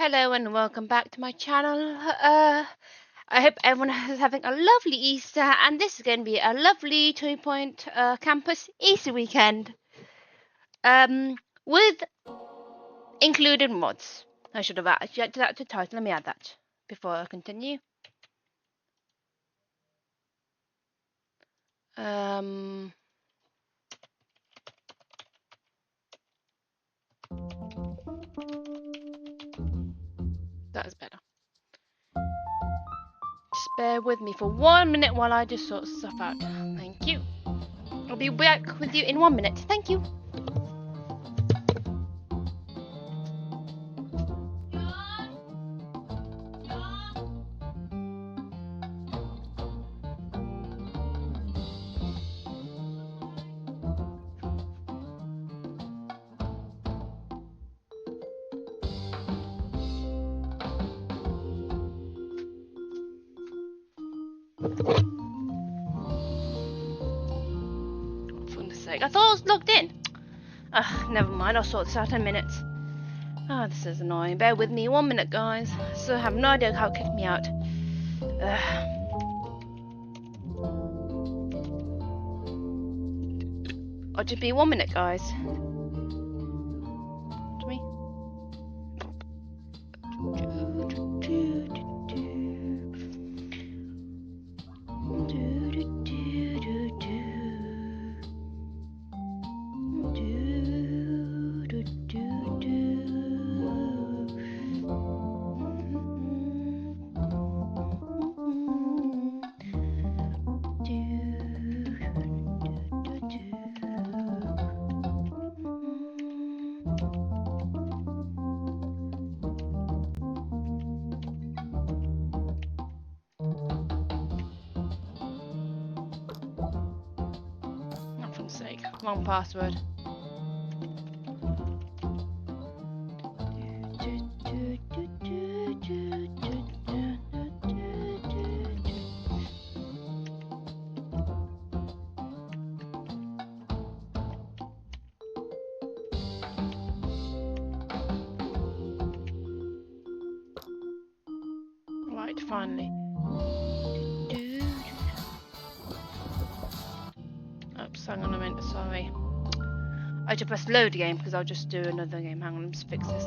Hello and welcome back to my channel. I hope everyone is having a lovely Easter, and this is going to be a lovely 2 Point Campus Easter weekend with included mods. I should have added that to the title. Let me add that before I continue. That is better. Just bear with me for 1 minute while I just sort stuff out. Thank you. I'll be back with you in 1 minute. Thank you. For goodness sake, I thought I was logged in. Never mind, I'll sort this out in a minute. This is annoying. Bear with me 1 minute, guys. So I have no idea how it kicked me out. I'll just be 1 minute, guys. To me. For sake, wrong password. Right, finally. Oops, hang on a minute, sorry. I just pressed load again because I'll just do another game. Hang on, let's fix this.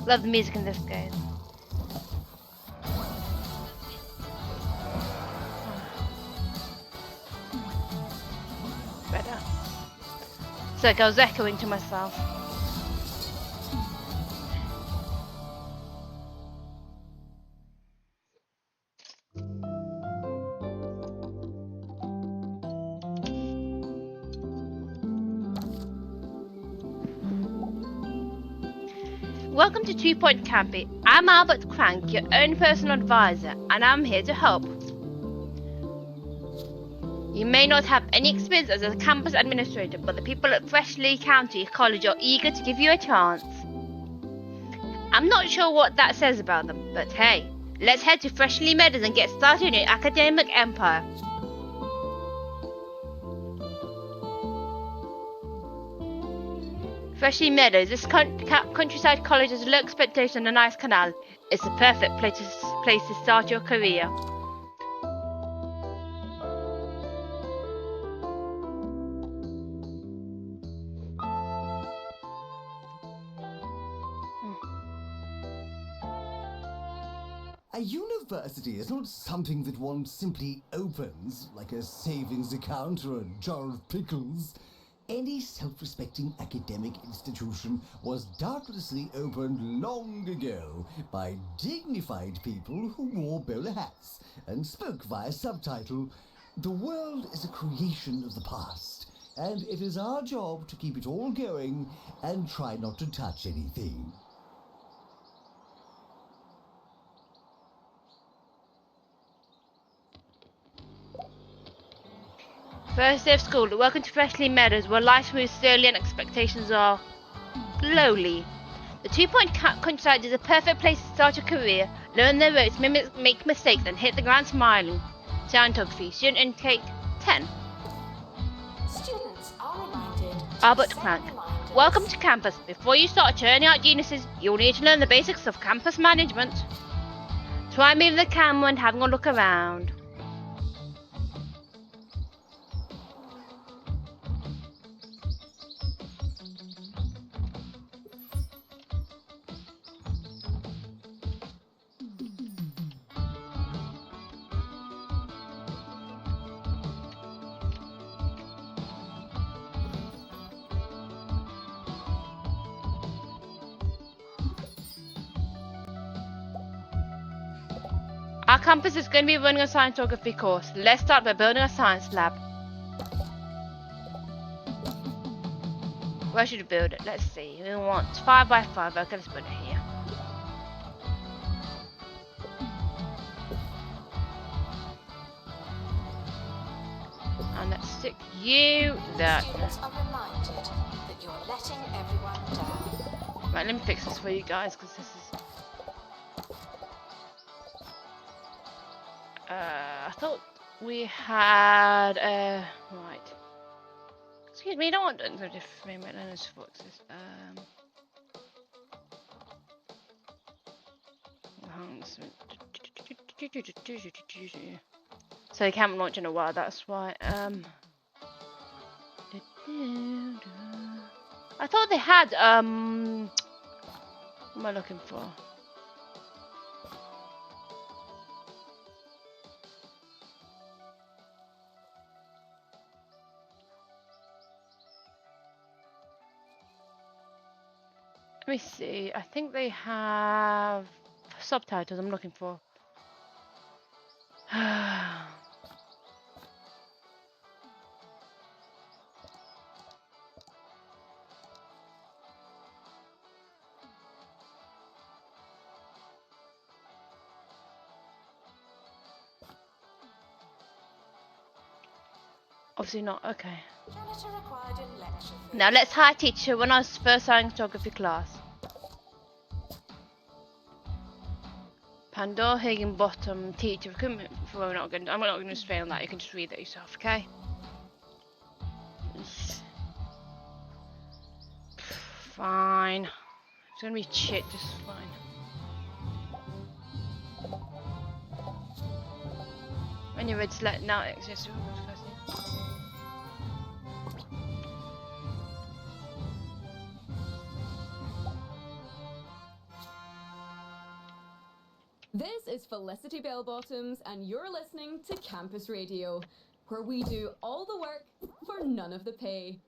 Love the music in this game. Better. It's like I was echoing to myself. Welcome to 2 Point Camping. I'm Albert Crank, your own personal advisor, and I'm here to help. You may not have any experience as a campus administrator, but the people at Freshley County College are eager to give you a chance. I'm not sure what that says about them, but hey, let's head to Freshley Meadows and get started in your academic empire. Freshly Meadows. This countryside college has a low expectation and a nice canal. It's the perfect place to start your career. A university is not something that one simply opens, like a savings account or a jar of pickles. Any self-respecting academic institution was doubtlessly opened long ago by dignified people who wore bowler hats and spoke via subtitle. The world is a creation of the past, and it is our job to keep it all going and try not to touch anything. First day of school. Welcome to Freshly Meadows, where life moves slowly and expectations are lowly. The 2 Point Countryside is a perfect place to start your career. Learn the ropes, make mistakes, and hit the ground smiling. Scientography. Student intake 10. Students are reminded. Albert Crank. Welcome to campus. Before you start churning out geniuses, you'll need to learn the basics of campus management. Try moving the camera and having a look around. Our campus is going to be running a scientography course. Let's start by building a science lab. Where should we build it? Let's see. We want 5 by 5. Okay, let's put it here. And let's stick you there. Students are reminded that you're letting everyone down. Right, let me fix this for you guys because this is. I thought we had right. Excuse me, I don't want to do frame rate learners foxes. So you can't launch in a while, that's why. I thought they had what am I looking for? Let me see. I think they have subtitles I'm looking for. Obviously not. Okay. Janitor required in lecture. Now let's hire a teacher when I was first scientography class. Pandora Higginbottom teacher recruitment. I'm not going to explain on that. You can just read that yourself, okay? Fine. It's gonna be shit, just fine. When you're ready to let now exist. This is Felicity Bellbottoms, and you're listening to Campus Radio, where we do all the work for none of the pay.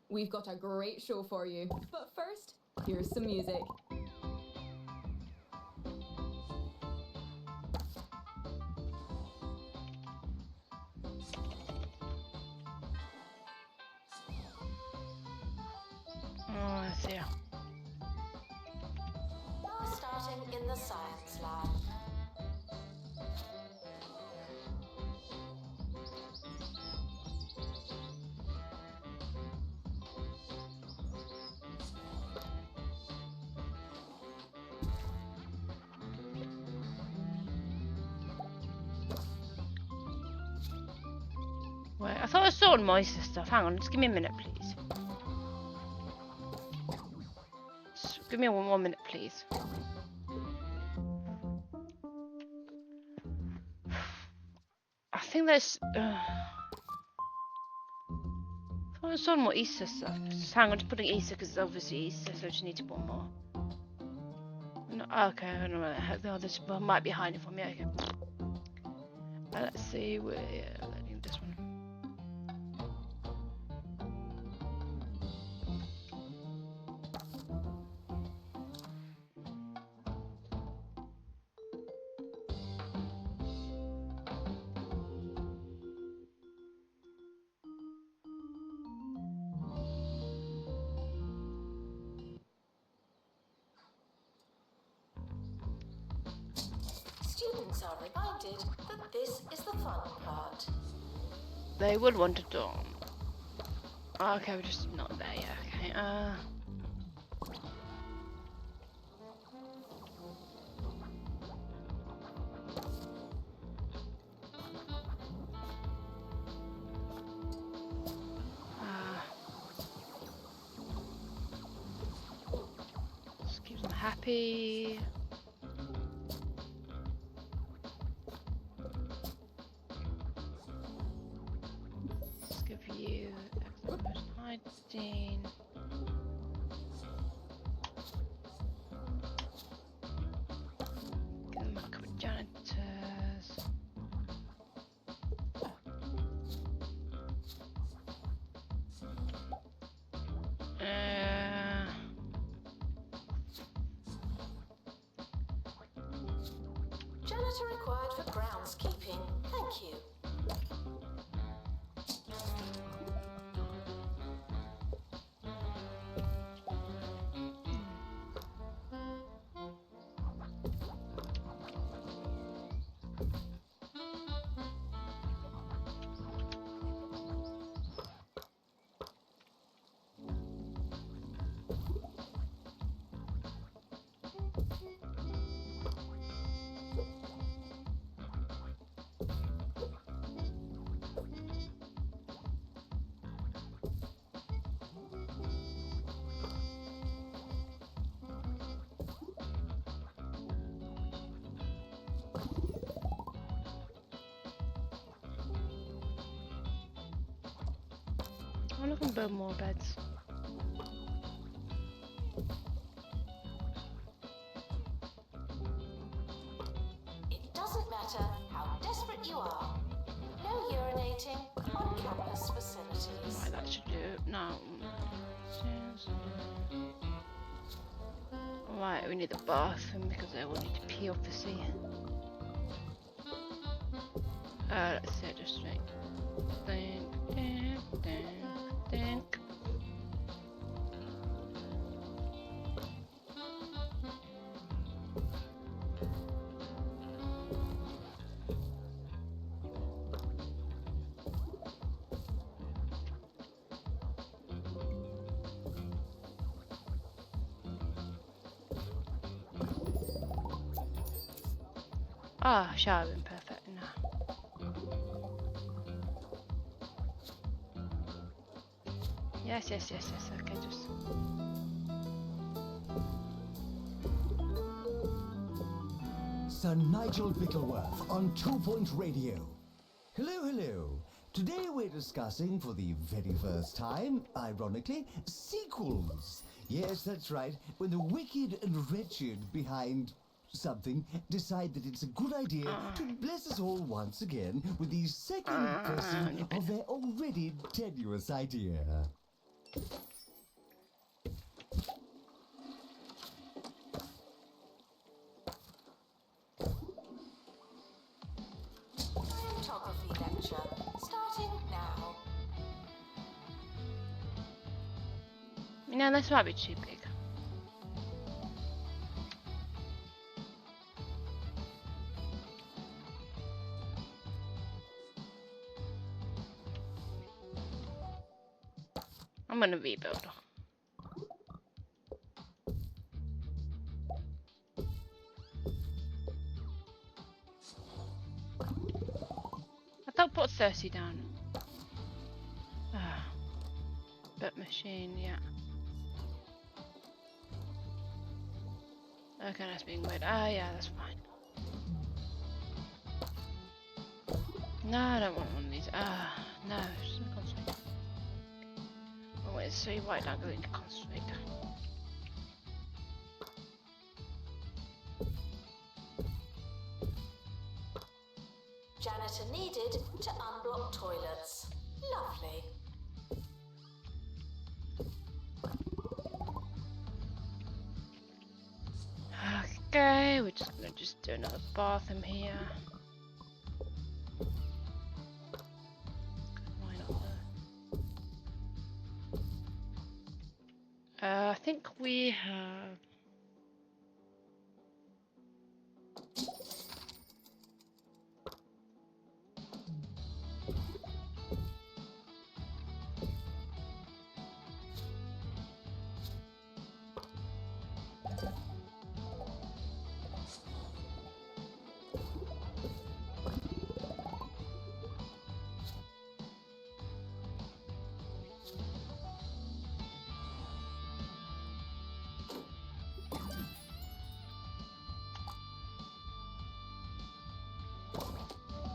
We've got a great show for you, but first, here's some music. Oh, I see. Now starting in the science lab. Wait, I thought I saw moisture stuff. Hang on, just give me a minute, please. Give me one minute, please. I think there's. I saw more Easter stuff. Just hang on, just putting Easter because it's obviously Easter, so I just need to put more. No, okay, I don't know. No, this might be hiding from me. Okay. Let's see. We're letting this one. Students are reminded that this is the fun part. They would want to dorm. Okay, we're just not there yet. Okay. Just keep them happy. Let's give you hiding. Give them a couple of janitors. Janitor required for groundskeeping. Thank you. I'm looking to build more beds. It doesn't matter how desperate you are. No urinating on campus facilities. Right, that should do it now. Right, we need the bathroom because they will need to pee obviously. Let's set it straight. Think, think, think, think. Ah, showering, perfect now. Yes, okay, just... Sir Nigel Bickleworth on 2 Point Radio. Hello. Today we're discussing for the very first time, ironically, sequels. Yes, that's right, when the wicked and wretched behind something decide that it's a good idea to bless us all once again with the second person of their already tenuous idea. Scientography lecture starting now. No, this might be too big. I'm gonna rebuild. I thought put 30 down. But machine, yeah. Okay, that's being weird. Ah, yeah, that's fine. No, I don't want one of these. Ah, no, just gonna concentrate. Oh, wait, so why don't go into concentrate? Janitor needed to unblock toilets. Lovely. Okay, we're just gonna do another bathroom here. Why not there? I think we have.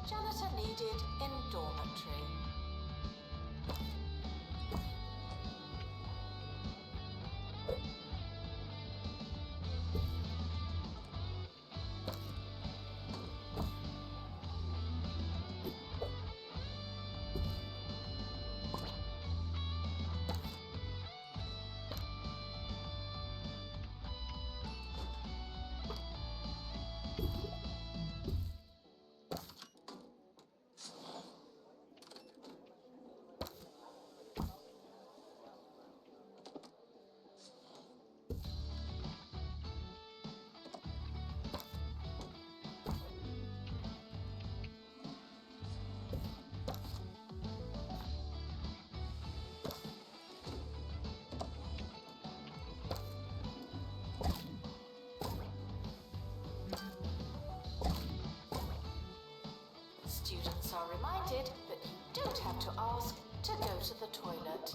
Janitor needed in dormitory. Students are reminded that you don't have to ask to go to the toilet.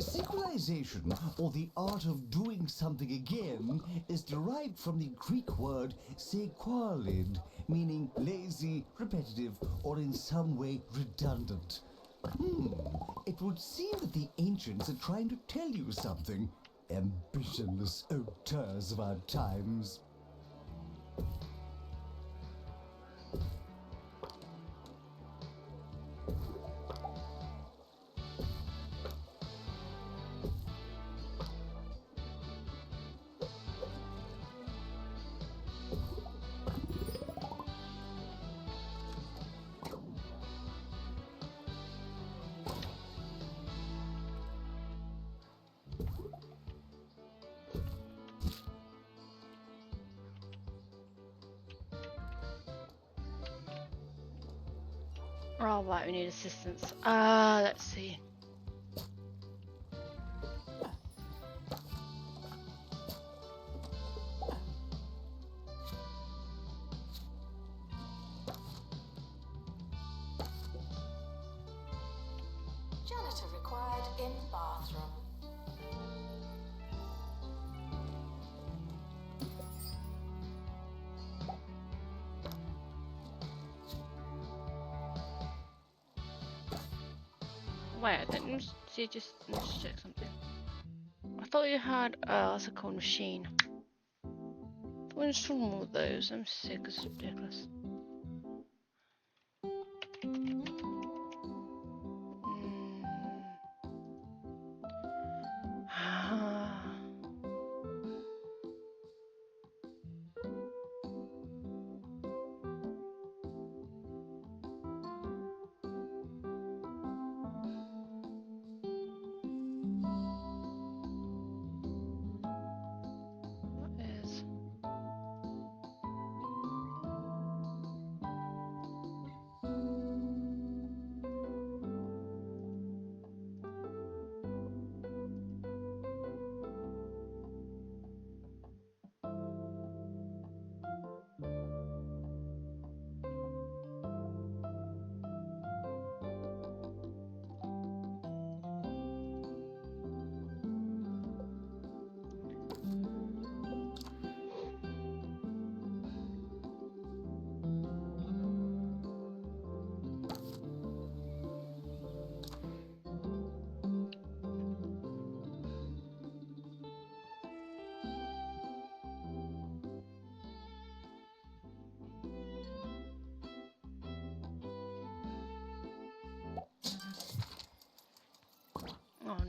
Synchronization, or the art of doing something again, is derived from the Greek word sequalid, meaning lazy, repetitive, or in some way redundant. It would seem that the ancients are trying to tell you something. Ambitionless auteurs of our times. Oh, right, we need assistance. Let's see. Janitor required in bathroom. Wait, I think let's see, let's check something. I thought you had what's it called, machine. What's wrong with those? I'm sick. It's ridiculous. What is?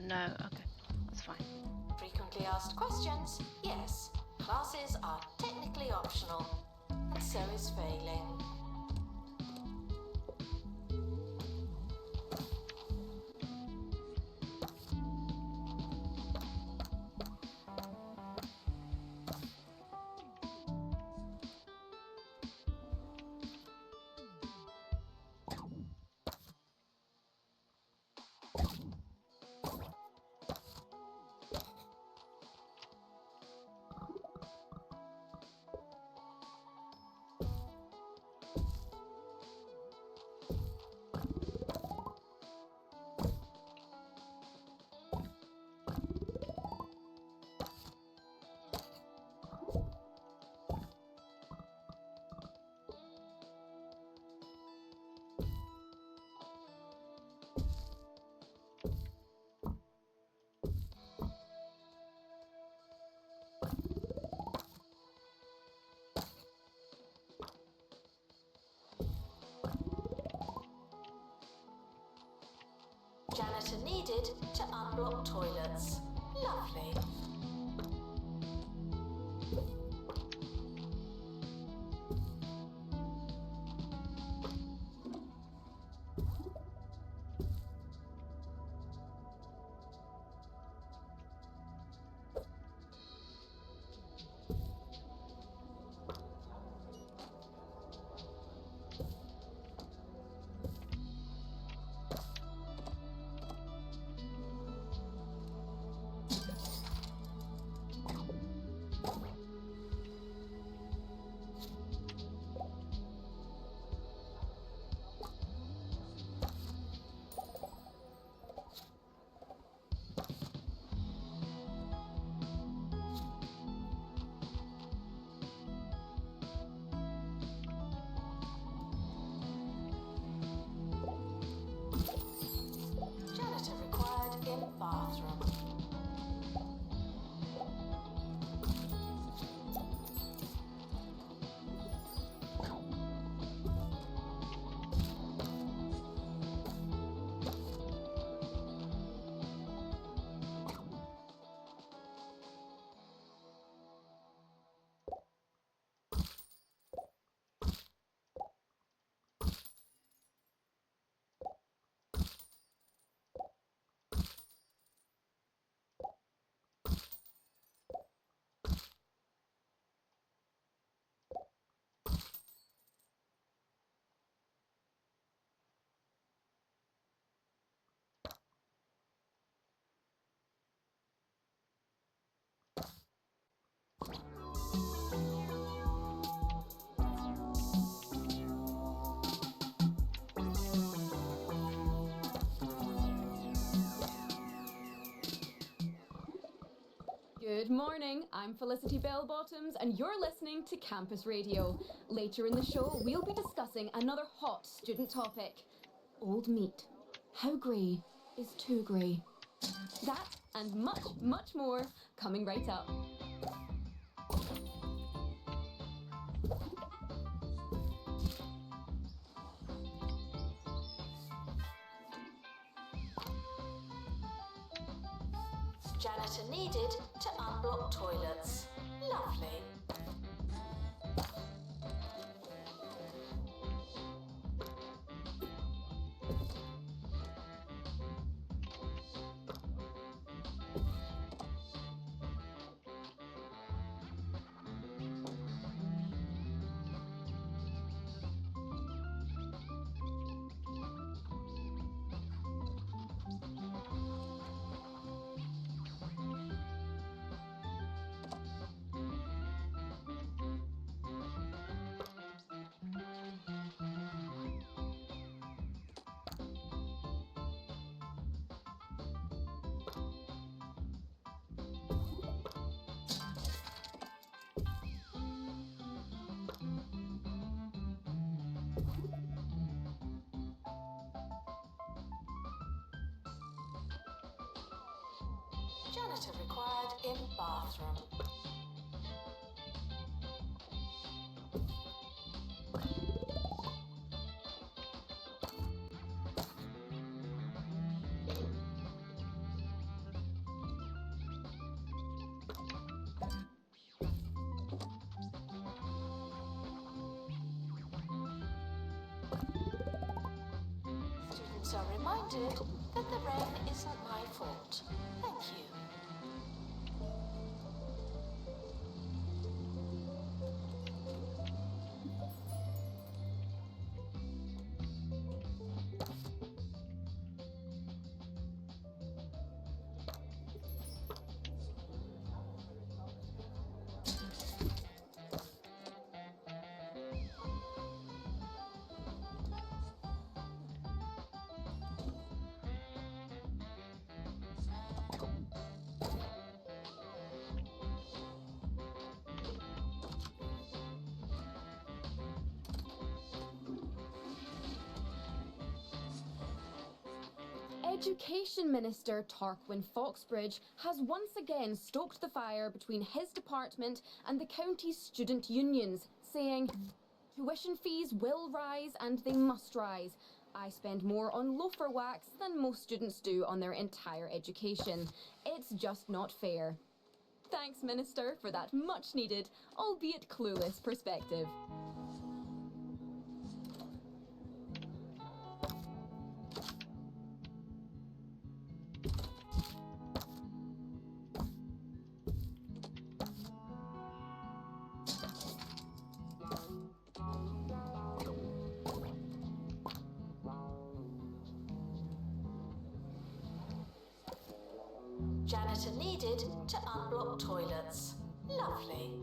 No. Okay, that's fine. Frequently asked questions, yes. Classes are technically optional, and so is failing. Janitor needed to unblock toilets. Lovely. Janitor required in bathroom. Good morning, I'm Felicity Bellbottoms and you're listening to Campus Radio. Later in the show, we'll be discussing another hot student topic. Old meat. How grey is too grey? That and much, much more coming right up. Janitor needed to unblock toilets. Lovely. Janitor required in bathroom. students are reminded that the rain isn't my fault. Thank you. Education Minister Tarquin Foxbridge has once again stoked the fire between his department and the county's student unions, saying, "Tuition fees will rise and they must rise. I spend more on loafer wax than most students do on their entire education. It's just not fair." Thanks, Minister, for that much needed, albeit clueless perspective. Janitor needed to unblock toilets. Lovely.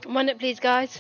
One minute, please, guys.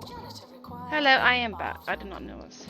Janitor required. Hello, I am back. I did not know us.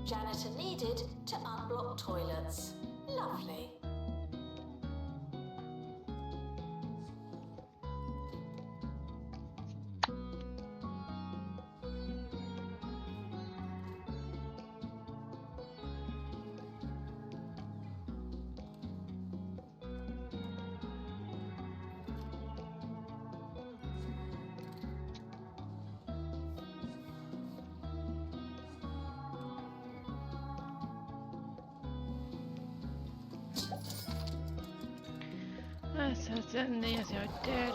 Janitor needed to unblock toilets. Lovely. Yes, I did.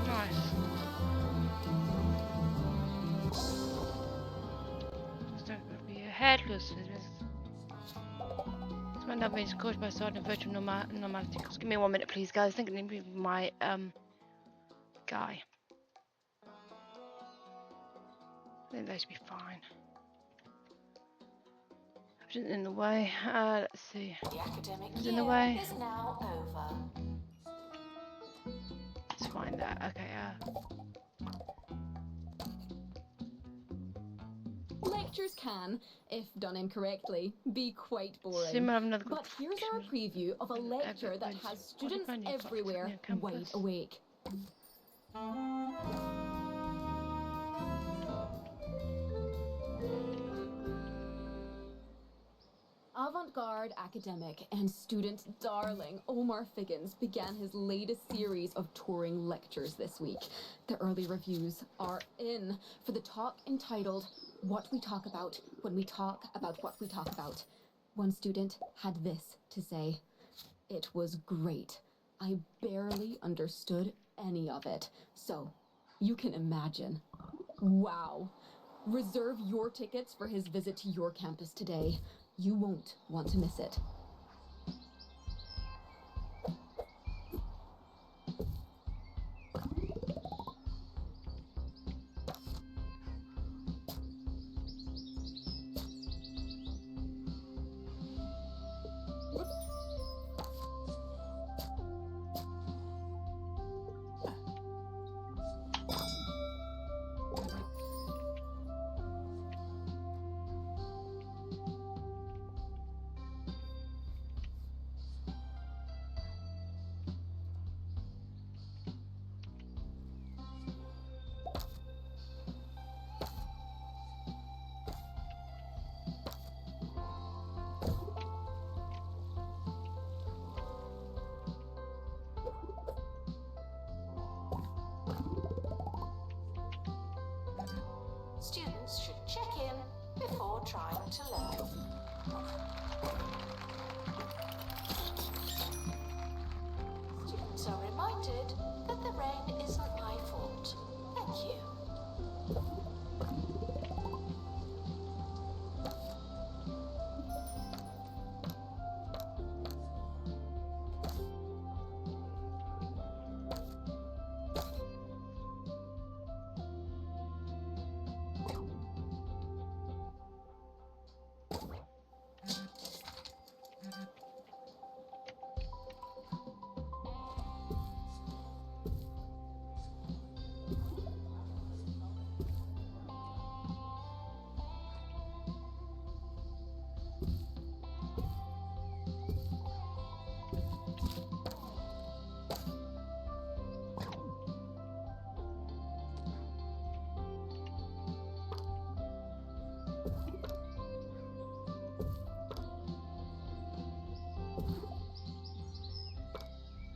Nice. It's not going to be ahead, because this might not be caused by starting virtual normality. Just give me 1 minute, please, guys. I think it needs to be my guy. I think that should be fine. Isn't in the way. Let's see. The academic Is year in the way. is now over. find that. Okay, Lectures can, if done incorrectly, be quite boring. Sim have another But here's our preview of a lecture that has students everywhere wide awake. Avant-garde academic and student darling Omar Figgins began his latest series of touring lectures this week. The early reviews are in for the talk entitled What We Talk About When We Talk About What We Talk About. One student had this to say: "It was great. I barely understood any of it. So, you can imagine." Wow. Reserve your tickets for his visit to your campus today. You won't want to miss it. Students should check in before trying to learn. Students are reminded that the rain isn't my fault. Thank you.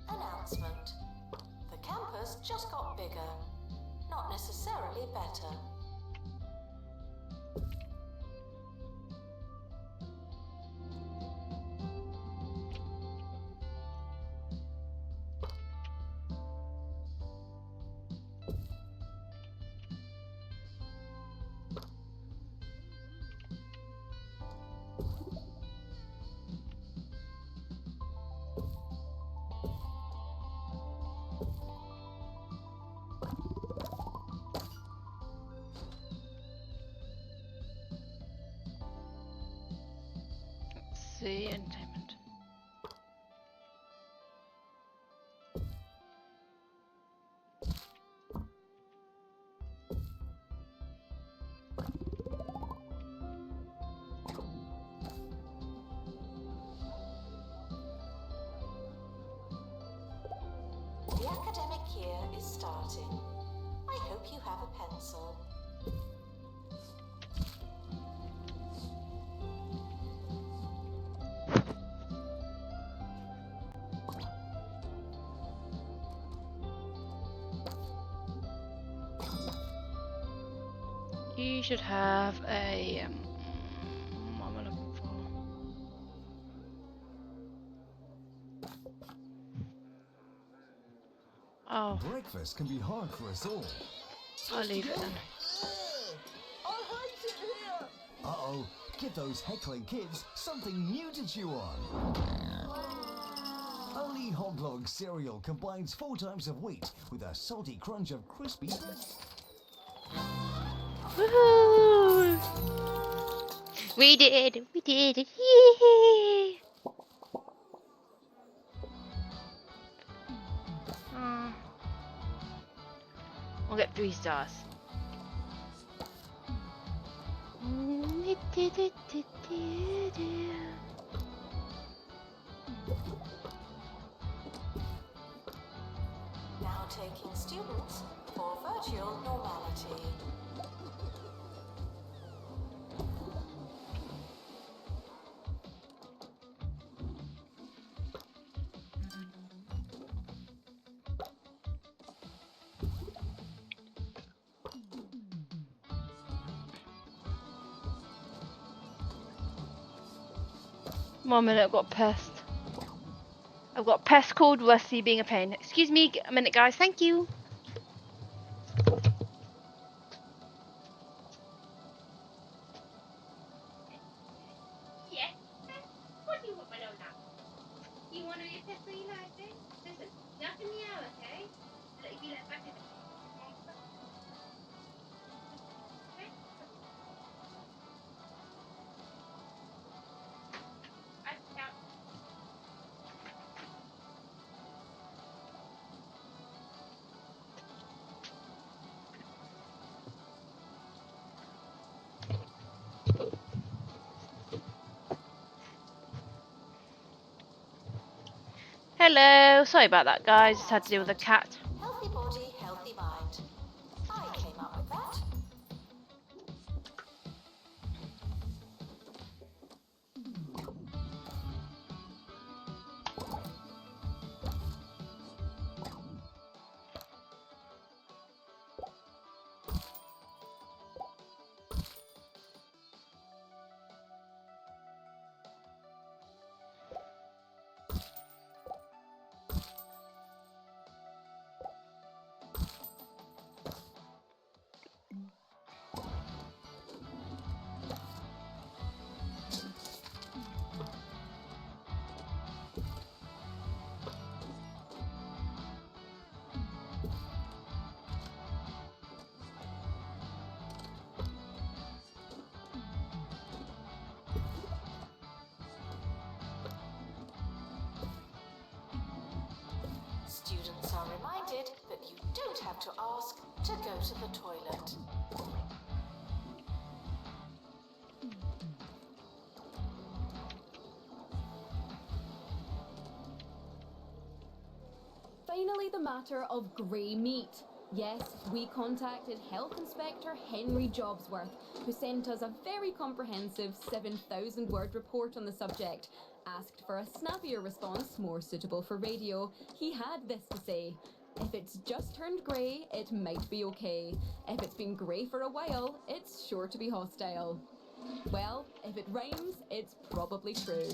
Announcement. The campus just got bigger, not necessarily better. see entertainment. The academic year is starting. I hope you have a pencil. You should have a what am I looking for? Oh, Breakfast can be hard for us all. I'll leave it then. I hate it here! Uh-oh, give those heckling kids something new to chew on. Only Hoglog cereal combines 4 times of wheat with a salty crunch of crispy... Woohoo! We did it! Yay! 3 stars. Now taking students for virtual normality. One minute, I've got pest. I've got pest called Rusty being a pain. Excuse me a minute, guys. Thank you. Yes. What do you want, my little lamb? You want to be a pest when you like it? Listen, nothing meow, okay? Let you let back in. Okay? I count. Hello. Sorry about that, guys. Just had to deal with a cat. Healthy body, healthy mind. I came up with that. Students are reminded that you don't have to ask to go to the toilet. Finally, the matter of grey meat. Yes, we contacted Health Inspector Henry Jobsworth, who sent us a very comprehensive 7,000-word report on the subject. Asked for a snappier response, more suitable for radio, he had this to say: if it's just turned grey, it might be okay. If it's been grey for a while, it's sure to be hostile. Well, if it rhymes, it's probably true.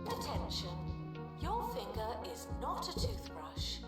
Attention, your finger is not a toothbrush.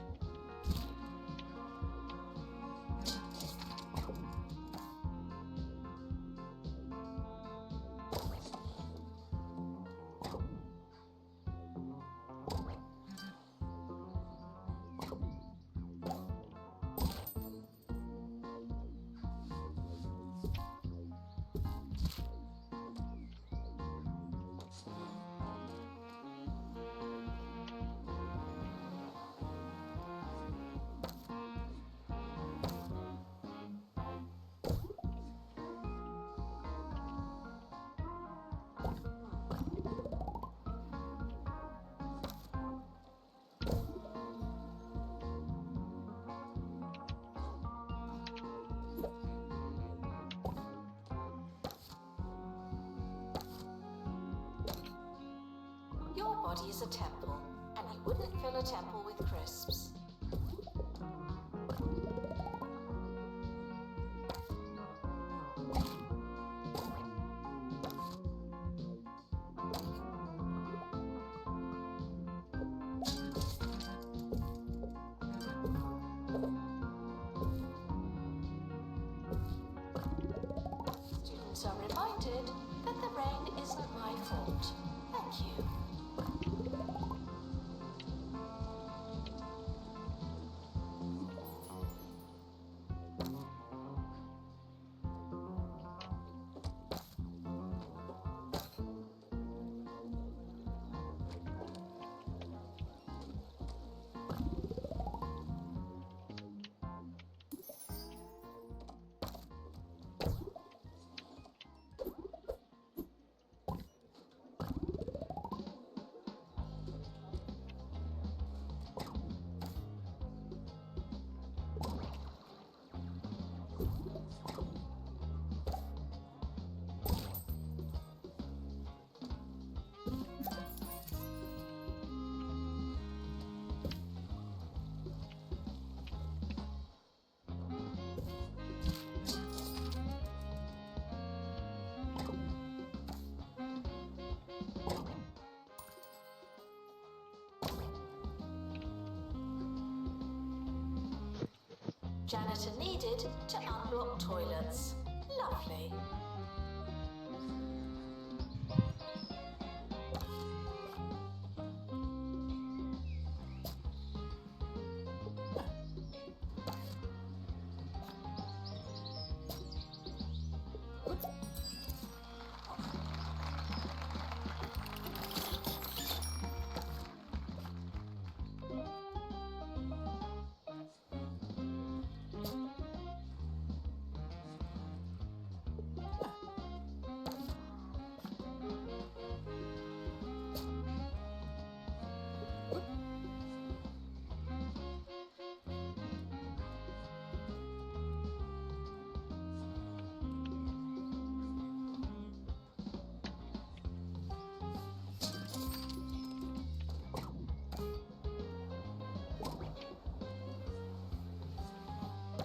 Your body is a temple, and you wouldn't fill a temple with crisps. Students are reminded that the rain isn't my fault. Thank you. Janitor needed to unlock toilets. Lovely.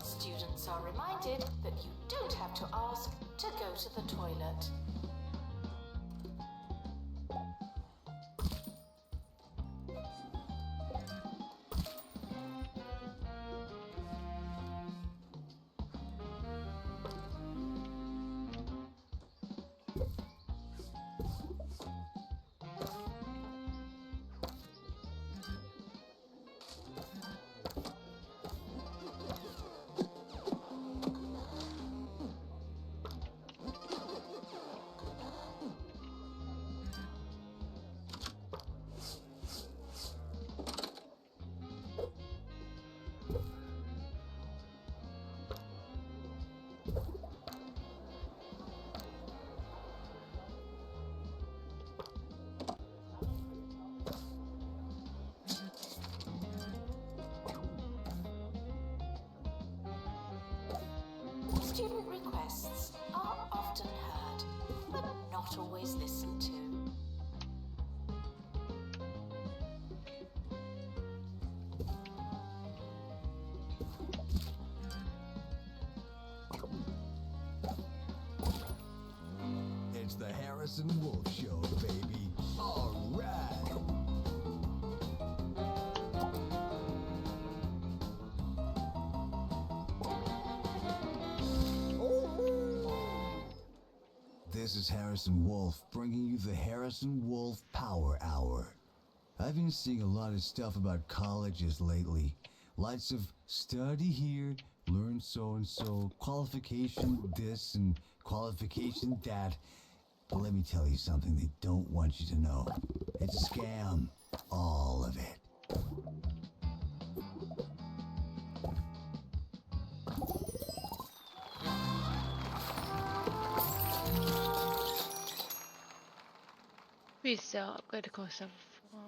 Students are reminded that you don't have to ask to go to the toilet. Student requests are often heard, but not always listened to. It's the Harrison Wolf Show, baby. All right. This is Harrison Wolf bringing you the Harrison Wolf Power Hour. I've been seeing a lot of stuff about colleges lately. Lots of study here, learn so and so, qualification this and qualification that. But let me tell you something they don't want you to know. It's a scam. All of it. Restart, upgrade to course level 4.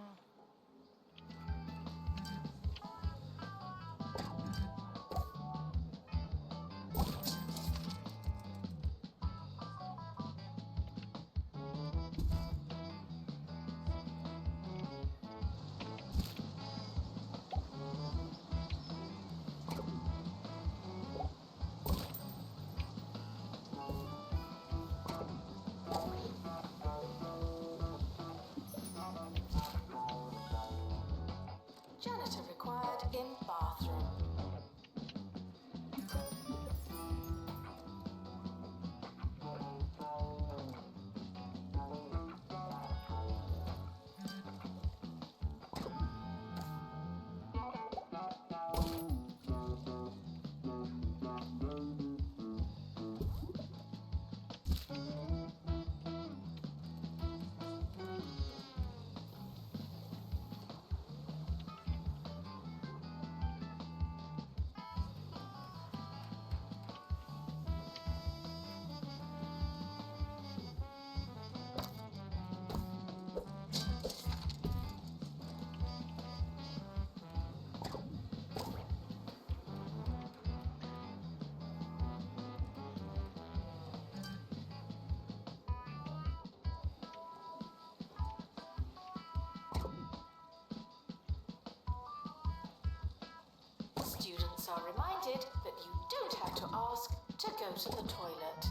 are reminded that you don't have to ask to go to the toilet.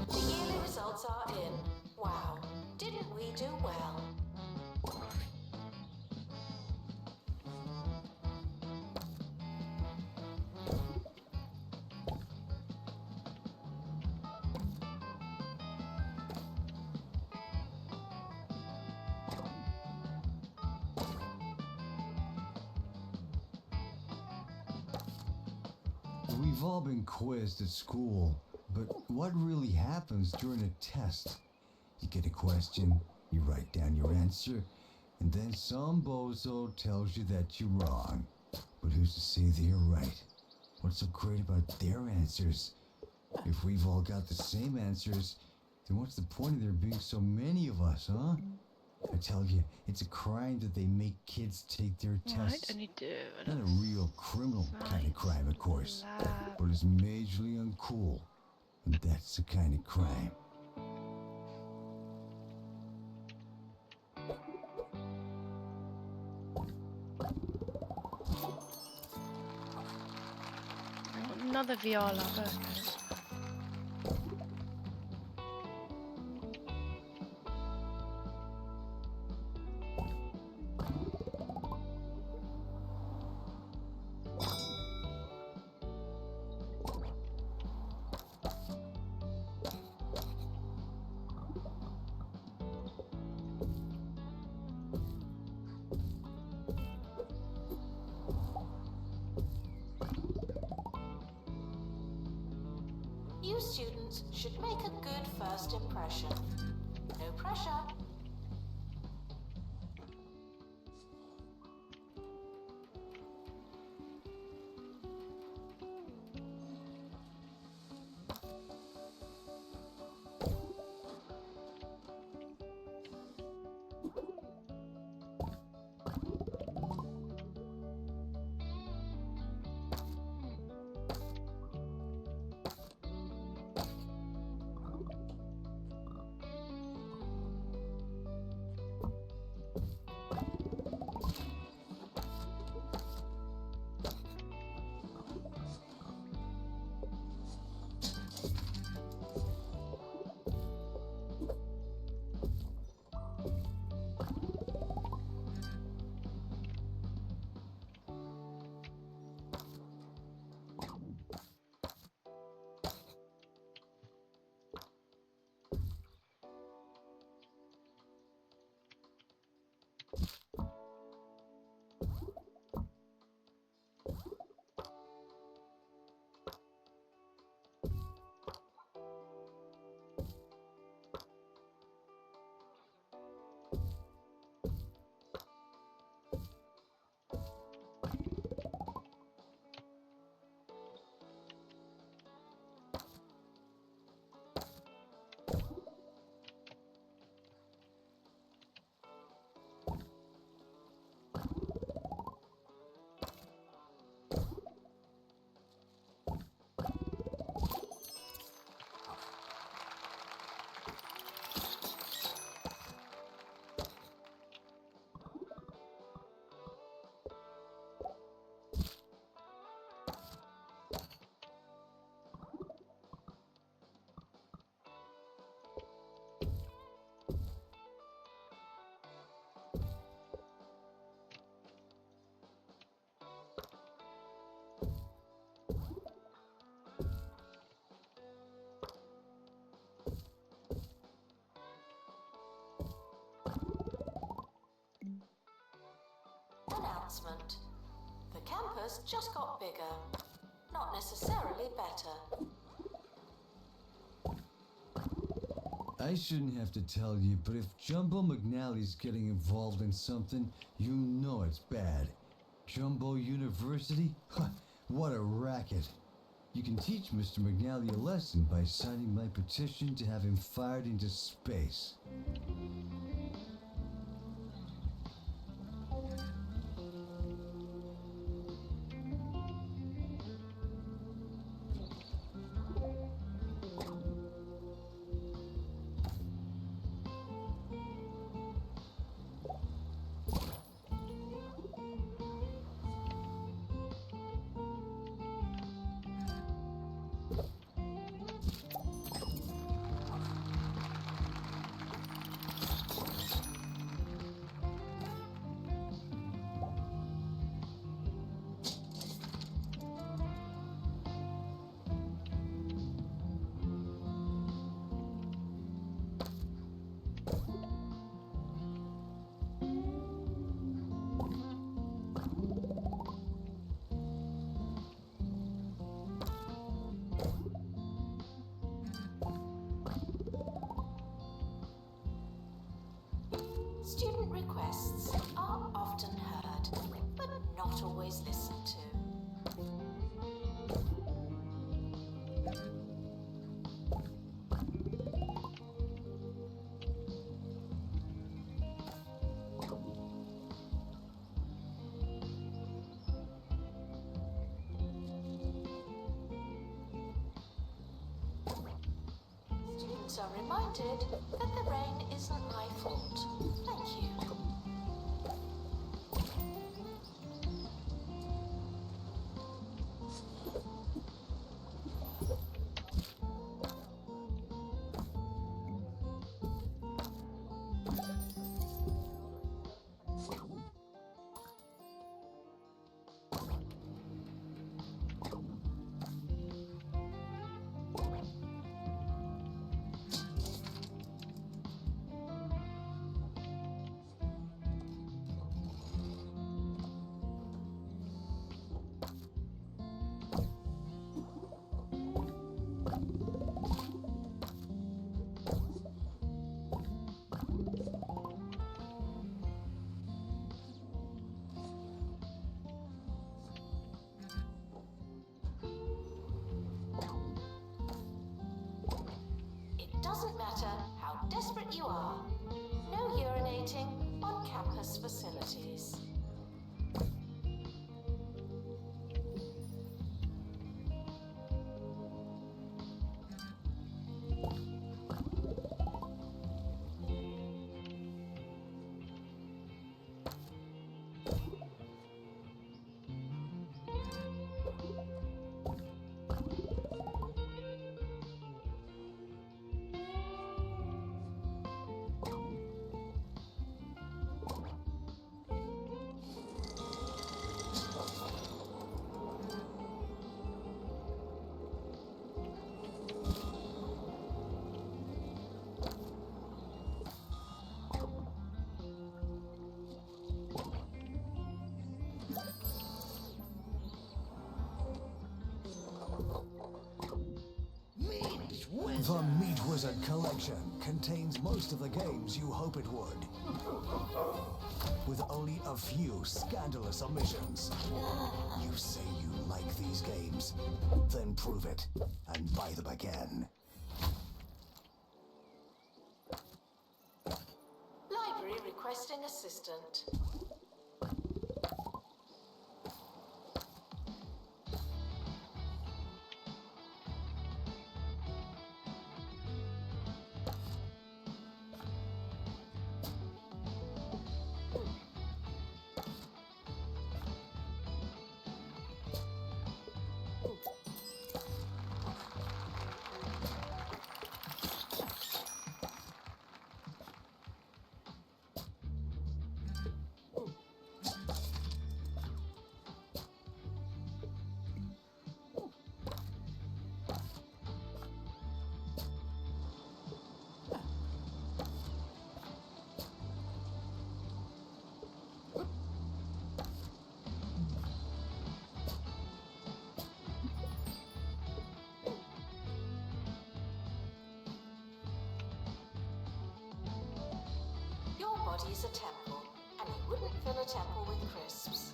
The yearly results are in. Wow, didn't we do well? We've all been quizzed at school, but what really happens during a test? You get a question, you write down your answer, and then some bozo tells you that you're wrong. But who's to say they're right? What's so great about their answers? If we've all got the same answers, then what's the point of there being so many of us, huh? I tell you, it's a crime that they make kids take their Right, tests. I need to. Not a real criminal kind of crime, of course, Lab. but it's majorly uncool. And that's the kind of crime. Another VR lab. Okay. You students should make a good first impression. No pressure. announcement. The campus just got bigger, not necessarily better. I shouldn't have to tell you, but if Jumbo McNally's getting involved in something, you know it's bad. Jumbo University? Huh, what a racket. You can teach Mr. McNally a lesson by signing my petition to have him fired into space. Student requests are often heard, but not always listened to. Students are reminded that the rain isn't my fault. Thank you. It doesn't matter how desperate you are. No urinating on campus facilities. The Meat Wizard collection contains most of the games you hope it would, with only a few scandalous omissions. You say you like these games, then prove it and buy them again. Library requesting assistant. body is a temple, and you wouldn't fill a temple with crisps.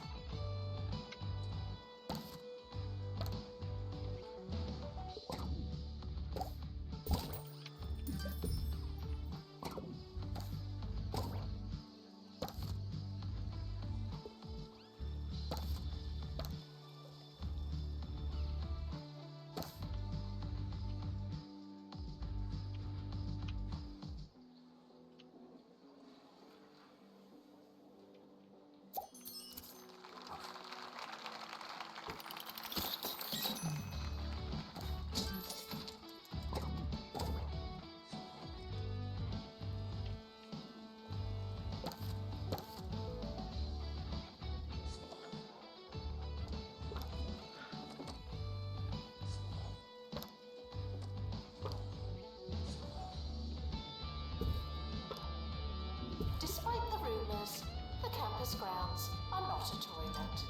Despite the rumours, the campus grounds are not a toilet.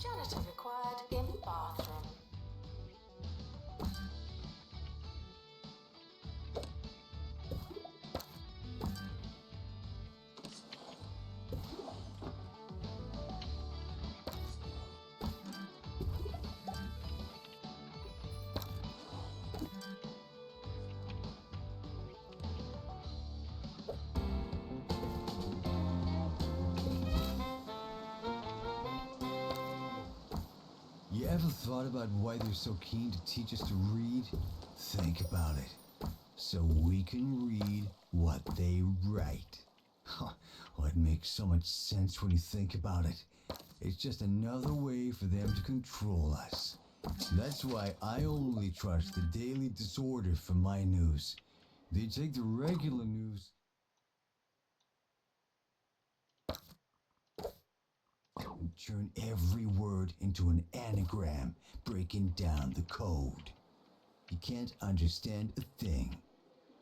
Janitor required in bathroom. You ever thought about why they're so keen to teach us to read? Think about it. So we can read what they write. Huh, well, it makes so much sense when you think about it. It's just another way for them to control us. That's why I only trust the Daily Disorder for my news. They take the regular news and turn every word into an anagram, breaking down the code. You can't understand a thing.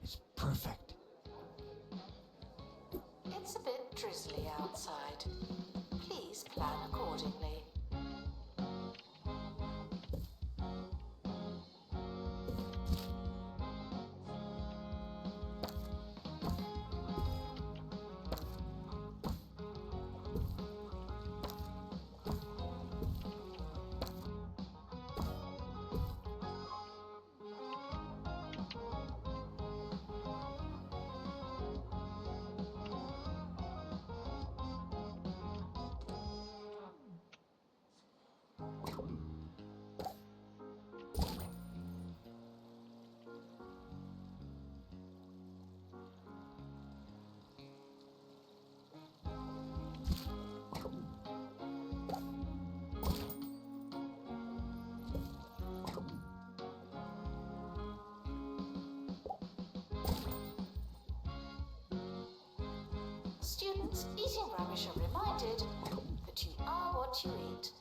It's perfect. It's a bit drizzly outside. Please plan accordingly. Students eating rubbish are reminded that you are what you eat.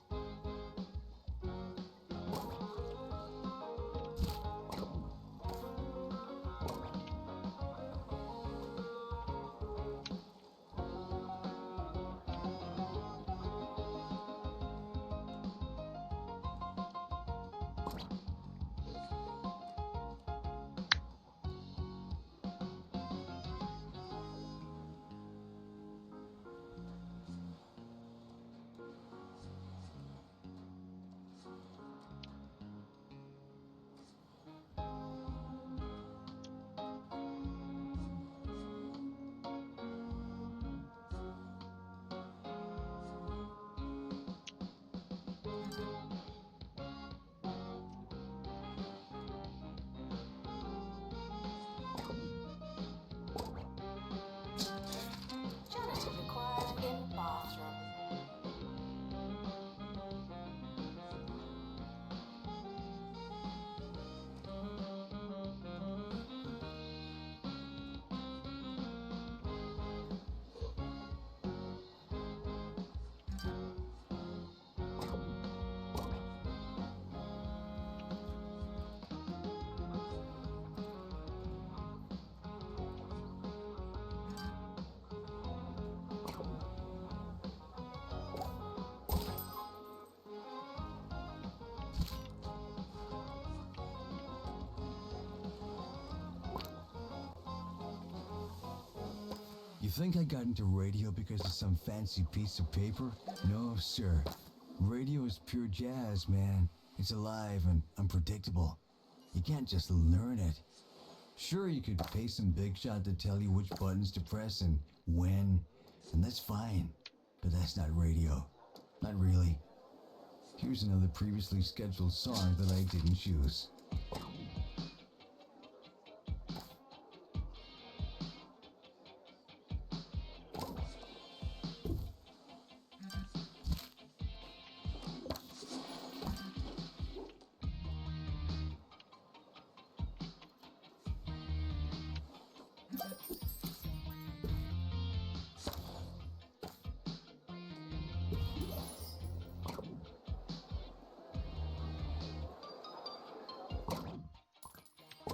You think I got into radio because of some fancy piece of paper? No, sir. Radio is pure jazz, man. It's alive and unpredictable. You can't just learn it. Sure, you could pay some big shot to tell you which buttons to press and when, and that's fine. But that's not radio. Not really. Here's another previously scheduled song that I didn't choose.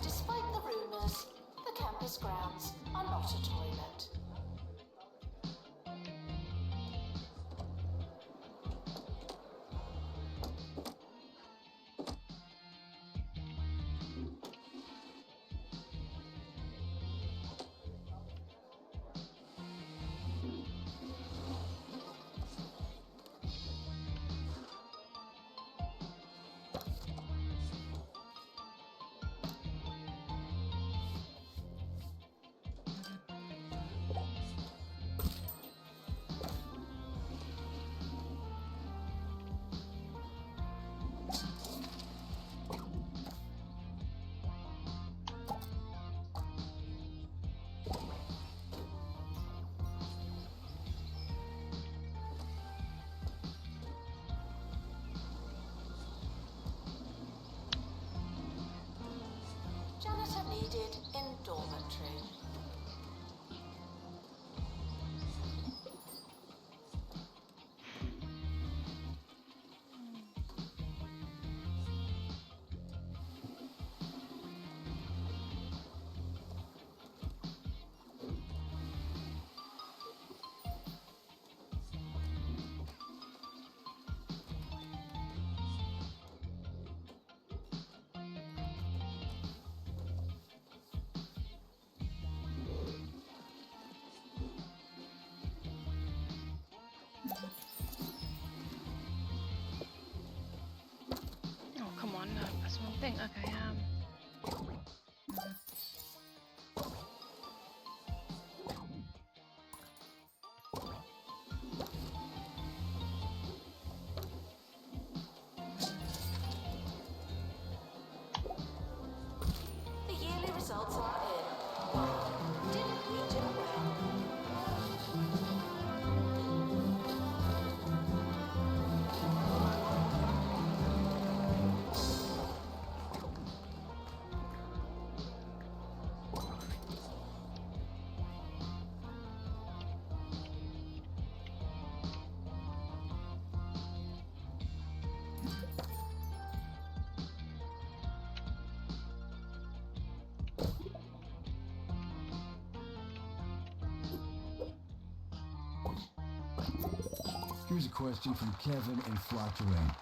Despite the rumours, the campus grounds are not a toilet. Janitor needed in dormitory. Oh, come on, no, that's one thing. Okay, The yearly results are in. Didn't we do well? Here's a question from Kevin and Flocktering.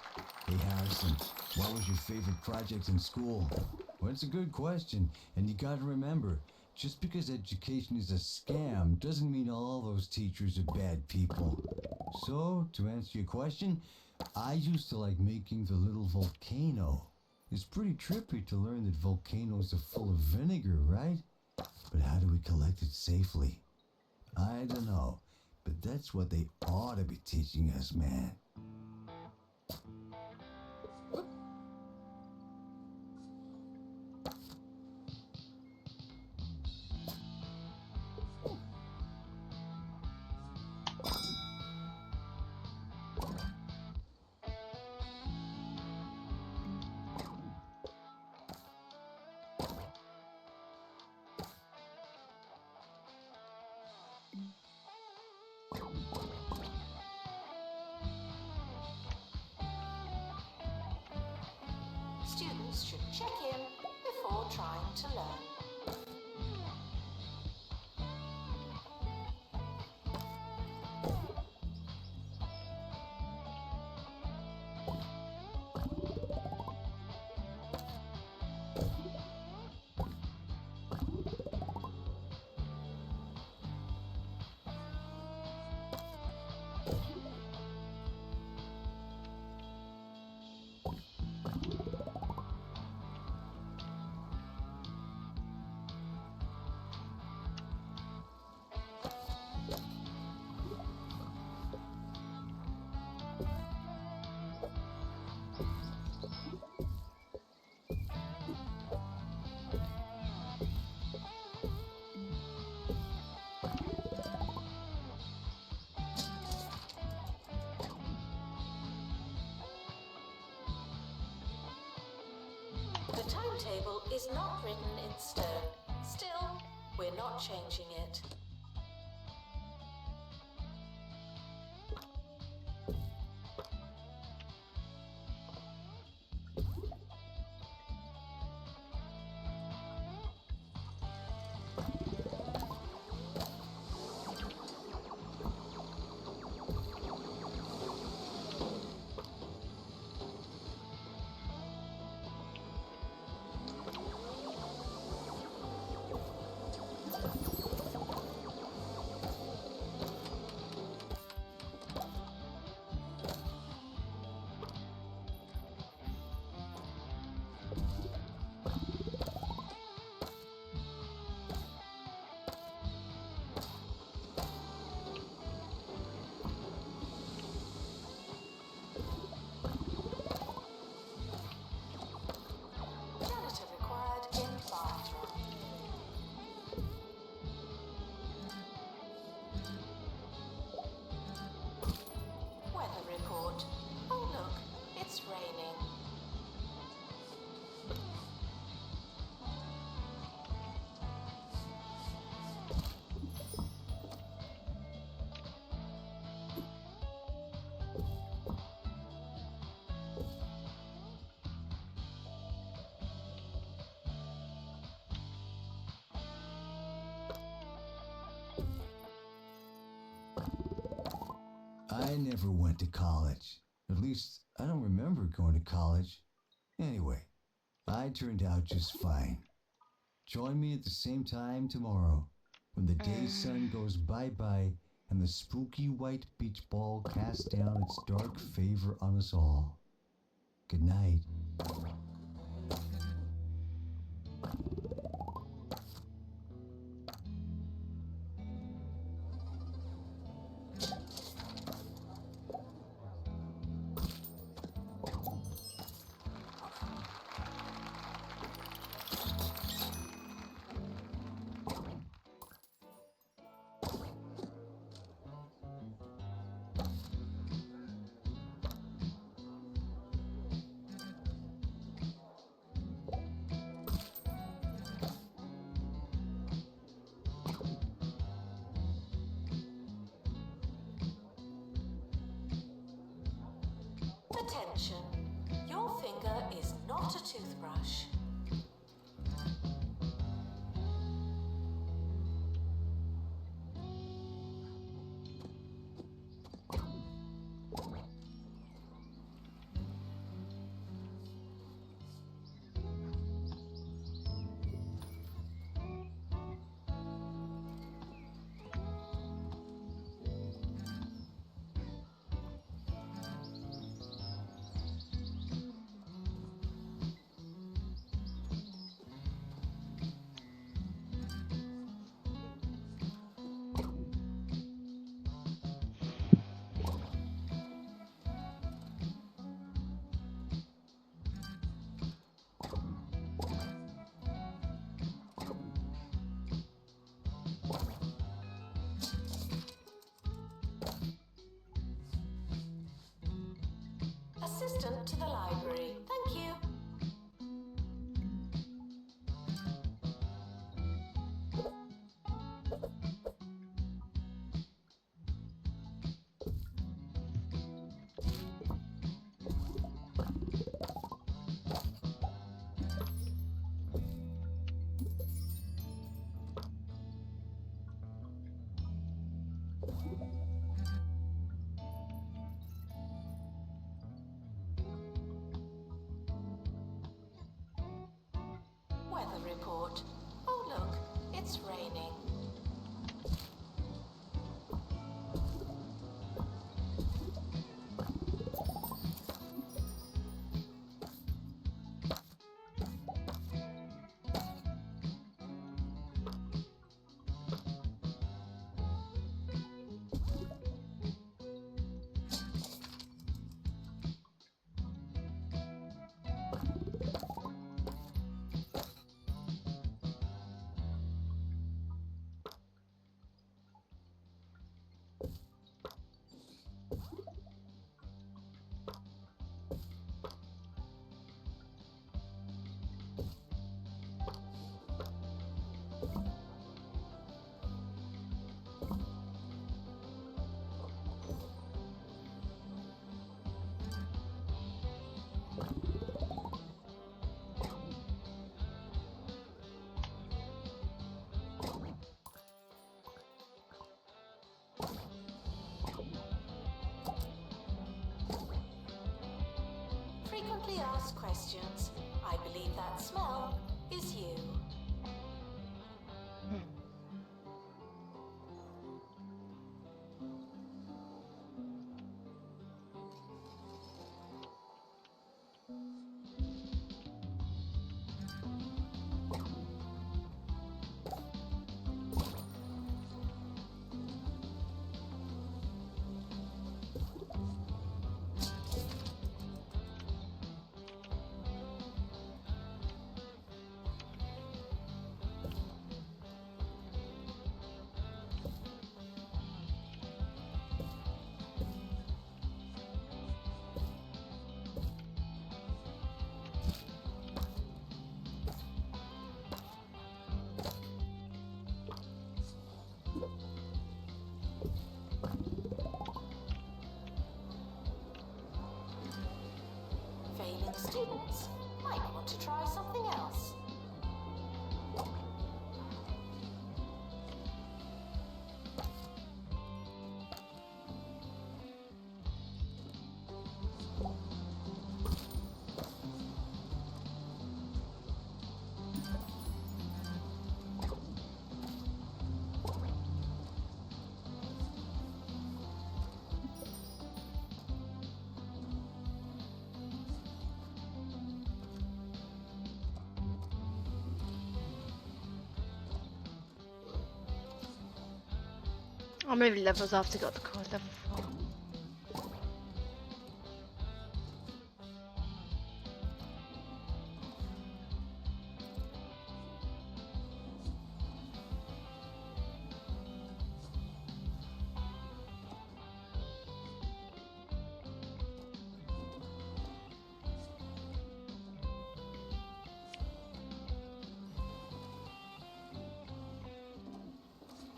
Hey Harrison, what was your favorite project in school? Well, it's a good question, and you gotta remember, just because education is a scam doesn't mean all those teachers are bad people. So, to answer your question, I used to like making the little volcano. It's pretty trippy to learn that volcanoes are full of vinegar, right? But how do we collect it safely? I don't know, but that's what they ought to be teaching us, man. Students should check in before trying to learn. timetable is not written in stone. Still, we're not changing it. Janitor required in bathroom. Weather report. Oh look, it's raining. I never went to college. At least, I don't remember going to college. Anyway, I turned out just fine. Join me at the same time tomorrow when the day sun goes bye-bye and the spooky white beach ball casts down its dark favor on us all. Good night. Attention, your finger is not a toothbrush. Assistant to the library. Thank you. Weather report. Oh look, it's raining. questions. I believe that smell is you. Failing students might want to try something else. How many levels after got the code? Level 4.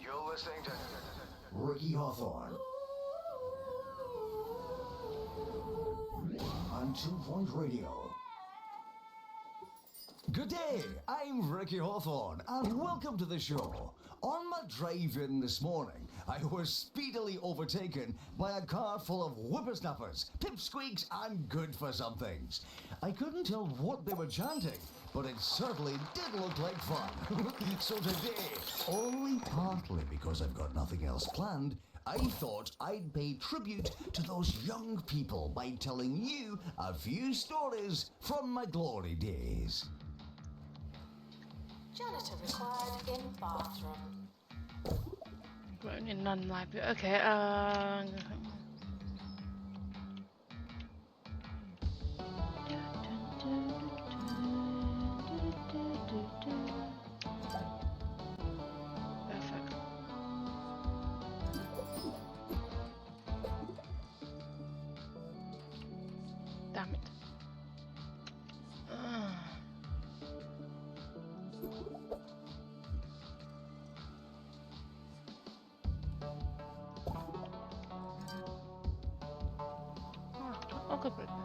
You're listening to Ricky Hawthorne. On 2 Point Radio. Good day, I'm Ricky Hawthorne, and welcome to the show. On my drive-in this morning, I was speedily overtaken by a car full of whippersnappers, pipsqueaks, and good-for-somethings. I couldn't tell what they were chanting, but it certainly did look like fun. So today, only partly because I've got nothing else planned, I thought I'd pay tribute to those young people by telling you a few stories from my glory days. Janitor required in bathroom. Grown in non-library. Okay, perfect. Damn it. Okay, but I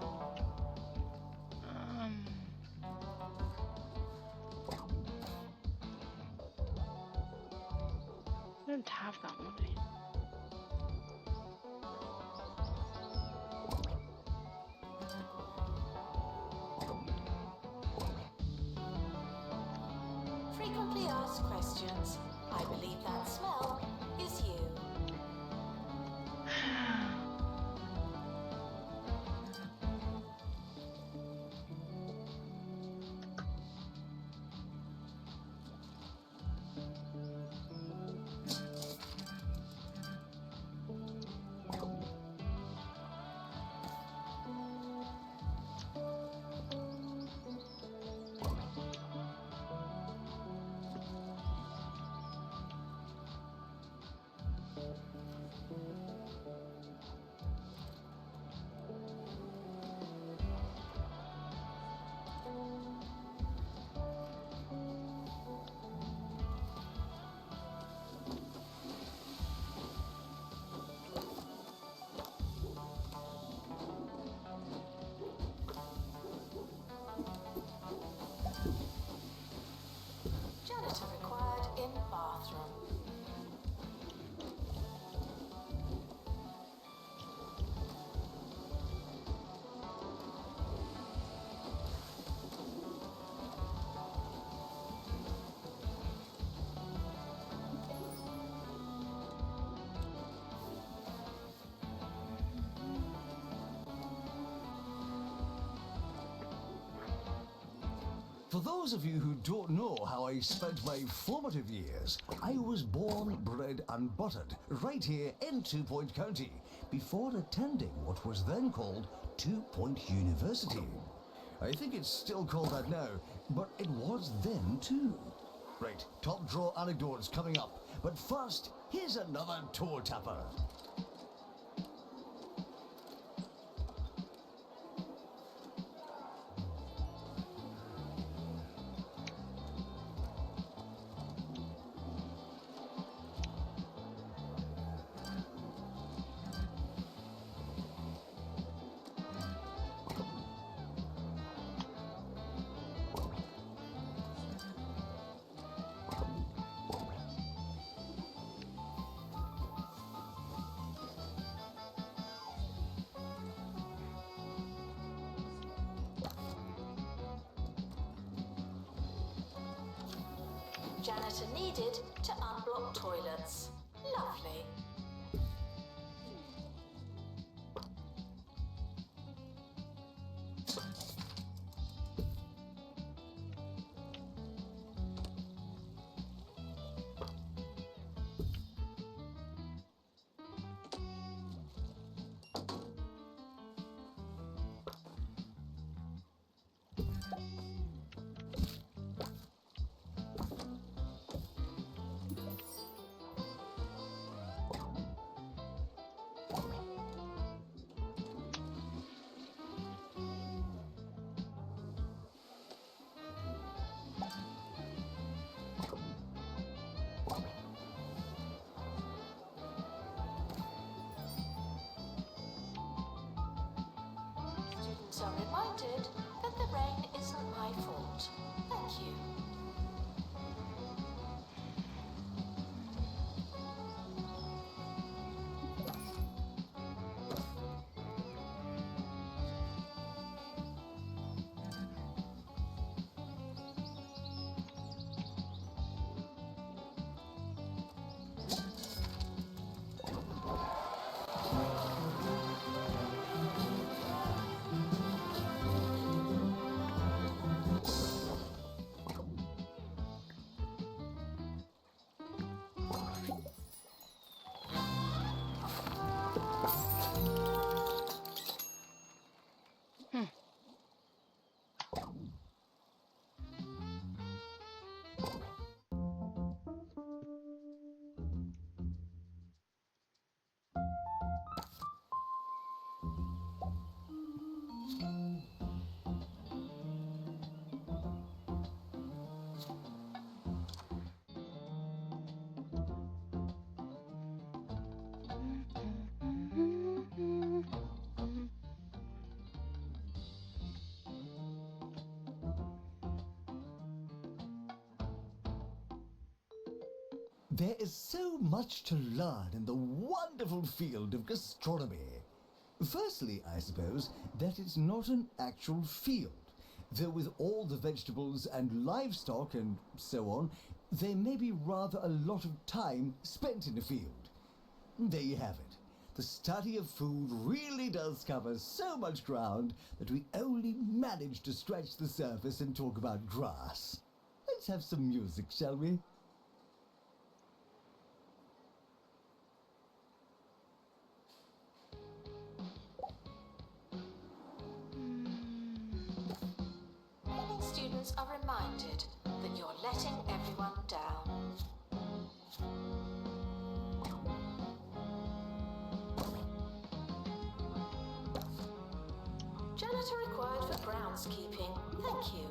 don't have that money. Frequently asked questions. I believe that smell is you. For those of you who don't know how I spent my formative years, I was born, bred and buttered right here in Two Point County before attending what was then called Two Point University. I think it's still called that now, but it was then too. Right, top drawer anecdotes coming up, but first, here's another toe tapper. Janitor needed to unblock toilets. Lovely. Students are reminded that the rain isn't my fault. Thank you. There is so much to learn in the wonderful field of gastronomy. Firstly, I suppose, that it's not an actual field, though with all the vegetables and livestock and so on, there may be rather a lot of time spent in the field. There you have it. The study of food really does cover so much ground that we only manage to stretch the surface and talk about grass. Let's have some music, shall we? Many students are reminded that you're letting everyone down. Janitor required for groundskeeping. Thank you.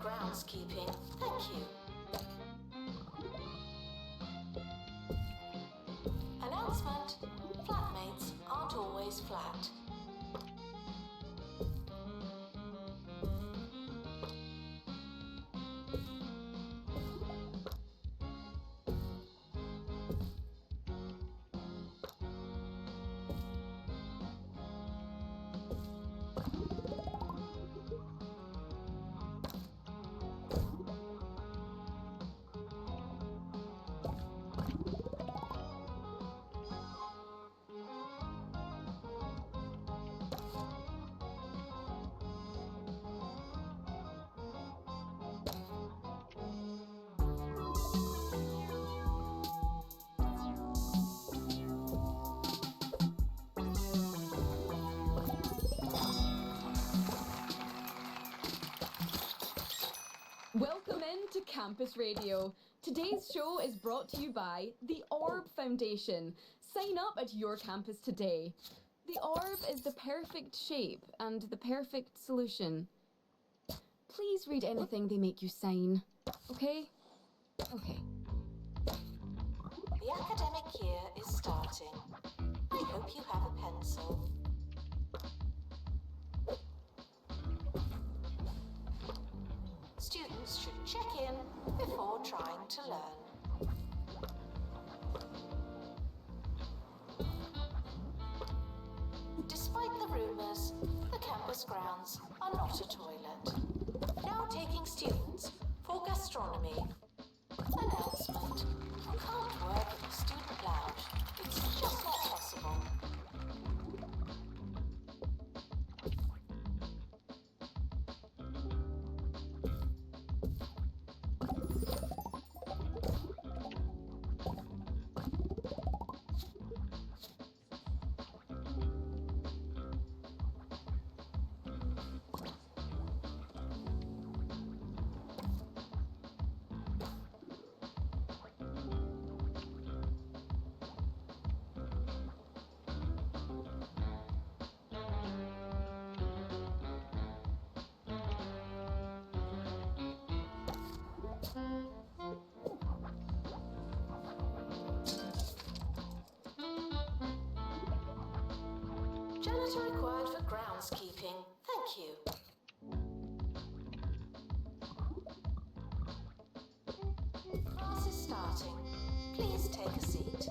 groundskeeping. Thank you. Announcement. Flatmates aren't always flat. Welcome in to Campus Radio. Today's show is brought to you by the Orb Foundation. Sign up at your campus today. The Orb is the perfect shape and the perfect solution. Please read anything they make you sign, okay? Okay. The academic year is starting. I hope you have a pencil. Students should check in before trying to learn. Despite the rumours, the campus grounds are not a toilet. Now taking students for gastronomy. Announcement. You can't work in the student lounge. It's just not possible. Janitor required for groundskeeping. Thank you. Class is starting. Please take a seat.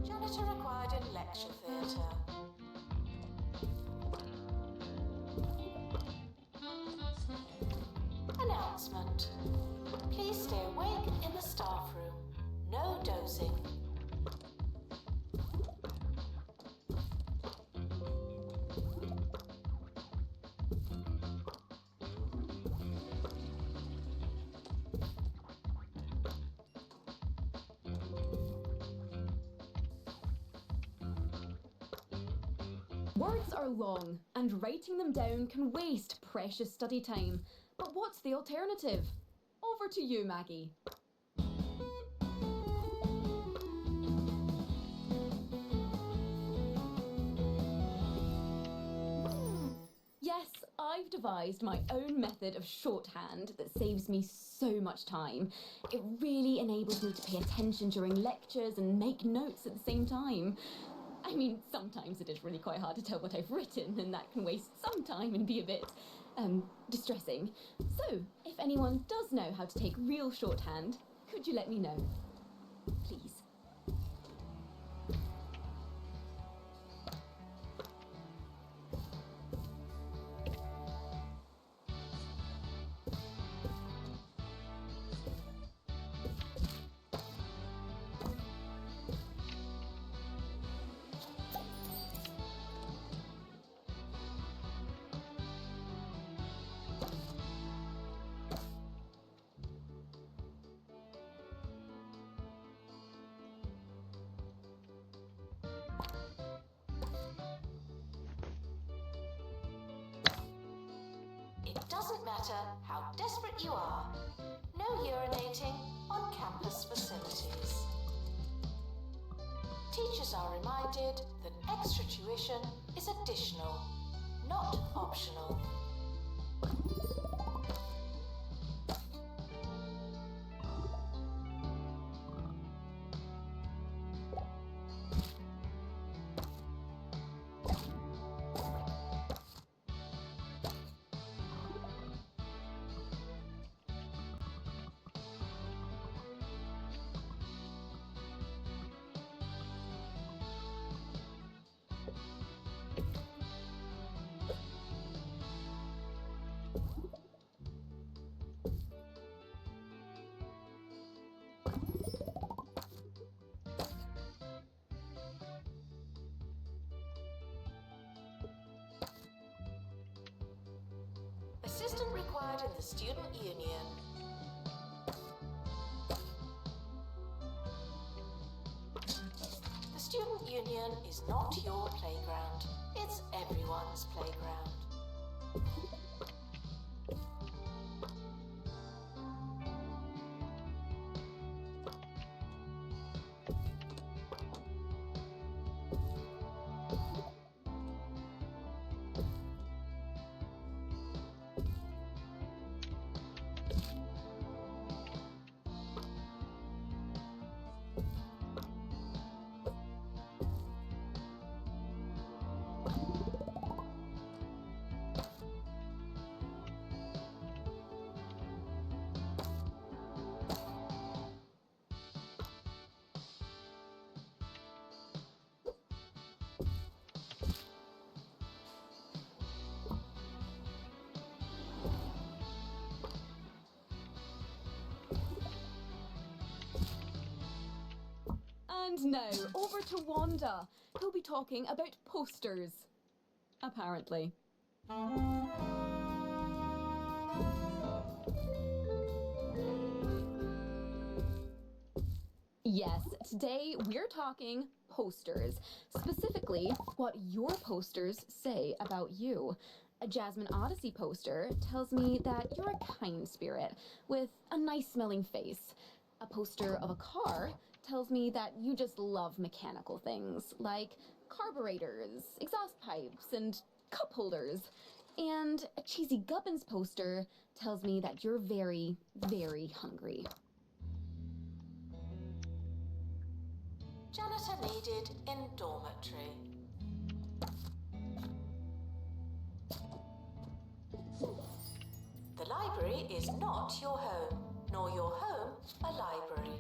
Janitor required in lecture theatre. Announcement. Please stay awake in the staff room. No dozing. Words are long, and writing them down can waste precious study time. But what's the alternative? Over to you, Maggie. Yes, I've devised my own method of shorthand that saves me so much time. It really enables me to pay attention during lectures and make notes at the same time. I mean, sometimes it is really quite hard to tell what I've written, and that can waste some time and be a bit, distressing. So, if anyone does know how to take real shorthand, could you let me know? Please. It doesn't matter how desperate you are. No urinating on campus facilities. Teachers are reminded that extra tuition is additional, not optional. Assistant required in the student union. The student union is not your playground. It's everyone's playground. And now, over to Wanda, who'll be talking about posters. Apparently. Yes, today we're talking posters. Specifically, what your posters say about you. A Jasmine Odyssey poster tells me that you're a kind spirit with a nice smelling face. A poster of a car tells me that you just love mechanical things like carburetors, exhaust pipes, and cup holders. And a cheesy Gubbins poster tells me that you're very, very hungry. Janitor needed in dormitory. The library is not your home, nor your home a library.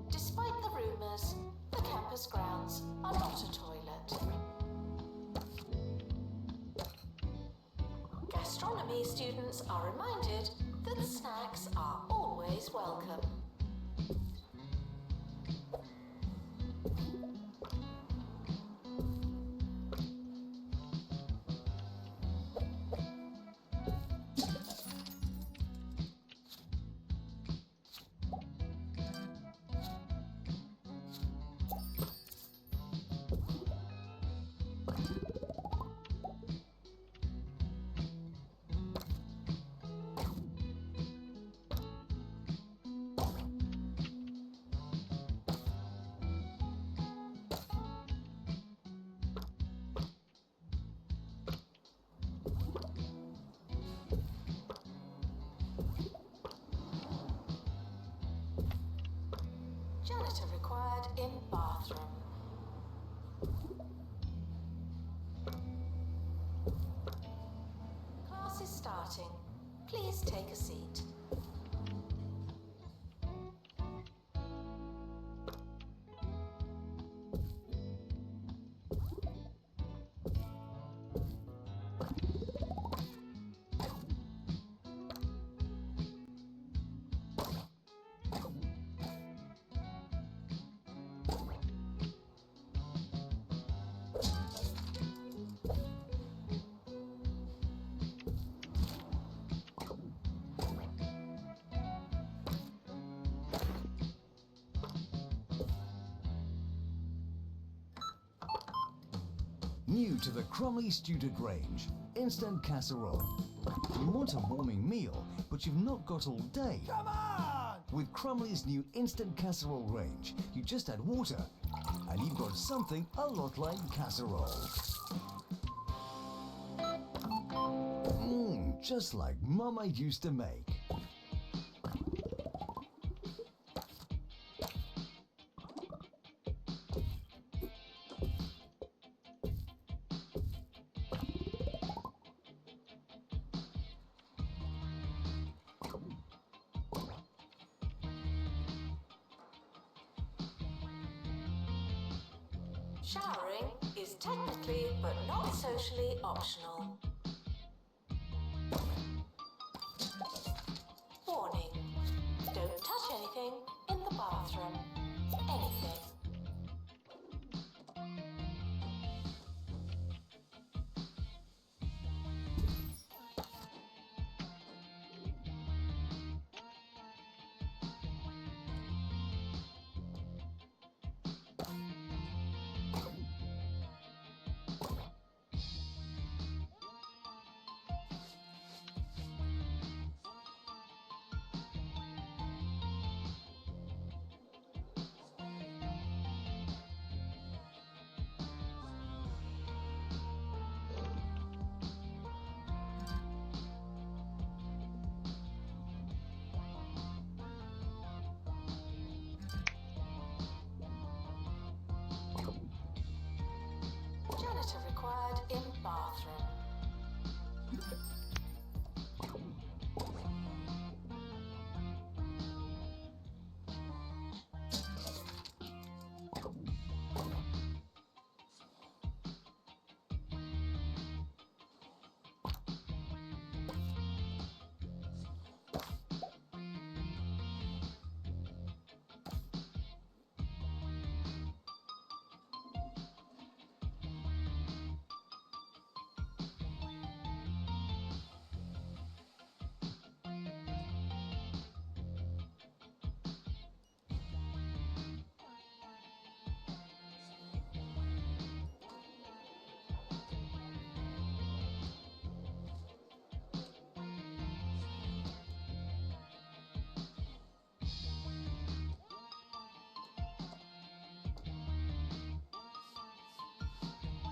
Despite the rumours, the campus grounds are not a toilet. Gastronomy students are reminded that snacks are always welcome. Janitor required in bathroom. take a seat. New to the Crumley student range, instant casserole. You want a warming meal, but you've not got all day. Come on! With Crumley's new instant casserole range, you just add water, and you've got something a lot like casserole. Just like Mama used to make. Showering is technically but not socially optional. Warning, don't touch anything in the bathroom. Anything. Janitor required in bathroom.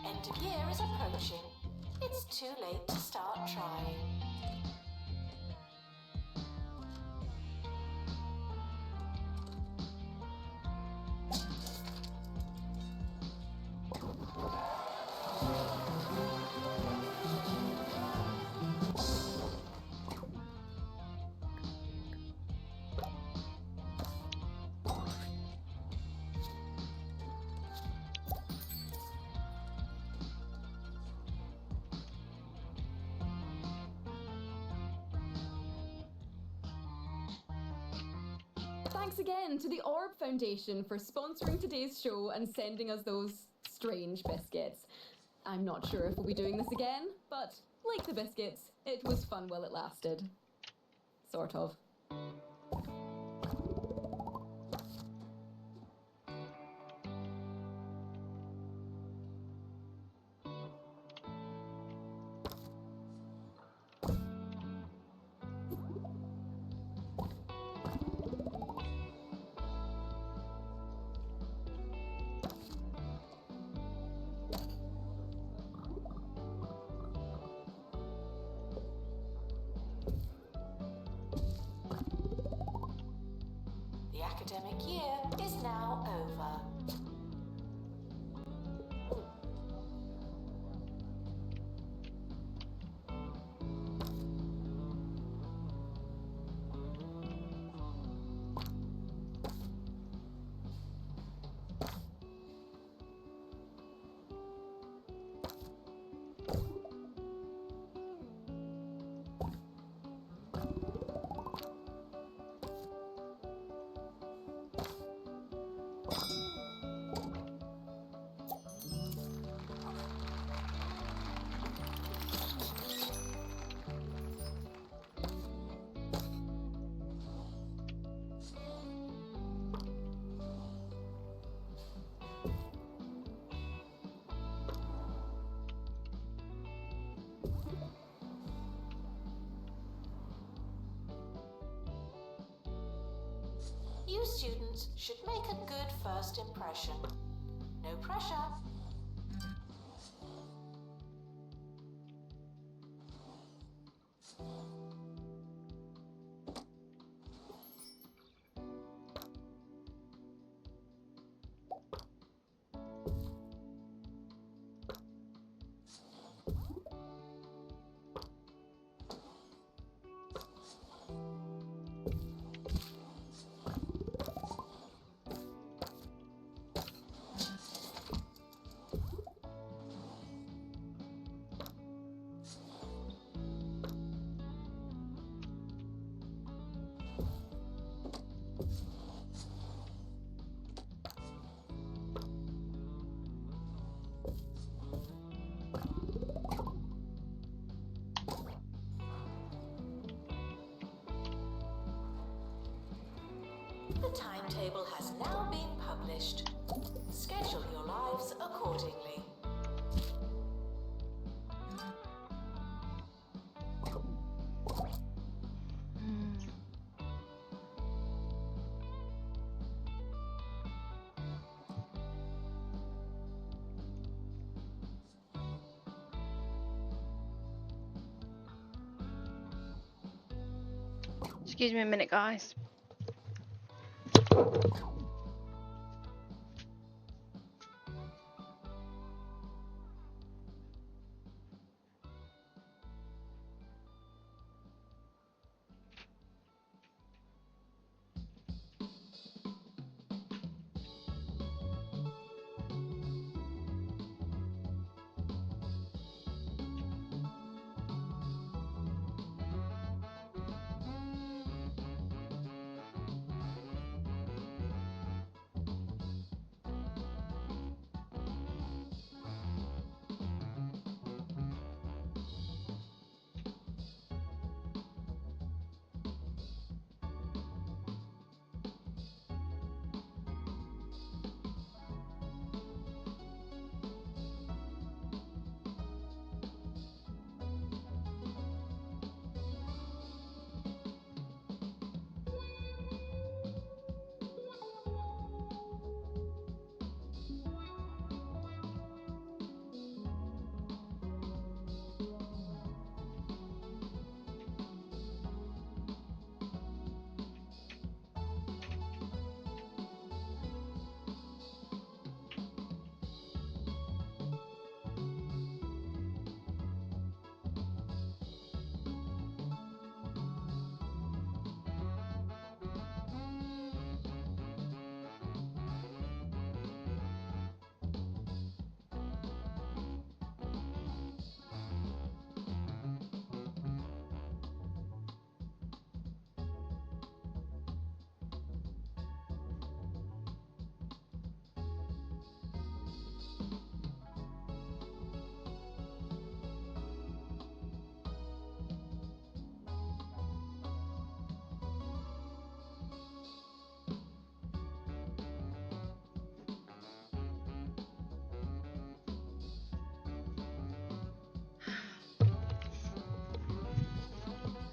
End of year is approaching. It's too late to start trying. Thanks again to the Orb Foundation for sponsoring today's show and sending us those strange biscuits. I'm not sure if we'll be doing this again, but like the biscuits, it was fun while it lasted. Sort of. The academic year is now over. You students should make a good first impression. No pressure. The timetable has now been published. Schedule your lives accordingly. Excuse me a minute, guys.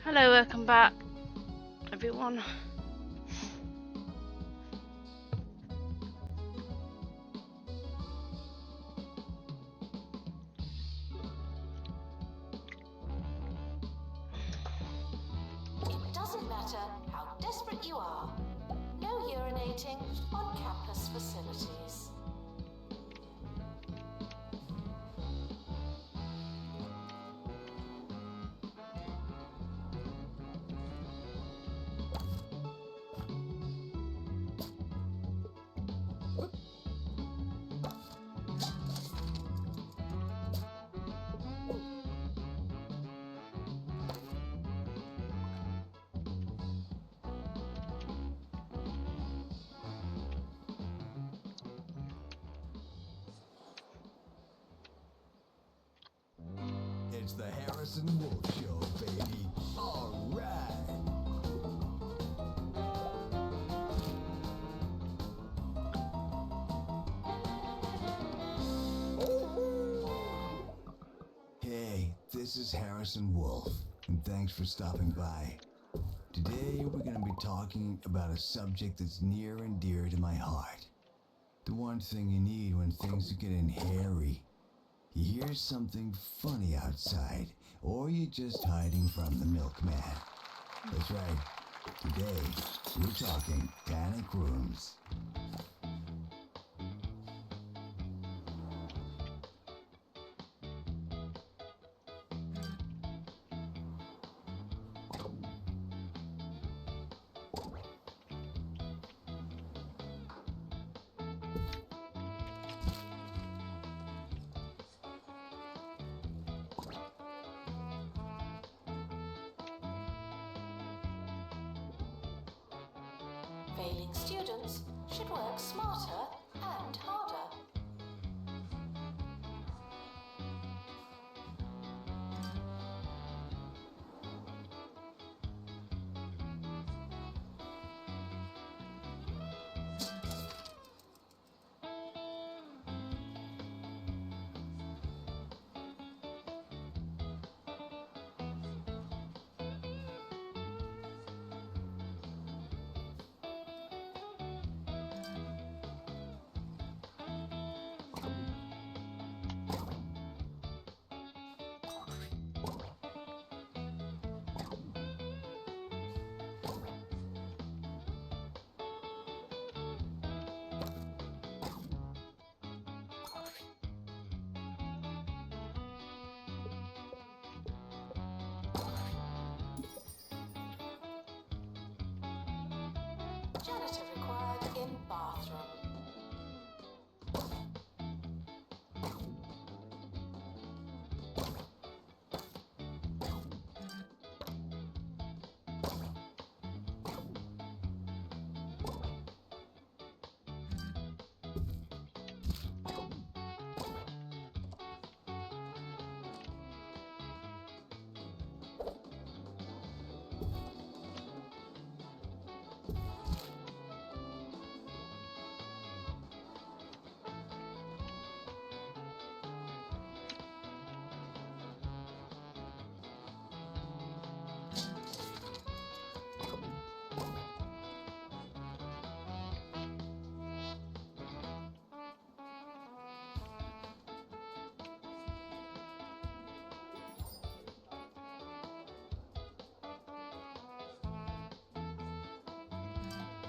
Hello, welcome back, everyone. It doesn't matter how desperate you are. No urinating on campus facilities. It's the Harrison Wolf Show, baby. All right. Hey, this is Harrison Wolf, and thanks for stopping by. Today we're going to be talking about a subject that's near and dear to my heart. The one thing you need when things are getting hairy. You hear something funny outside, or you're just hiding from the milkman. That's right. Today, we're talking panic rooms. Failing students should work smarter and harder. Janitor required in bathroom.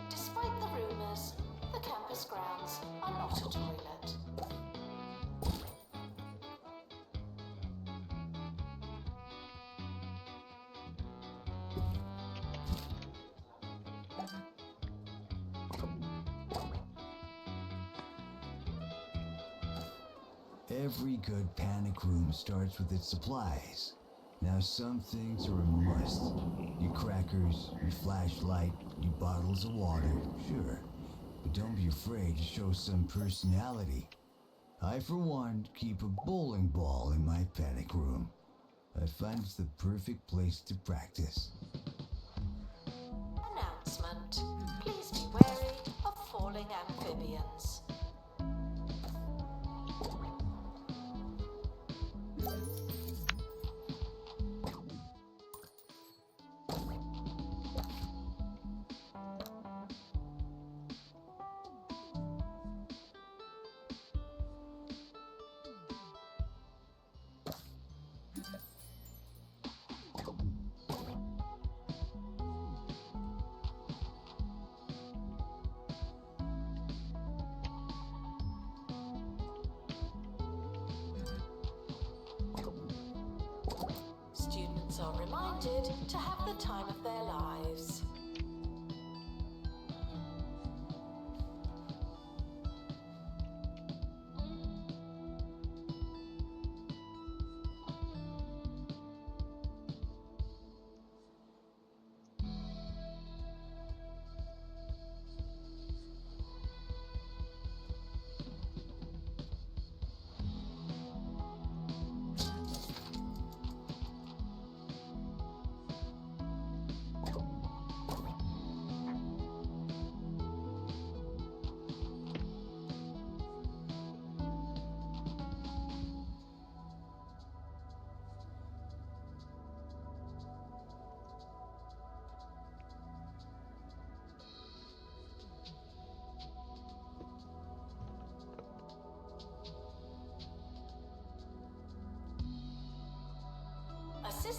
Despite the rumours, the campus grounds are not a toilet. Every good panic room starts with its supplies. Now some things are a must. Your crackers, your flashlight, your bottles of water, sure. But don't be afraid to show some personality. I, for one, keep a bowling ball in my panic room. I find it's the perfect place to practice. Announcement. Please be wary of falling amphibians. Students are reminded to have the time of their lives.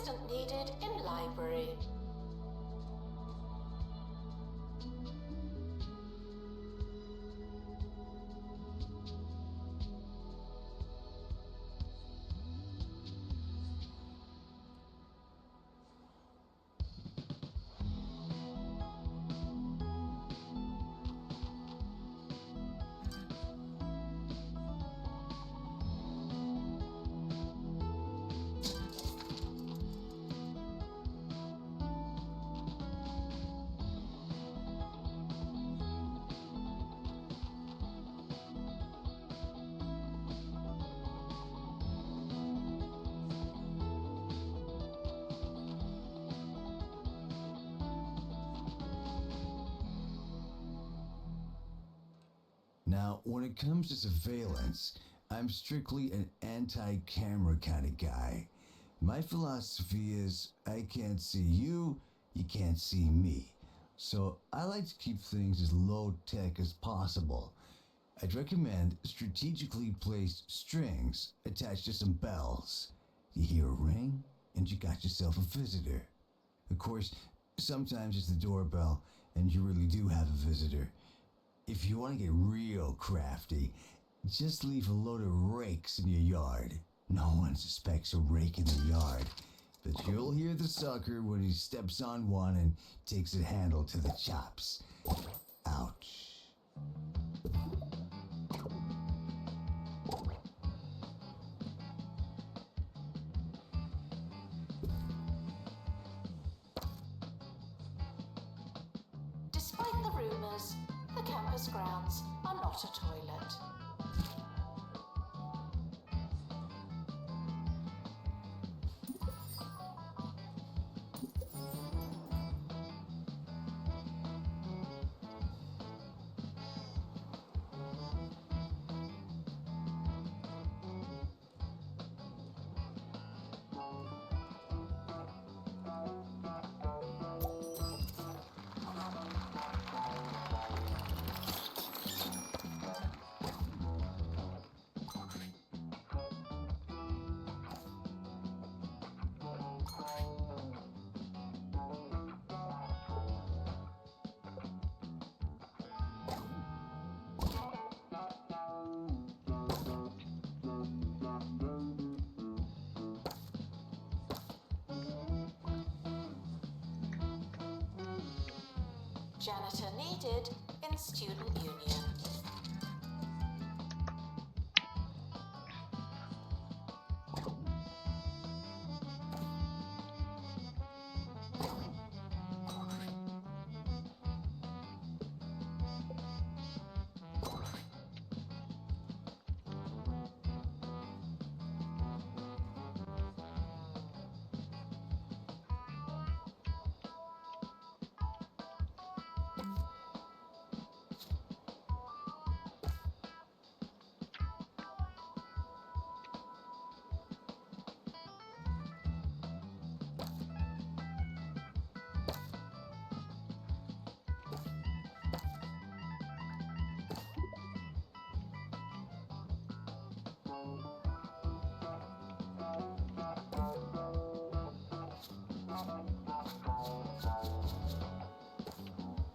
Assistant needed in library. Now, when it comes to surveillance, I'm strictly an anti-camera kind of guy. My philosophy is I can't see you, you can't see me. So I like to keep things as low-tech as possible. I'd recommend strategically placed strings attached to some bells. You hear a ring, and you got yourself a visitor. Of course, sometimes it's the doorbell, and you really do have a visitor. If you want to get real crafty, just leave a load of rakes in your yard. No one suspects a rake in the yard, but you'll hear the sucker when he steps on one and takes a handle to the chops. Ouch. Despite the rumors, the campus grounds are not a toilet. Janitor needed in student union.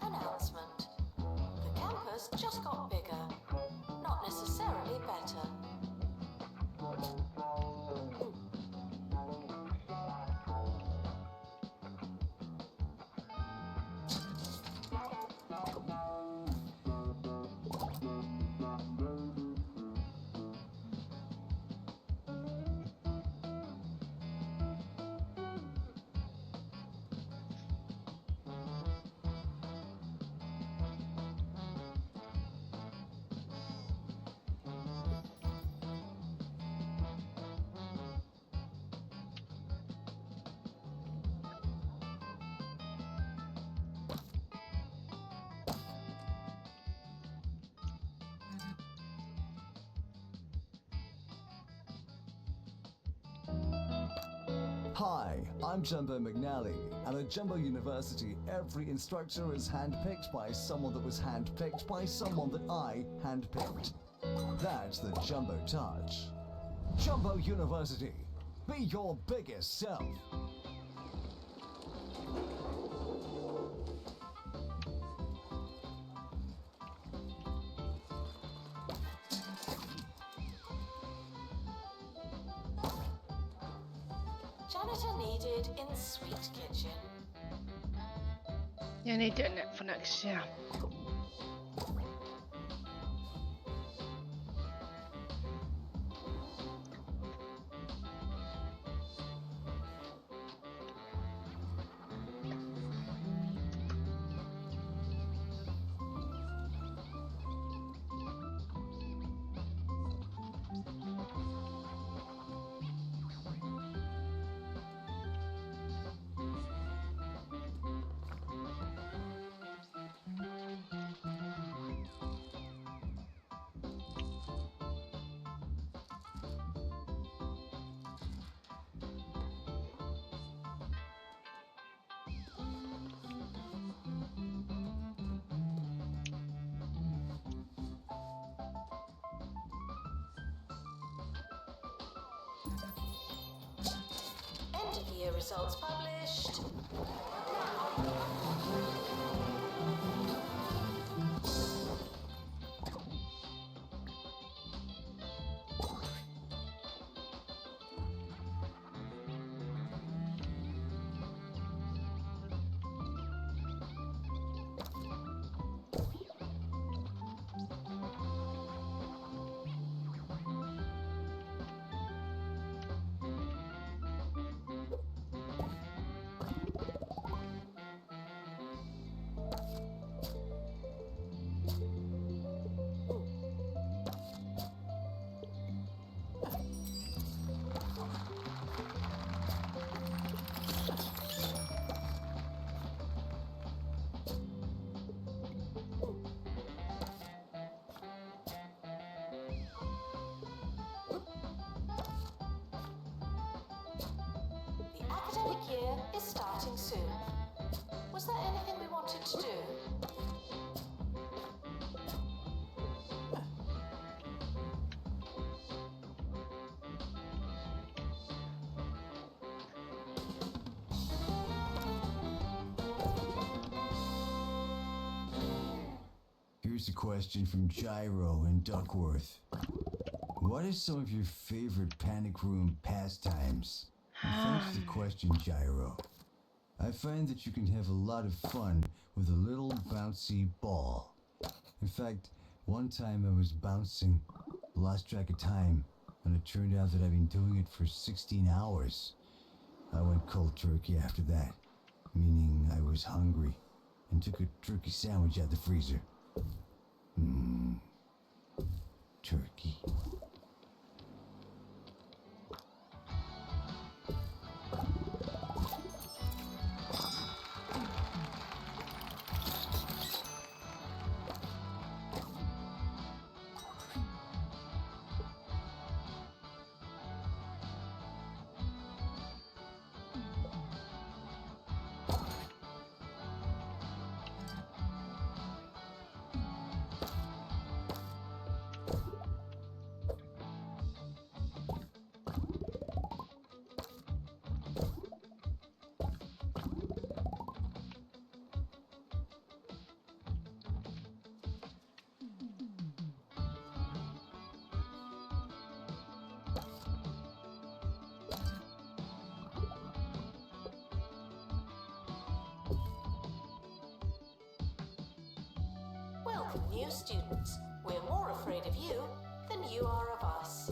Announcement. The campus just got bigger, not necessarily better. Hi, I'm Jumbo McNally, and at Jumbo University, every instructor is handpicked by someone that was handpicked by someone that I handpicked. That's the Jumbo Touch. Jumbo University, be your biggest self. Janitor needed in Sweet Kitchen. You need doing it for next year. End of year results published. The academic year is starting soon. Was there anything we wanted to do? Here's a question from Gyro in Duckworth. What are some of your favorite panic room pastimes? And thanks for the question, Gyro. I find that you can have a lot of fun with a little bouncy ball. In fact, one time I was bouncing, lost track of time, and it turned out that I'd been doing it for 16 hours. I went cold turkey after that, meaning I was hungry, and took a turkey sandwich out the freezer. Turkey. Welcome, new students. We're more afraid of you than you are of us.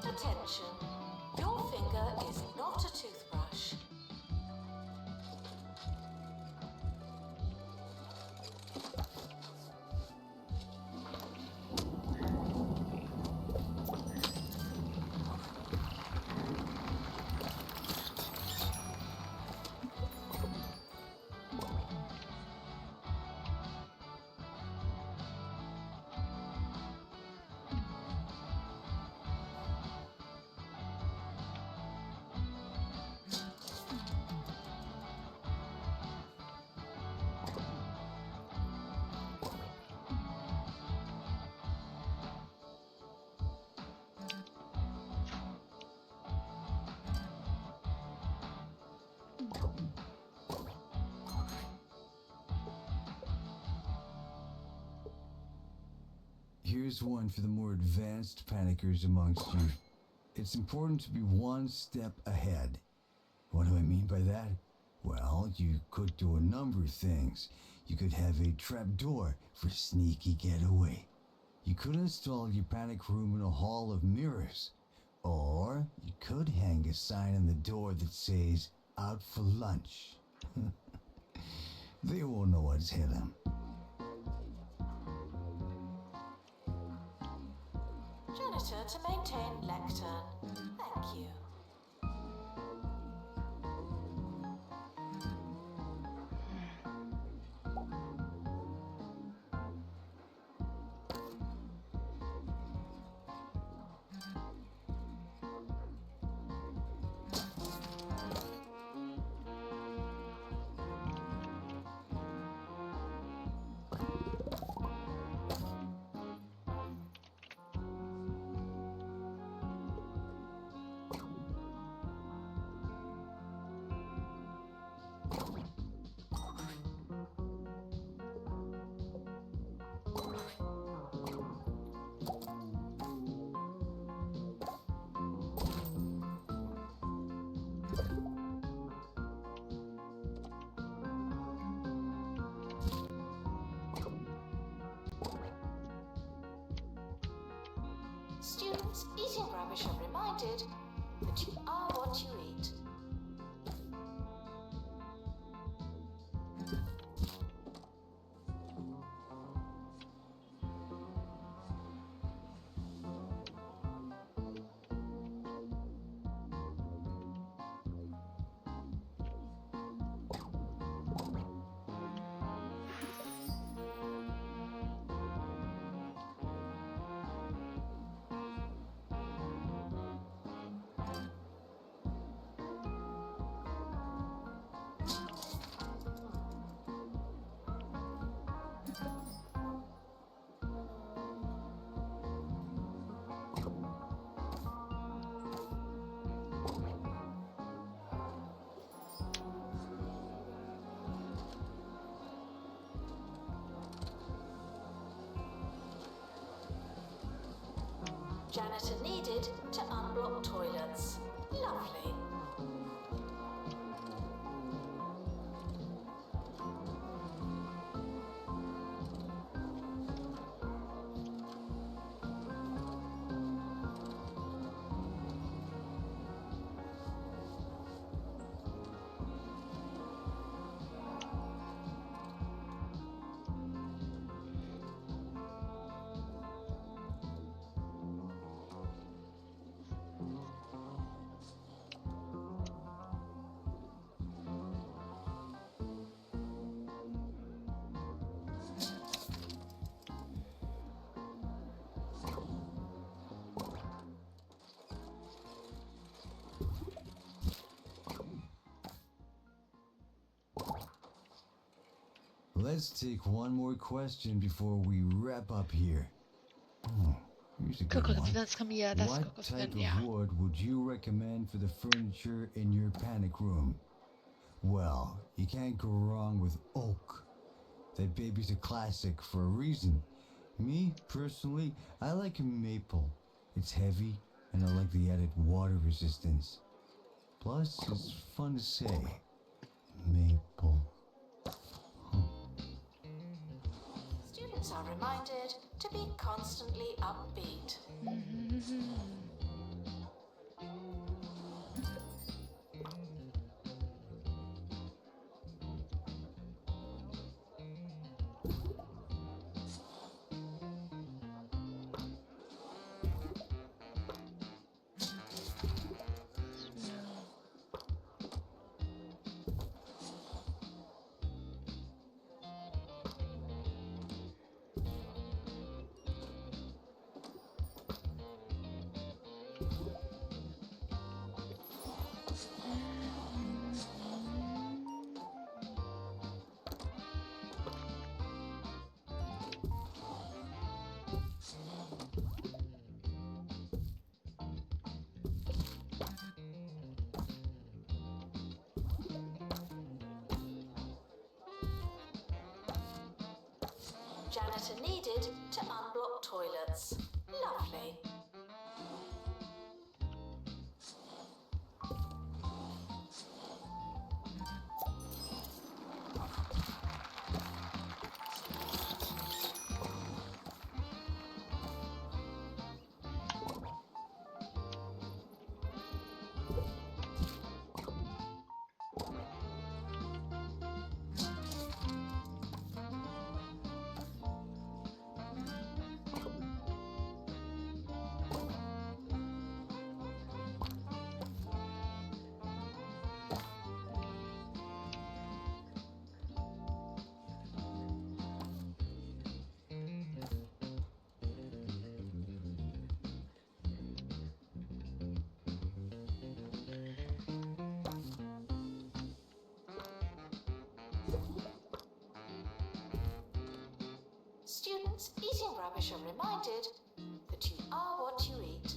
Attention, your finger is not a toothbrush. Here's one for the more advanced panickers amongst you. It's important to be one step ahead. What do I mean by that? Well, you could do a number of things. You could have a trapdoor for sneaky getaway. You could install your panic room in a hall of mirrors. Or you could hang a sign on the door that says, "Out for lunch." They won't know what's hit them. Janitor to maintain lectern. Thank you. Students eating rubbish are reminded that you are what you eat. Janitor needed to unblock toilets. Lovely. Let's take one more question before we wrap up here. Here's a good one. Kokosfilm ska vi göra. Det What type of wood would you recommend for the furniture in your panic room? Well, you can't go wrong with oak. That baby's a classic for a reason. Me, personally, I like maple. It's heavy, and I like the added water resistance. Plus, it's fun to say. Maple. Students are reminded to be constantly upbeat. Janitor needed to unblock toilets. toilets. Lovely. Students eating rubbish are reminded that you are what you eat.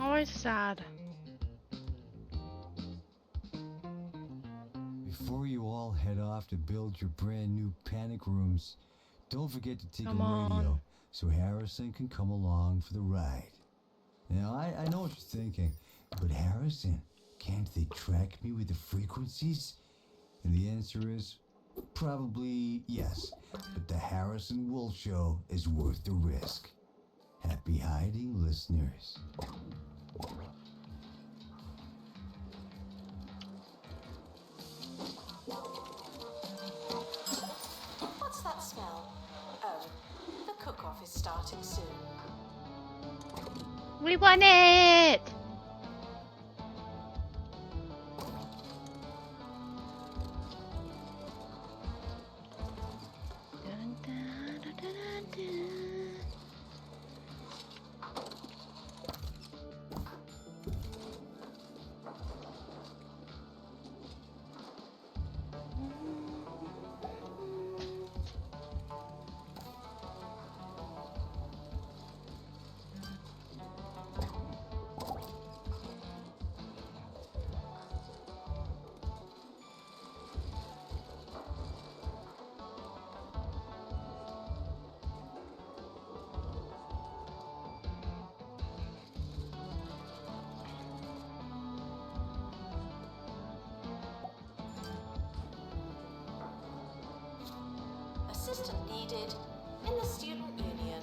Always sad. Before you all head off to build your brand new panic rooms, don't forget to take Come a on. radio so Harrison can come along for the ride. Now, I know what you're thinking, but Harrison, can't they track me with the frequencies? And the answer is probably yes, but the Harrison Wolf Show is worth the risk. Happy hiding, listeners. What's that smell? Oh, the cook-off is starting soon. We want it! Dun, dun, dun, dun, dun, dun. Assistant needed in the student union.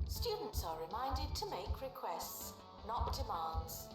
Students are reminded to make requests, not demands.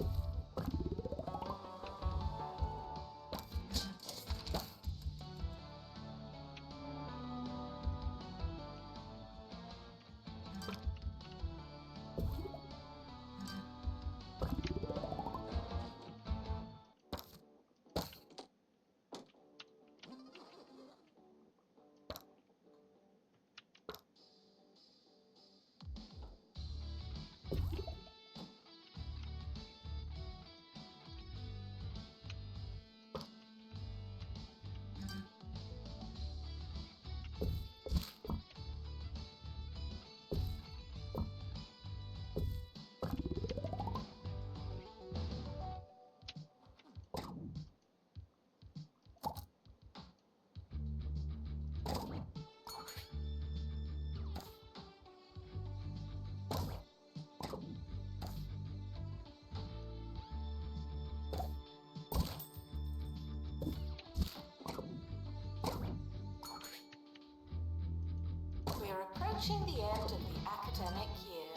approaching the end of the academic year.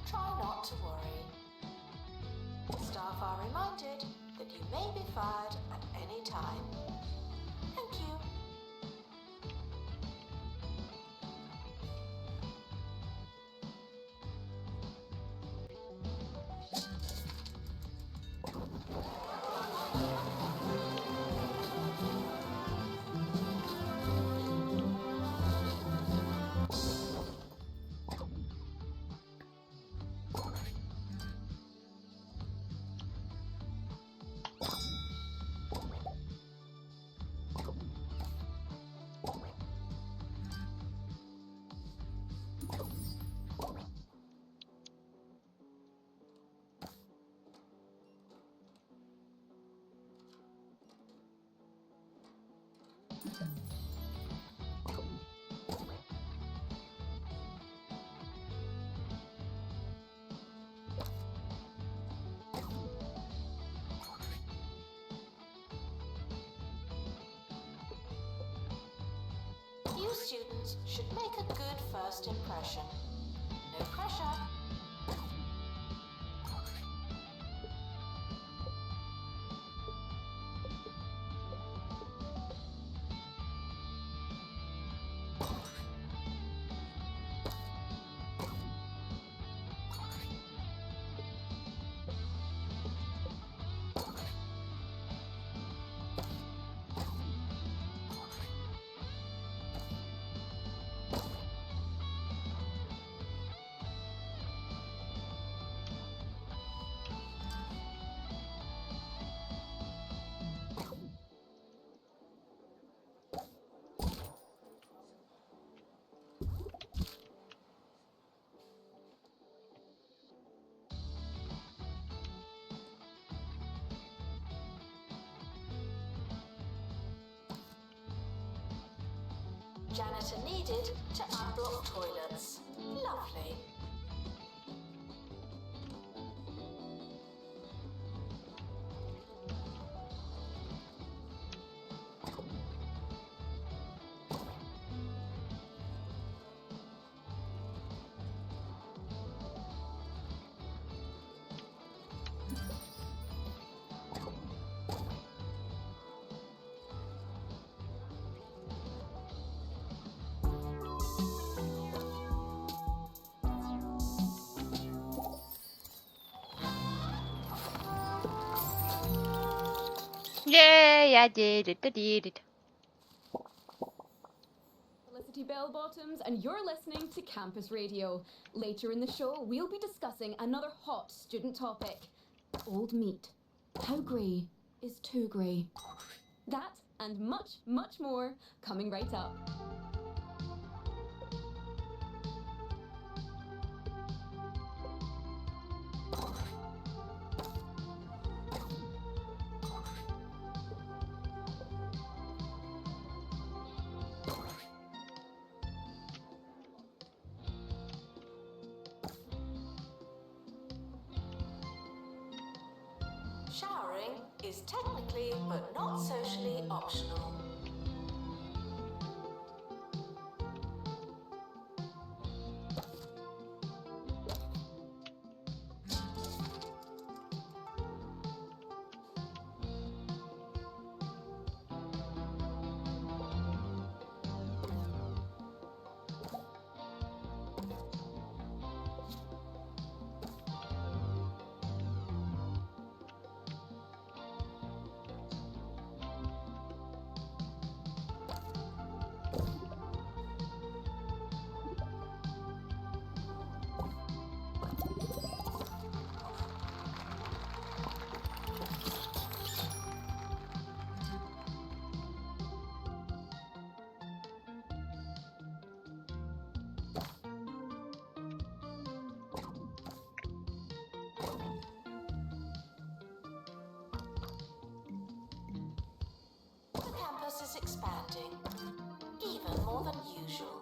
Try not to worry. Staff are reminded that you may be fired at any time. Thank you. You students should make a good first impression. No pressure. Janitor needed to unblock toilets. Lovely. Yay, I did it, I did it. Felicity Bell-Bottoms, and you're listening to Campus Radio. Later in the show, we'll be discussing another hot student topic. Old meat. How grey is too grey? That and much, much more coming right up. Showering is technically but not socially optional. The campus is expanding, even more than usual.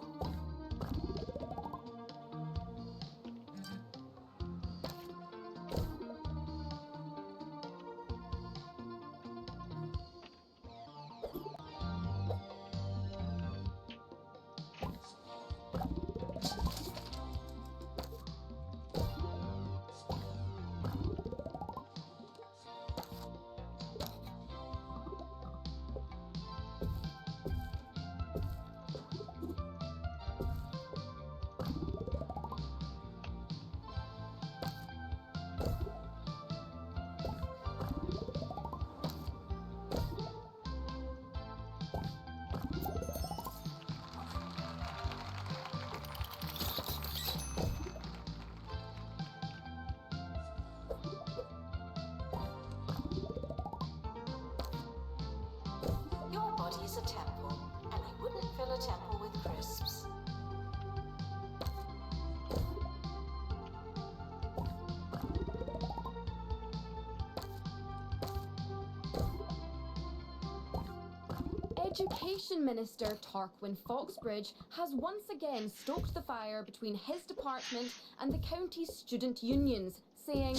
Education Minister Tarquin Foxbridge has once again stoked the fire between his department and the county's student unions, saying,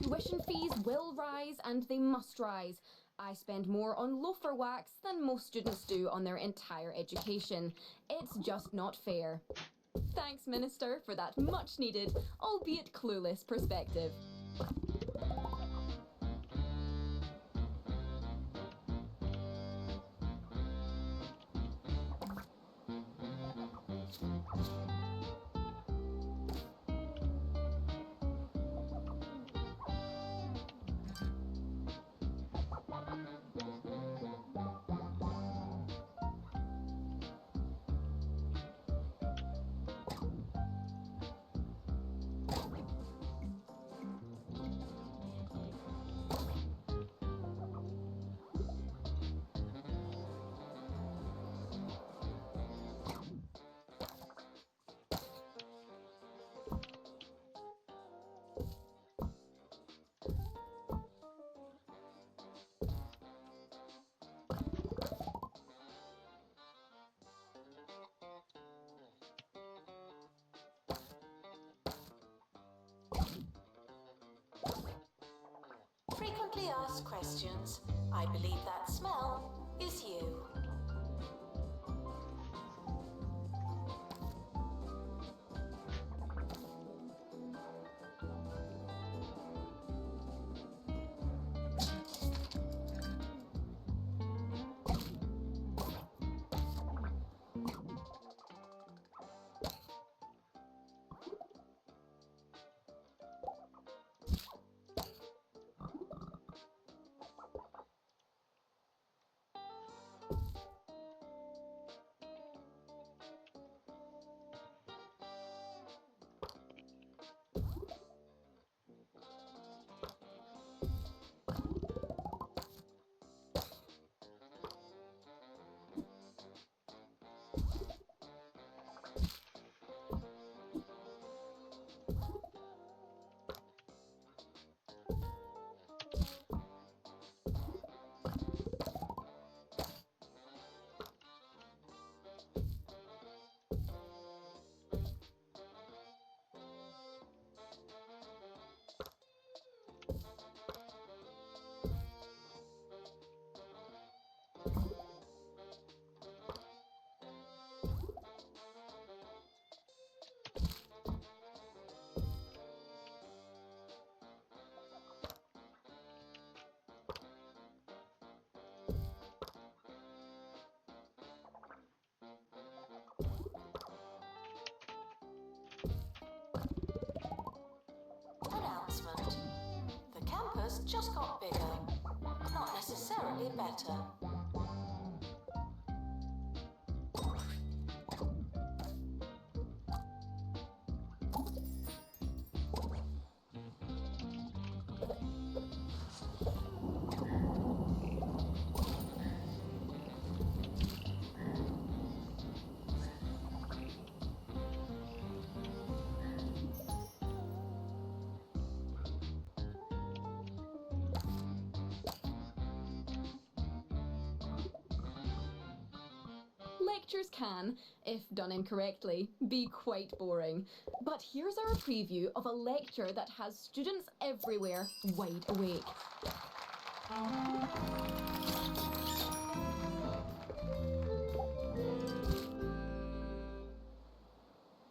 "Tuition fees will rise and they must rise. I spend more on loafer wax than most students do on their entire education. It's just not fair." Thanks, Minister, for that much needed, albeit clueless perspective. Frequently asked questions. I believe that smell is you. Announcement. The campus just got bigger, not necessarily better. Lectures can, if done incorrectly, be quite boring. But here's our preview of a lecture that has students everywhere wide awake.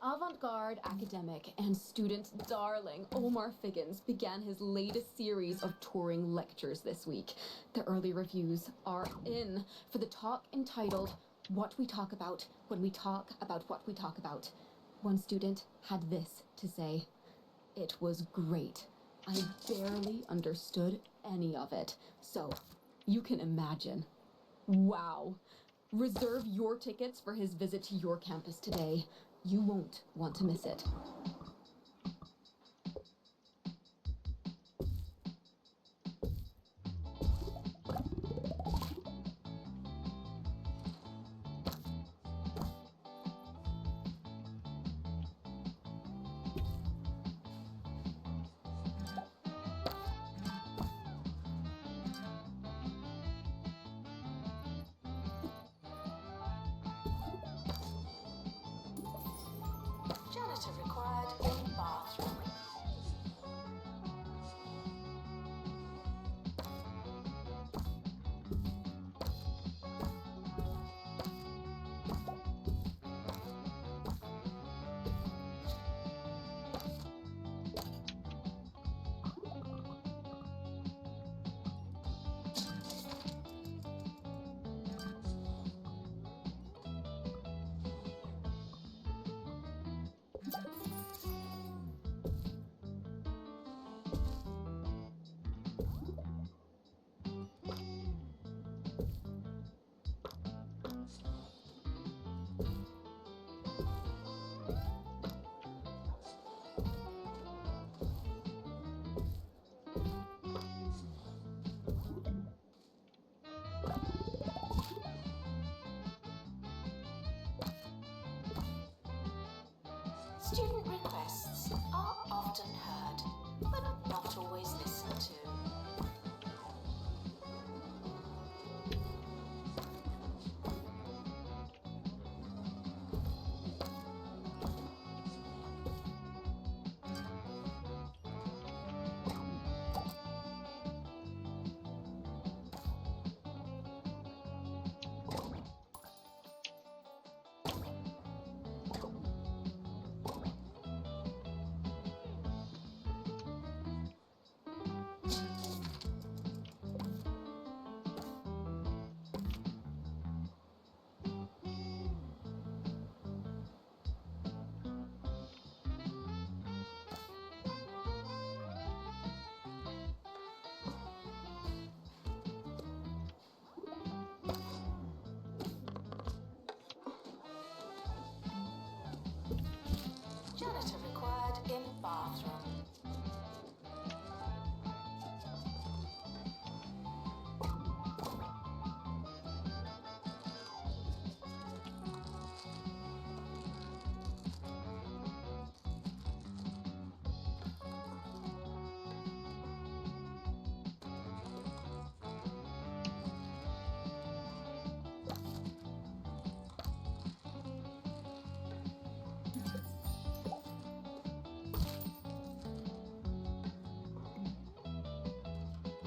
Avant-garde academic and student darling Omar Figgins began his latest series of touring lectures this week. The early reviews are in for the talk entitled "What We Talk About When We Talk About What We Talk About." One student had this to say: "It was great. I barely understood any of it." So, you can imagine. Wow. Reserve your tickets for his visit to your campus today. You won't want to miss it.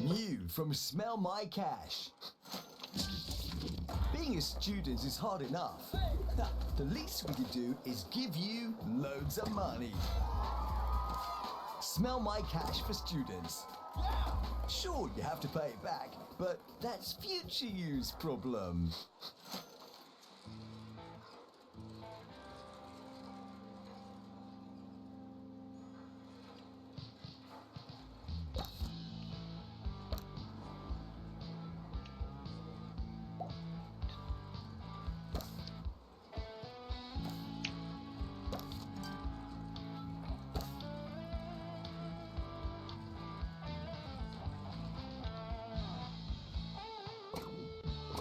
New from Smell My Cash. Being a student is hard enough. The least we can do is give you loads of money. Smell My Cash for students. Sure, you have to pay it back, but that's future use problem.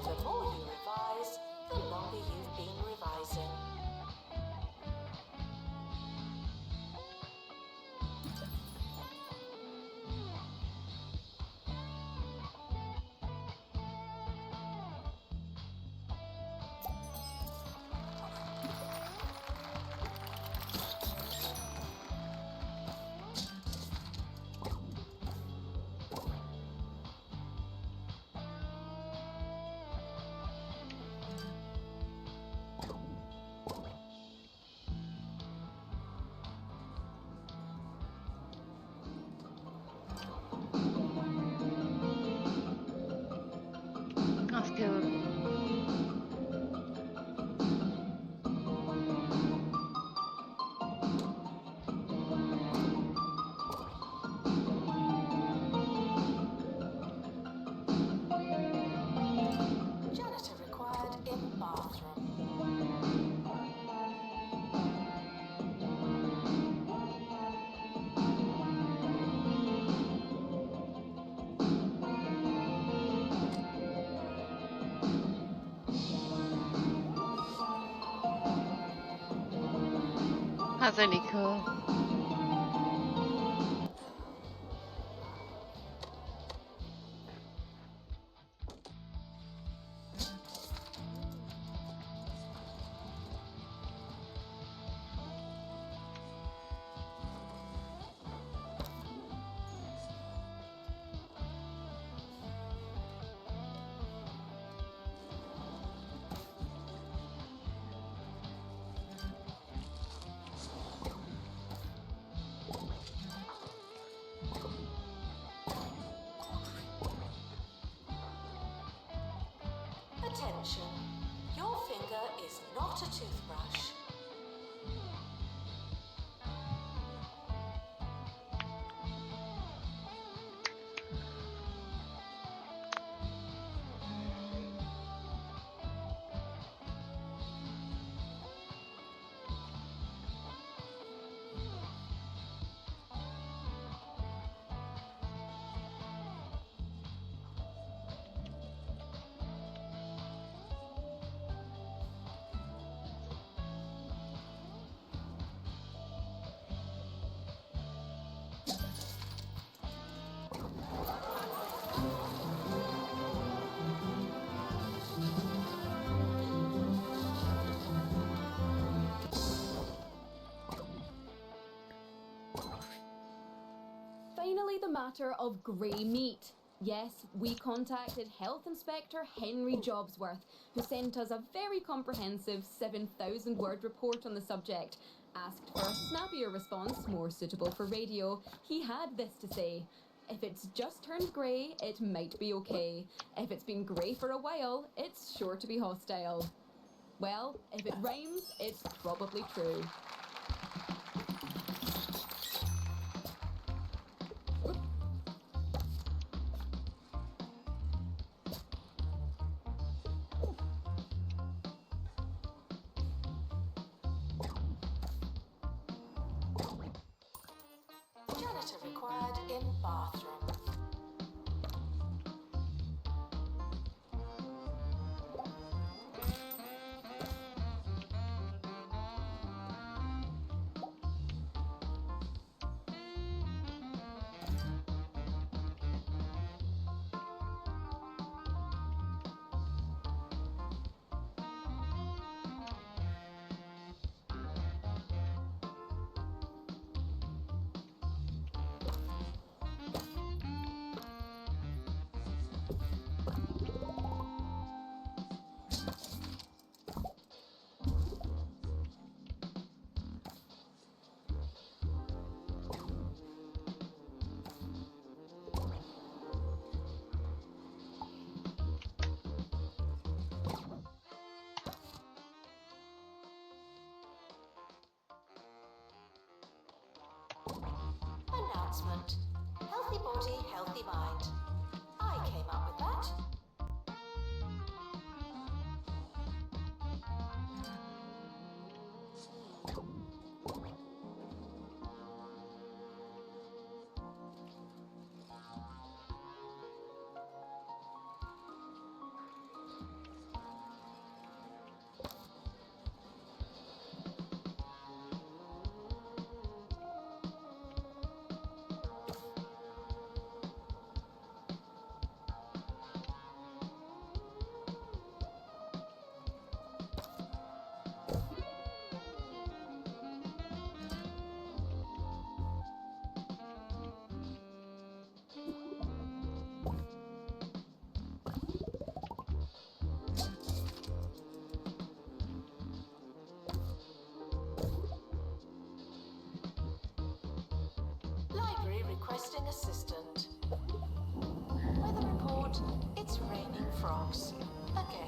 The more you revise, the longer you've been revising. That's cool. Janitor required in bathroom. That's really cool. Attention, your finger is not a toothbrush. Finally, the matter of grey meat. Yes, we contacted Health Inspector Henry Jobsworth, who sent us a very comprehensive 7,000 word report on the subject. Asked for a snappier response, more suitable for radio, he had this to say: if it's just turned grey, it might be okay. If it's been grey for a while, it's sure to be hostile. Well, if it rhymes, it's probably true. Janitor required in bathroom. body, healthy mind. I came up with that. Library requesting assistant. Weather report, it's raining frogs. Again.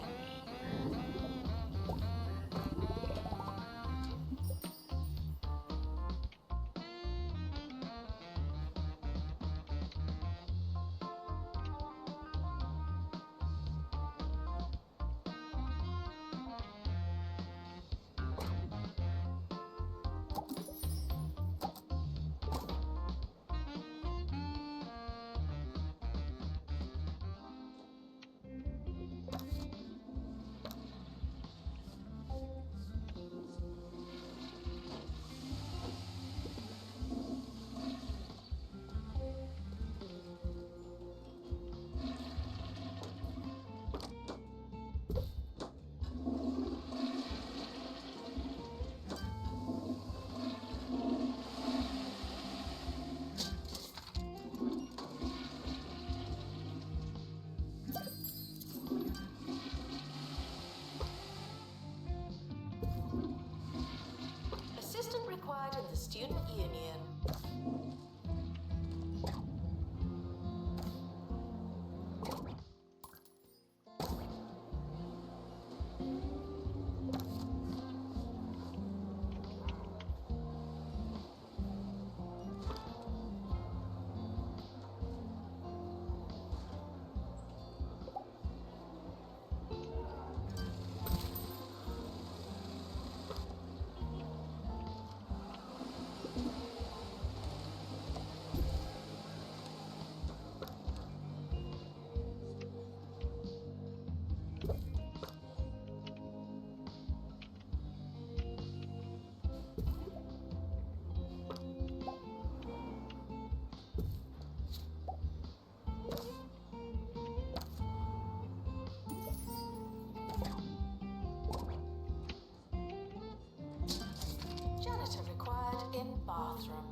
Assistant required in the student union. Janitor required in bathroom.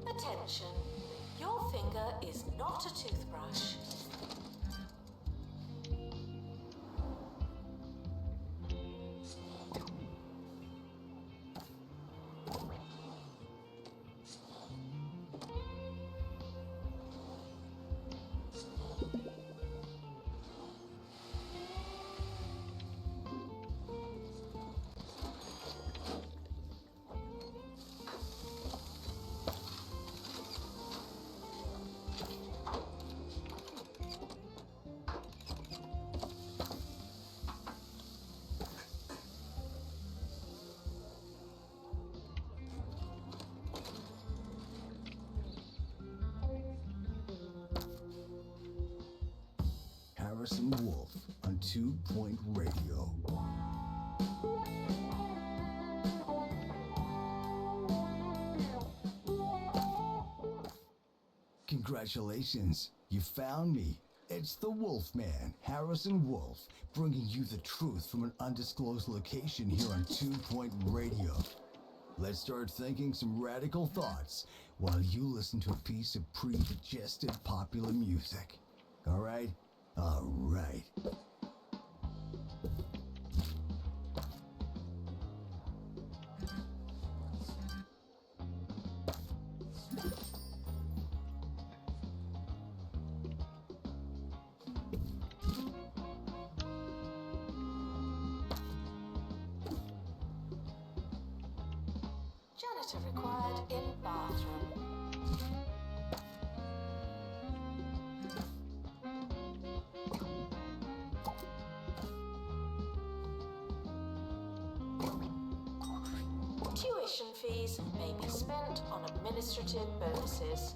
Attention, your finger is not a toothbrush. Harrison Wolf on 2 Point Radio. Congratulations, you found me. It's the Wolfman, Harrison Wolf, bringing you the truth from an undisclosed location here on 2 Point Radio. Let's start thinking some radical thoughts while you listen to a piece of pre-digested popular music. All right? All right. Janitor required in bathroom. Tuition fees may be spent on administrative bonuses.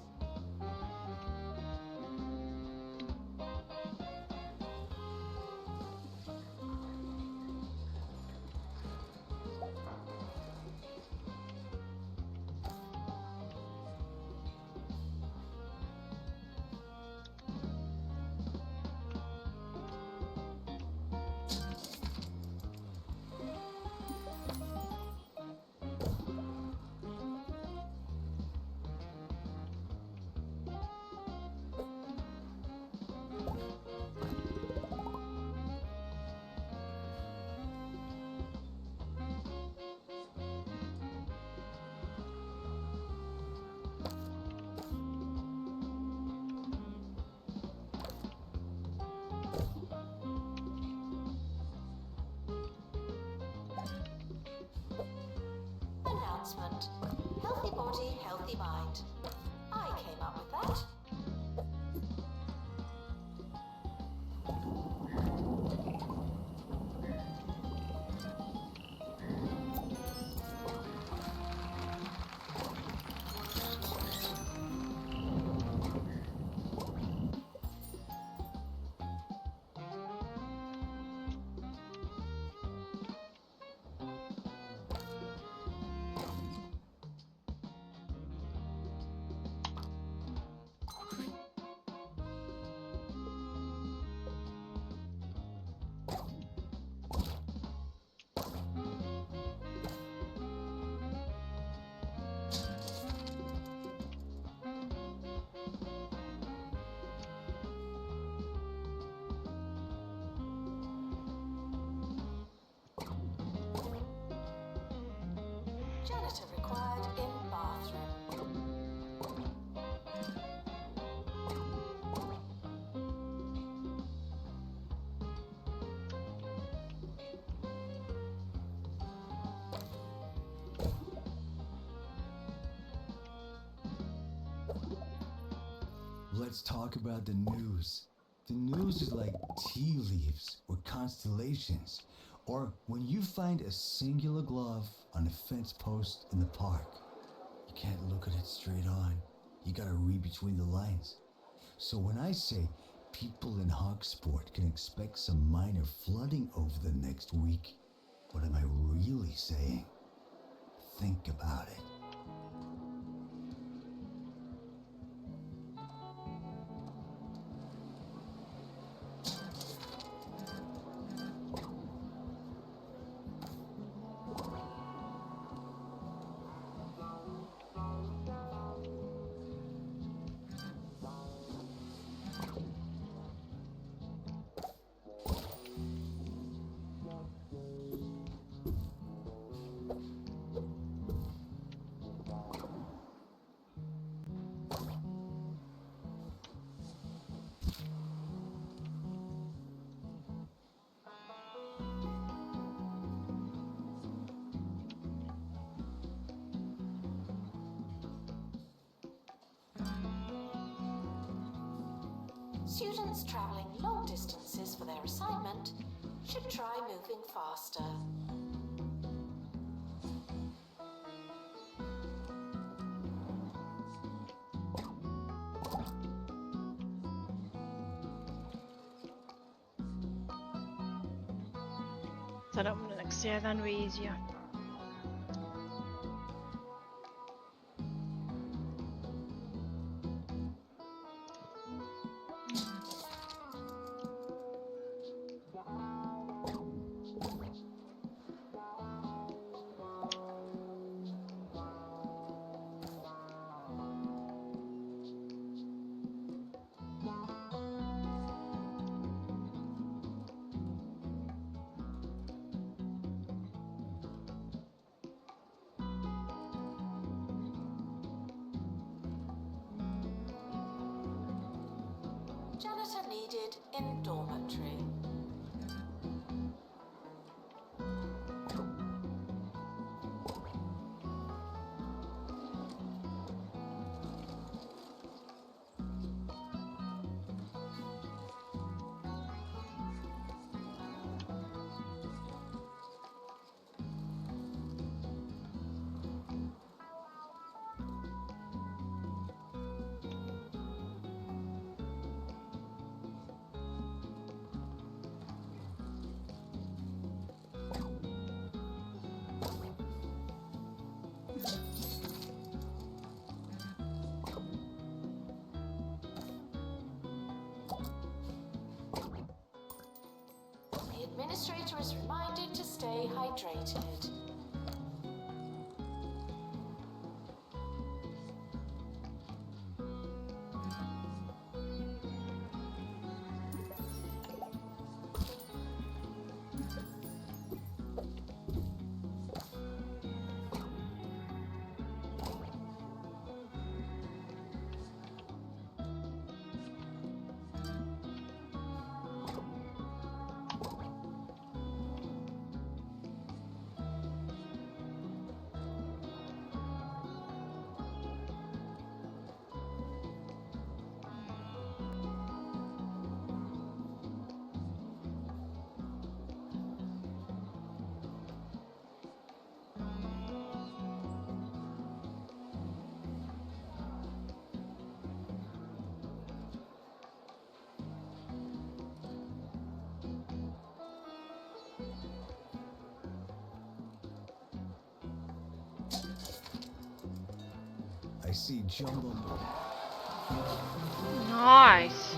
Announcement. Healthy body, healthy mind. I came up with that. Janitor required in bathroom. Let's talk about the news. The news is like tea leaves or constellations, or when you find a singular glove on a fence post in the park. You can't look at it straight on. You gotta read between the lines. So when I say people in Hogsport can expect some minor flooding over the next week, what am I really saying? Think about it. Students traveling long distances for their assignment should try moving faster. set up next year, then it'll be easier. Janitor needed in dormitory. The administrator is reminded to stay hydrated. I see Jumbo. Nice.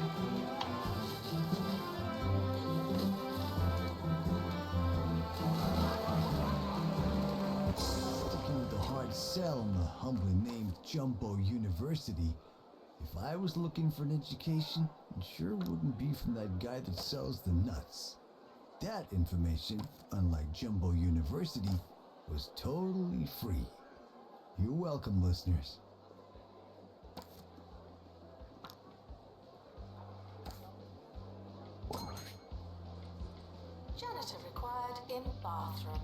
Sticking with the hard sell on the humbly named Jumbo University. If I was looking for an education, it sure wouldn't be from that guy that sells the nuts. That information, unlike Jumbo University, was totally free. You're welcome, listeners. Janitor required in bathroom.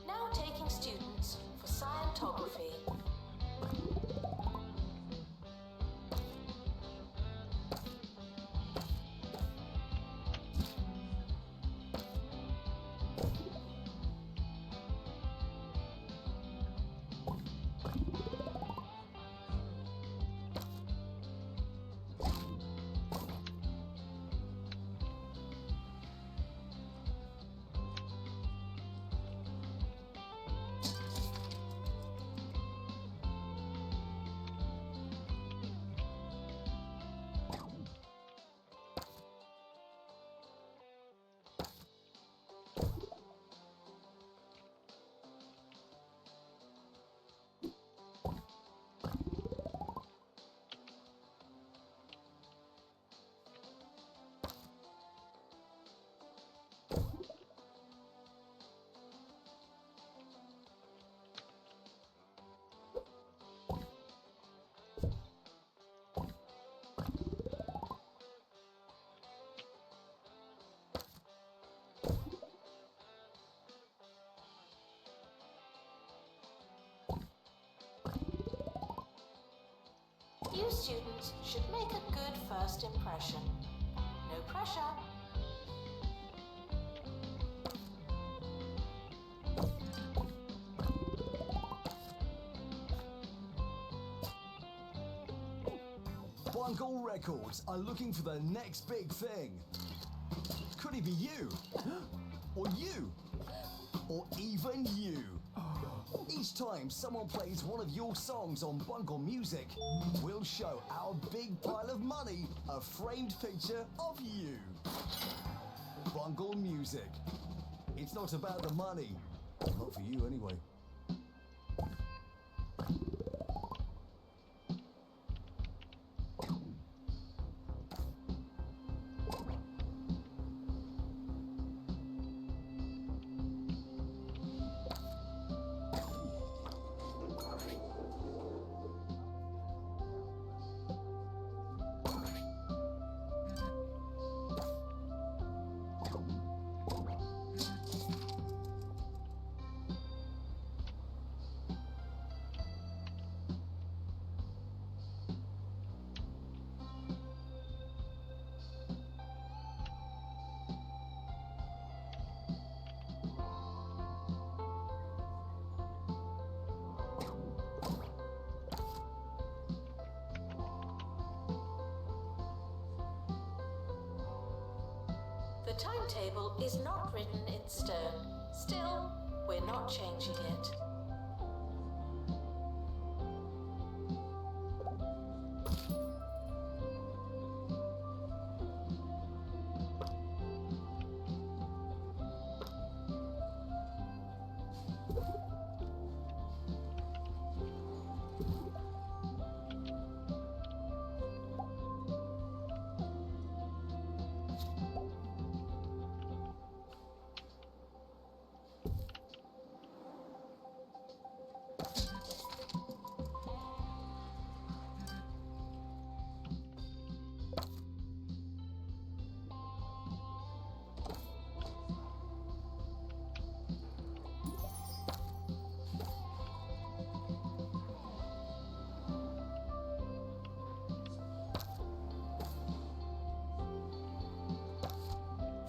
Now taking students for Scientography. New students should make a good first impression. No pressure. Bungle Records are looking for the next big thing. Could it be you? Or you? Or even you? Each time someone plays one of your songs on Bungle Music, we'll show our big pile of money a framed picture of you. Bungle Music. It's not about the money. Not for you anyway. The timetable is not written in stone. Still, we're not changing it.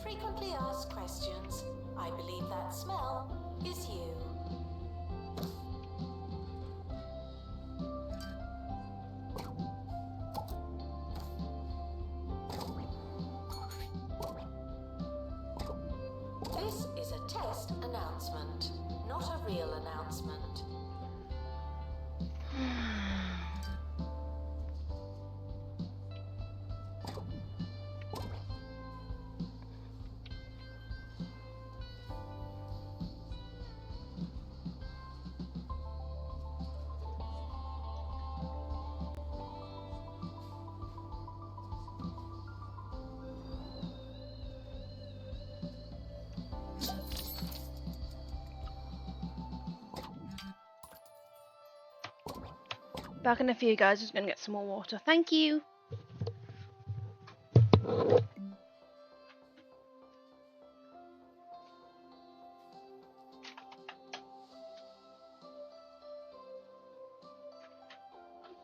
Frequently asked questions. I believe that smell is you. This is a test announcement, not a real announcement. Back in a few, guys. Just gonna get some more water. Thank you. I'm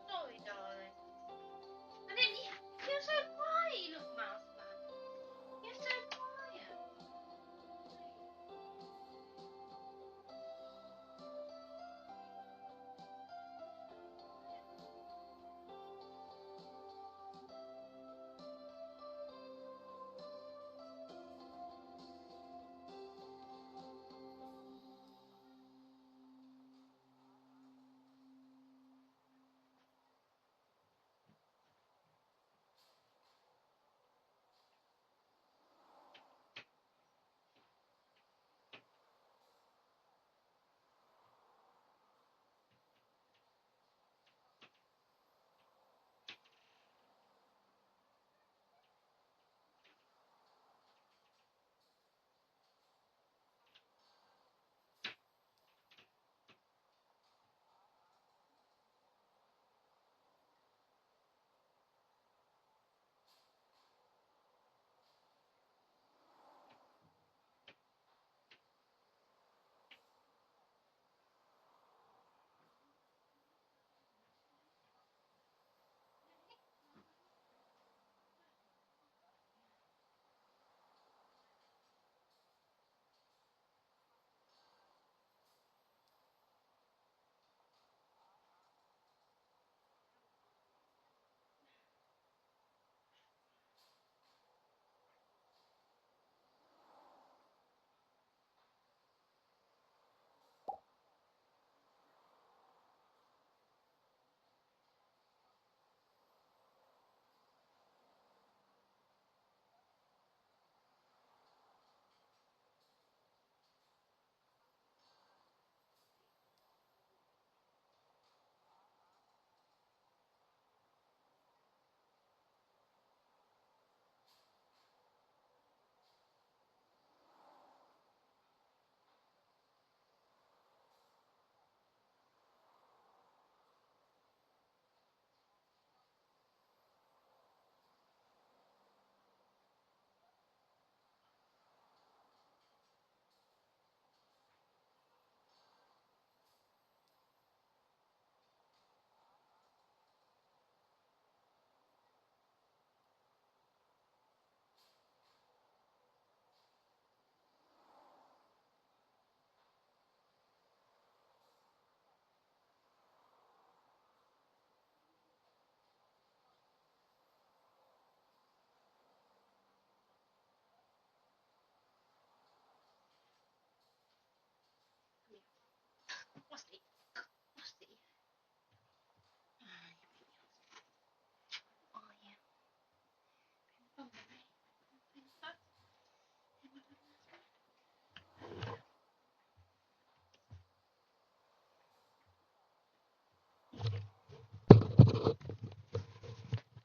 sorry, darling. And then you're so quiet, you little mouse man. You're so quiet.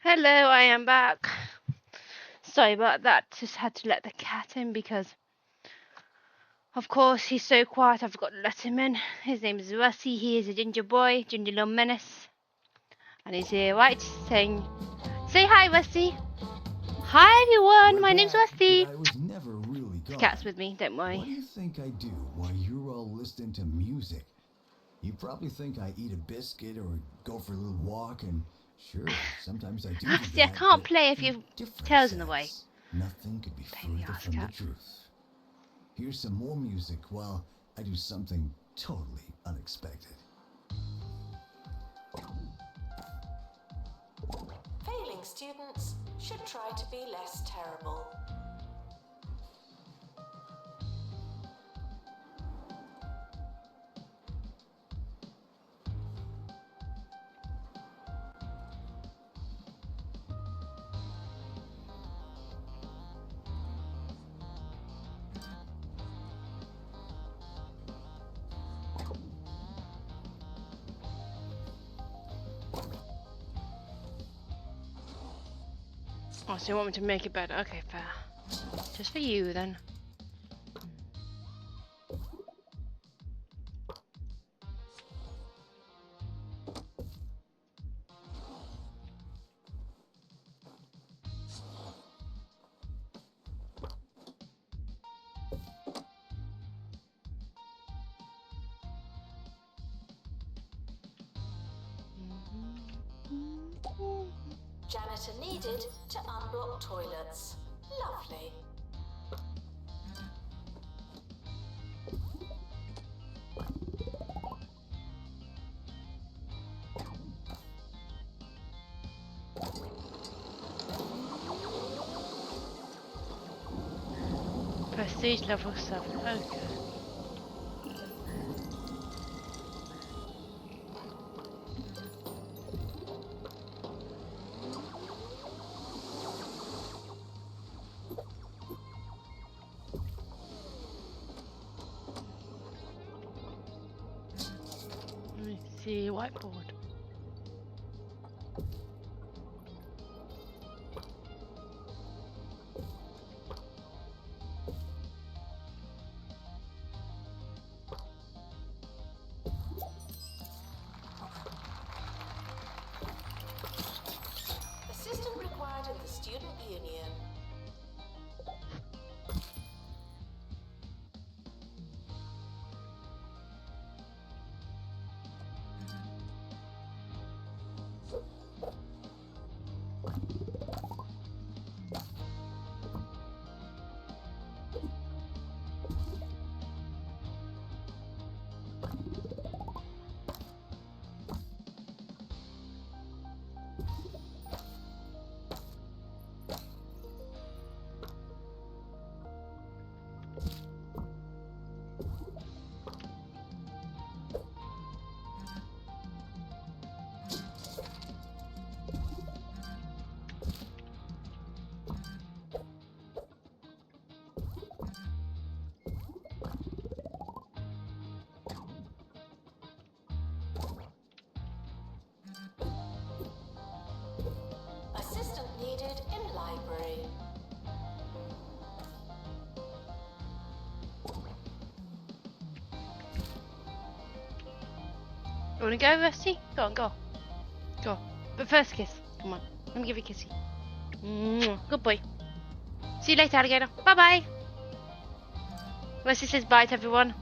Hello, I am back. Sorry about that. Just had to let the cat in because, of course, he's so quiet. I forgot to let him in. His name is Rusty. He is a ginger boy, ginger little menace, and he's here, right? Saying, "Say hi, Rusty." Hi, everyone. My name's Rusty. I was never really The gone. cat's with me. Don't What do worry. you think I do while you're all listening to music? You probably think I eat a biscuit or go for a little walk, and sure, sometimes I do Rusty, that, I can't but play if in a your different tail's in the way. sense. Nothing could be Pain in the further ass, from the cat. truth. Here's some more music while I do something totally unexpected. Failing students should try to be less terrible. Oh, so you want me to make it better? Okay, fair. Just for you, then. Janitor needed to unblock toilets. Lovely. Prestige level 7. Okay. Let me see whiteboard. Assistant required in the student union. Assistant needed in library. You wanna go, Rusty? Go on, go. Go. But first kiss. Come on. Let me give you a kissy. Mwah. Good boy. See you later, alligator. Bye bye. Rusty says bye to everyone.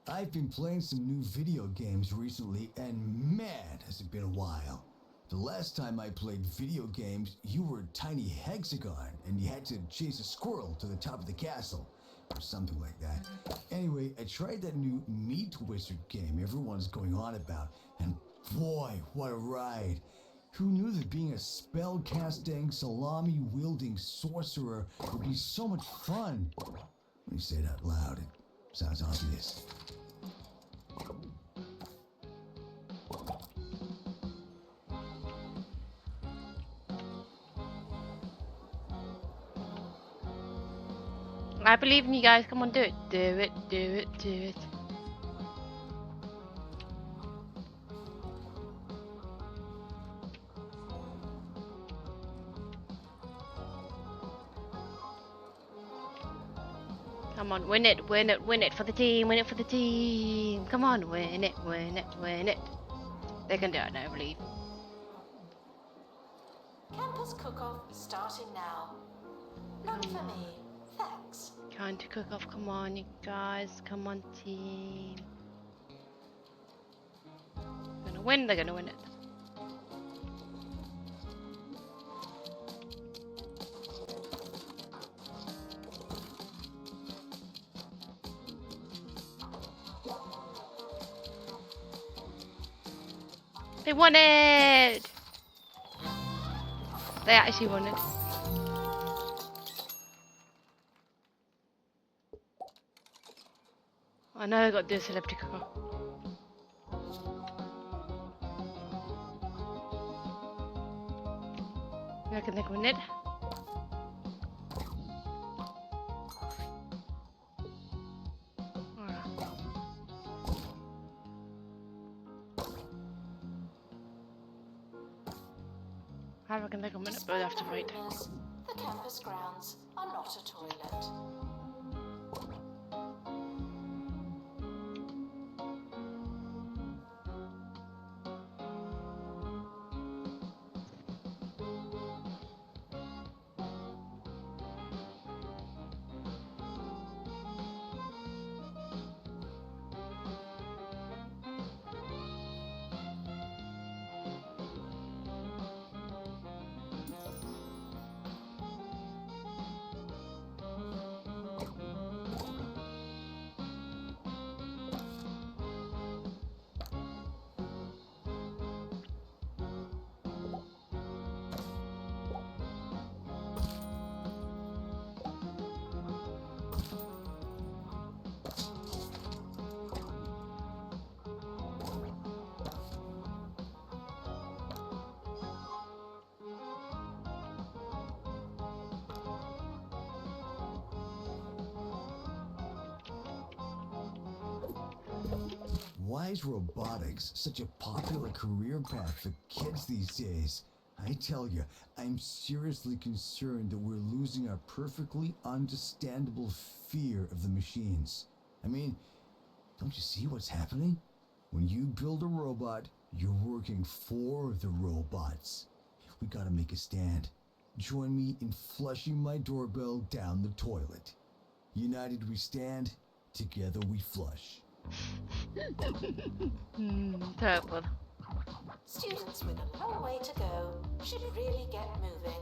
I've been playing some new video games recently, and man, has it been a while. The last time I played video games, you were a tiny hexagon, and you had to chase a squirrel to the top of the castle, or something like that. Anyway, I tried that new Meat Wizard game everyone's going on about, and boy, what a ride. Who knew that being a spell-casting, salami-wielding sorcerer would be so much fun? When you say it out loud, it sounds obvious. I believe in you guys. Come on, do it. Do it, do it, do it. Come on, win it, win it, win it for the team, win it for the team. Come on, win it, win it, win it. They can do it, I believe. Campus cook-off starting now. None for me, thanks. Trying to cook off, come on, you guys, come on, team. They're gonna win, they're gonna win it. They won it! They actually won it. I know I got to do a celebrity cook-off. You reckon they can win it? I reckon they can win it, but we have to wait. Rumors, the campus grounds are not a toilet. Why is robotics such a popular career path for kids these days? I tell you, I'm seriously concerned that we're losing our perfectly understandable fear of the machines. I mean, don't you see what's happening? When you build a robot, you're working for the robots. We gotta make a stand. Join me in flushing my doorbell down the toilet. United we stand, together we flush. Terrible. Students with a long way to go should really get moving.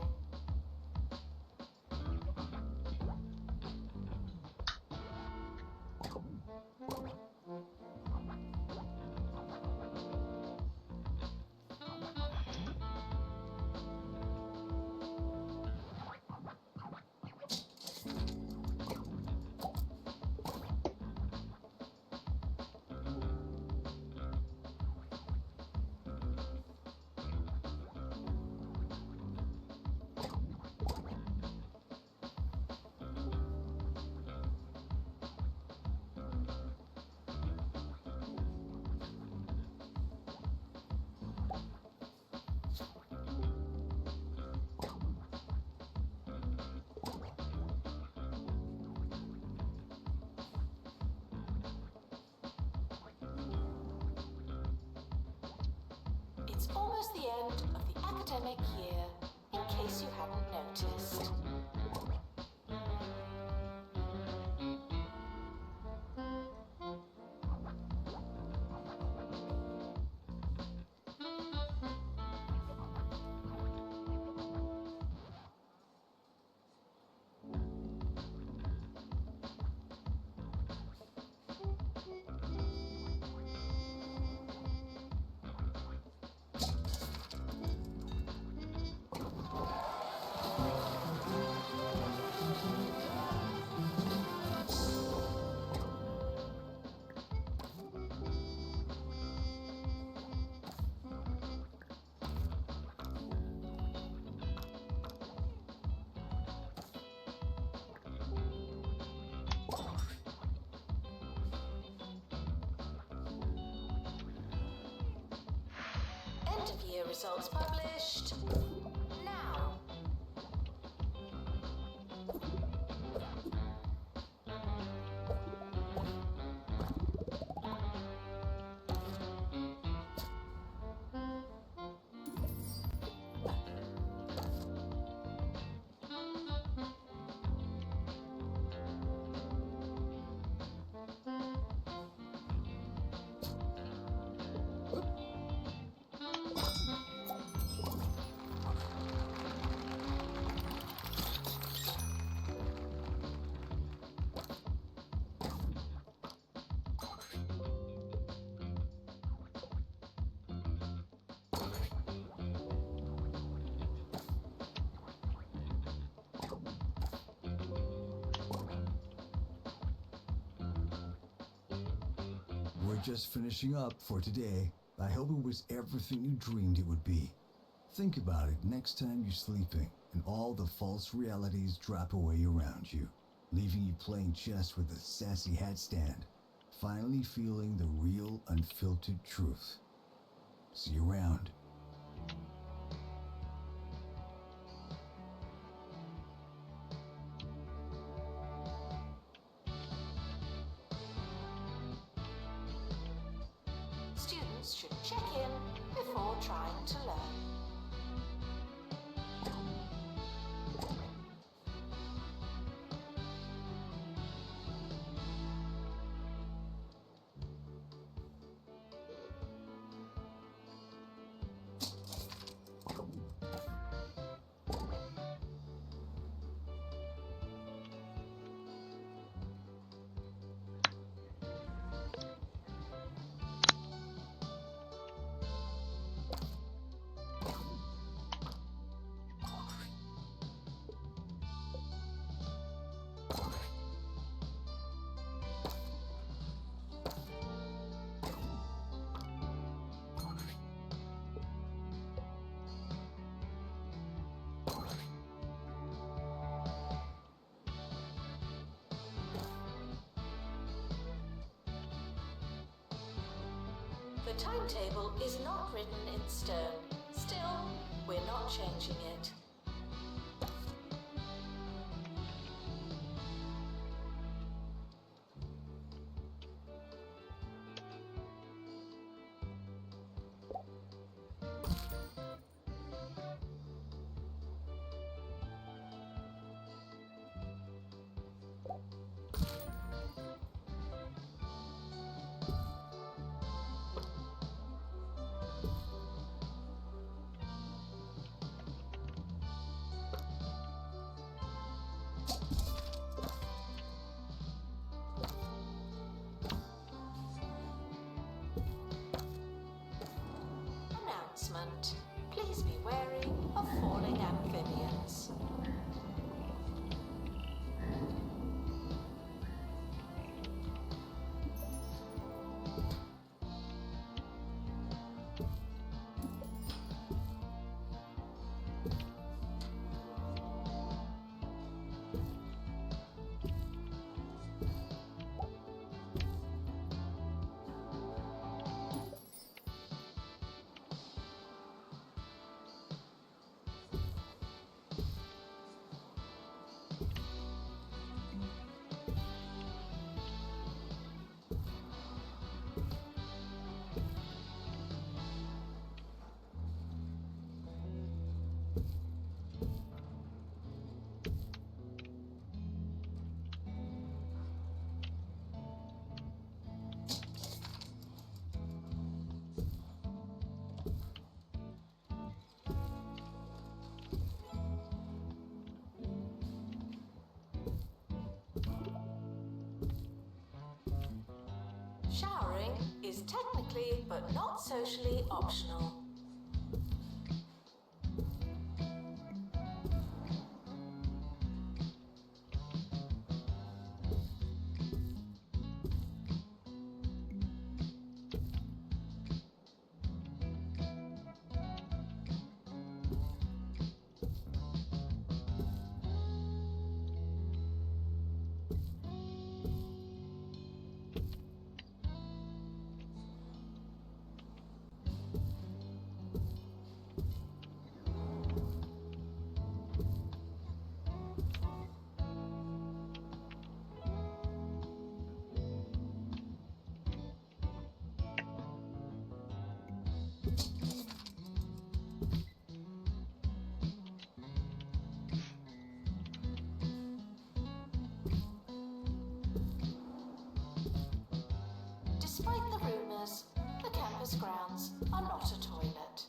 It's almost the end of the academic year, in case you hadn't noticed. End of year results published now. We're just finishing up for today. I hope it was everything you dreamed it would be. Think about it next time you're sleeping and all the false realities drop away around you, leaving you playing chess with a sassy hat stand, finally feeling the real unfiltered truth. See you around. Students should check in before trying to learn. The timetable is not written in stone. Still, we're not changing it. Announcement. Please be wary of falling amphibians. Showering is technically but not socially optional. Despite the rumours, the campus grounds are not a toilet.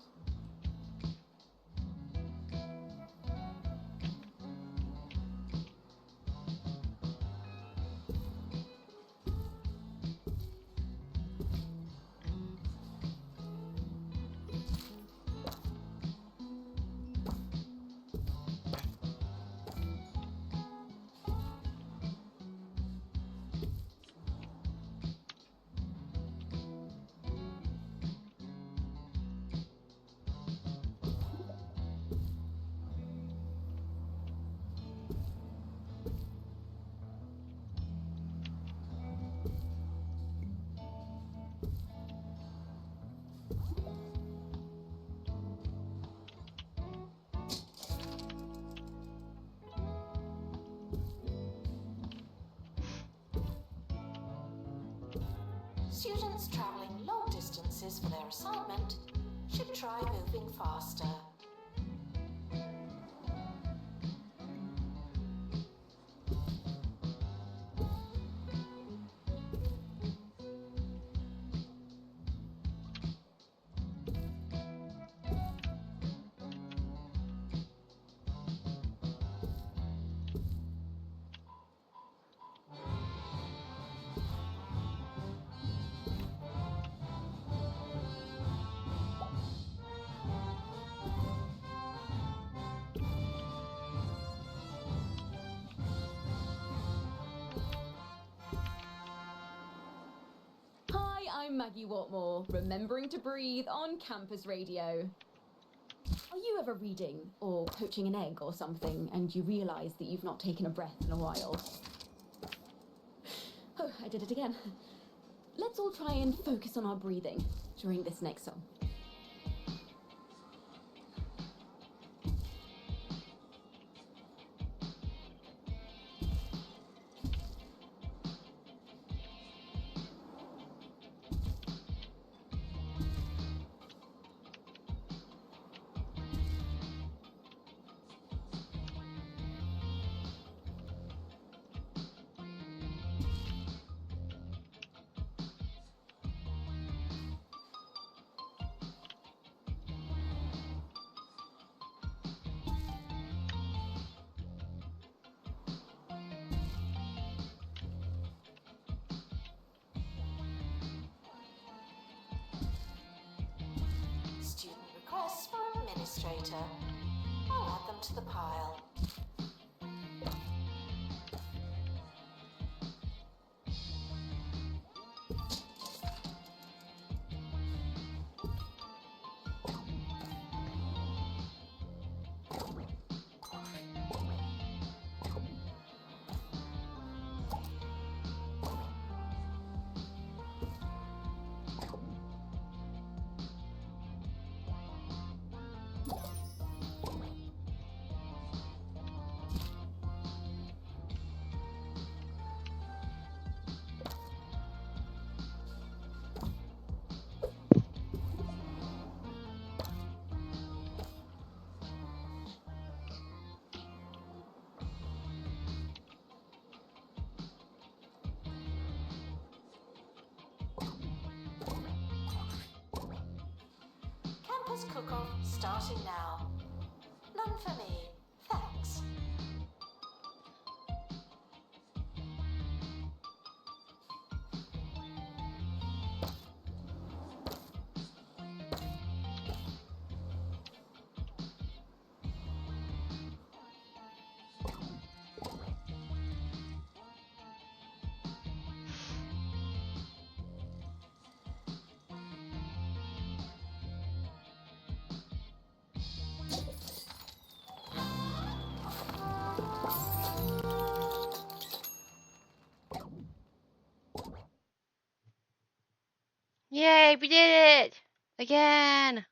Students travelling long distances for their assignment should try moving faster. Hi, I'm Maggie Watmore, remembering to breathe on campus radio. Are you ever reading or poaching an egg or something and you realise that you've not taken a breath in a while? Oh, I did it again. Let's all try and focus on our breathing during this next song. Student requests for administrator. I'll add them to the pile. Campus cook-off starting now. None for me, thanks. Yay, we did it! Again!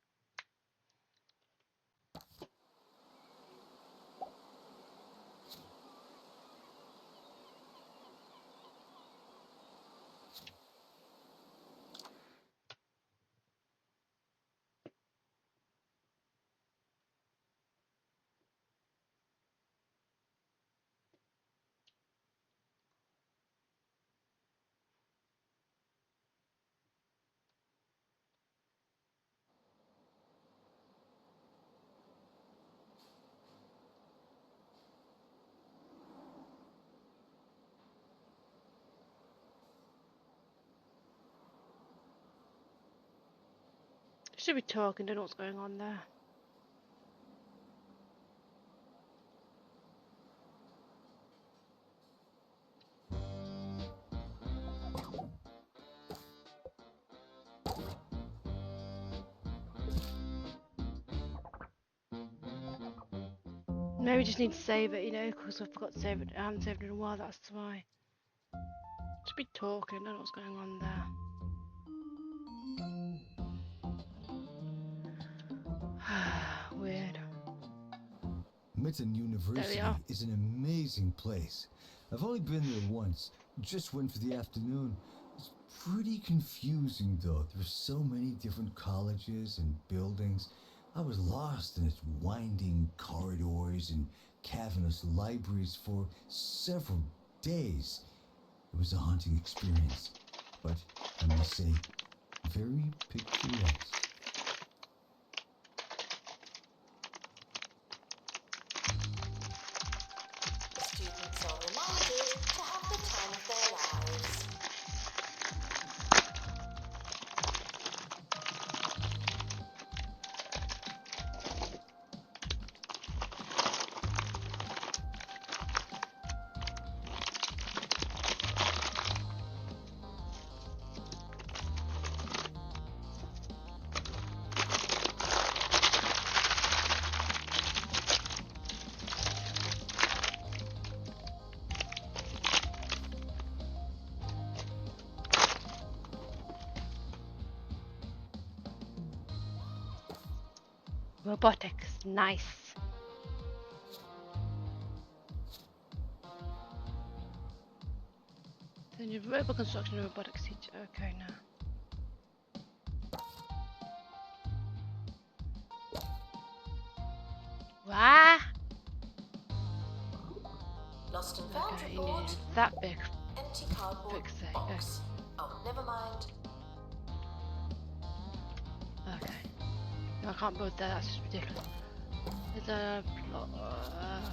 Should be talking, don't know what's going on there. Maybe just need to save it, you know, because I forgot to save it. I haven't saved it in a while, that's why. Should be talking, don't know what's going on there. Weird. Mitten University are. is an amazing place. I've only been there once, just went for the afternoon. It's Pretty confusing though. There's so many different colleges and buildings. I was lost in its winding corridors and cavernous libraries for several days. It was a haunting experience, but I must say, very picturesque. Students are reminded to have the time of their lives. Robotics, nice. Then you robot construction and robotics teacher. Okay, now. Wah! Lost and found Okay, you report. need that big. Empty cardboard Fix it, box. Oh, never mind. Okay. No, I can't build that. That's just ridiculous. Is there a plot? Fine.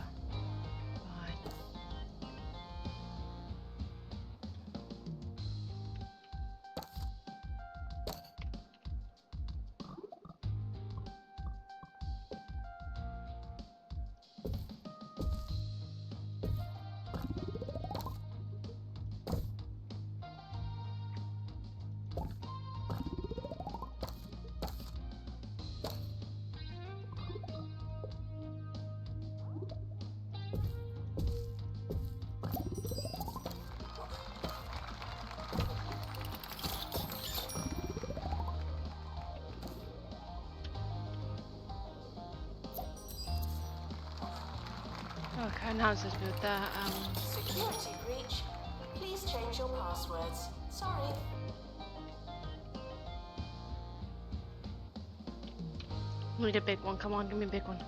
Okay, now it says build that. Security breach. Please change your passwords. Sorry. We need a big one. Come on, give me a big one.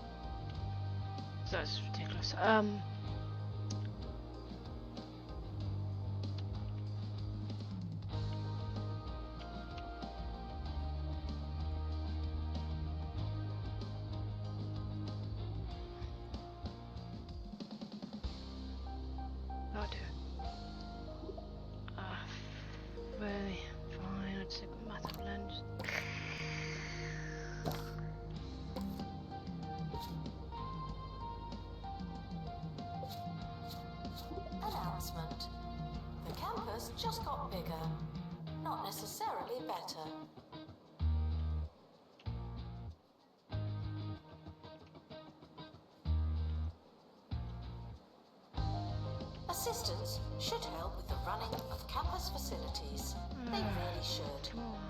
That's ridiculous. I'll do it. Really? Fine, I'd stick with massive lens. Announcement. The campus just got bigger. Not necessarily better. Assistants should help with the running of campus facilities. They really should. Come on.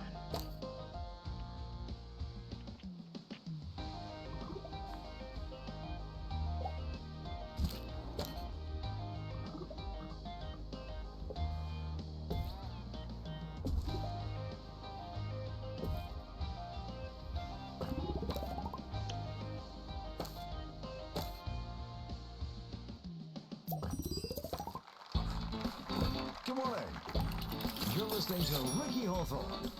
Good morning. You're listening to Ricky Hawthorne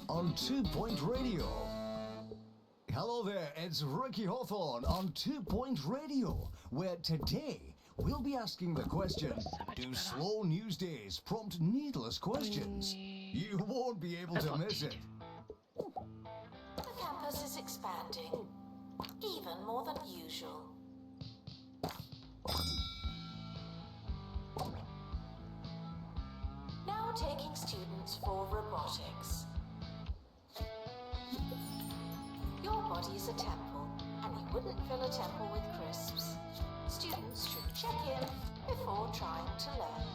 on 2 Point Radio. Hello there, it's Ricky Hawthorne on 2 Point Radio, where today we'll be asking the question, do slow news days prompt needless questions? You won't be able to miss it. The campus is expanding. Even more than usual. Now taking students for robotics. Your body is a temple, and you wouldn't fill a temple with crisps. Students should check in before trying to learn.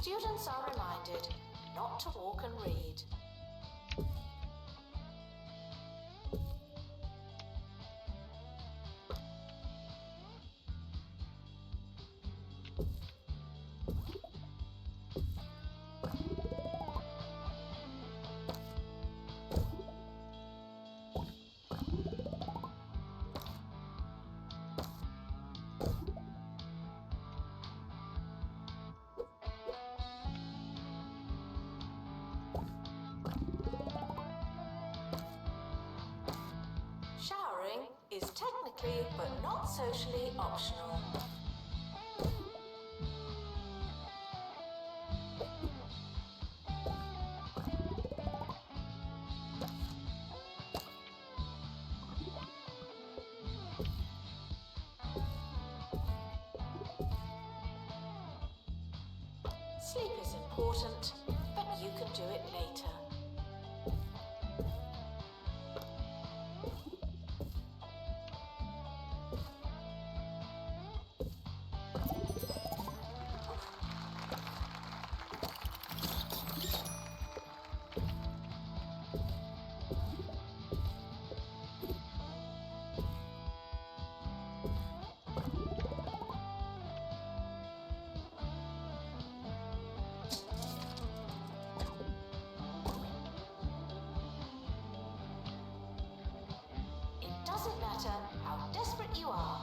Students are reminded not to walk and read. Showering is technically but not socially optional. Sleep is important, but you can do it later. Doesn't matter how desperate you are.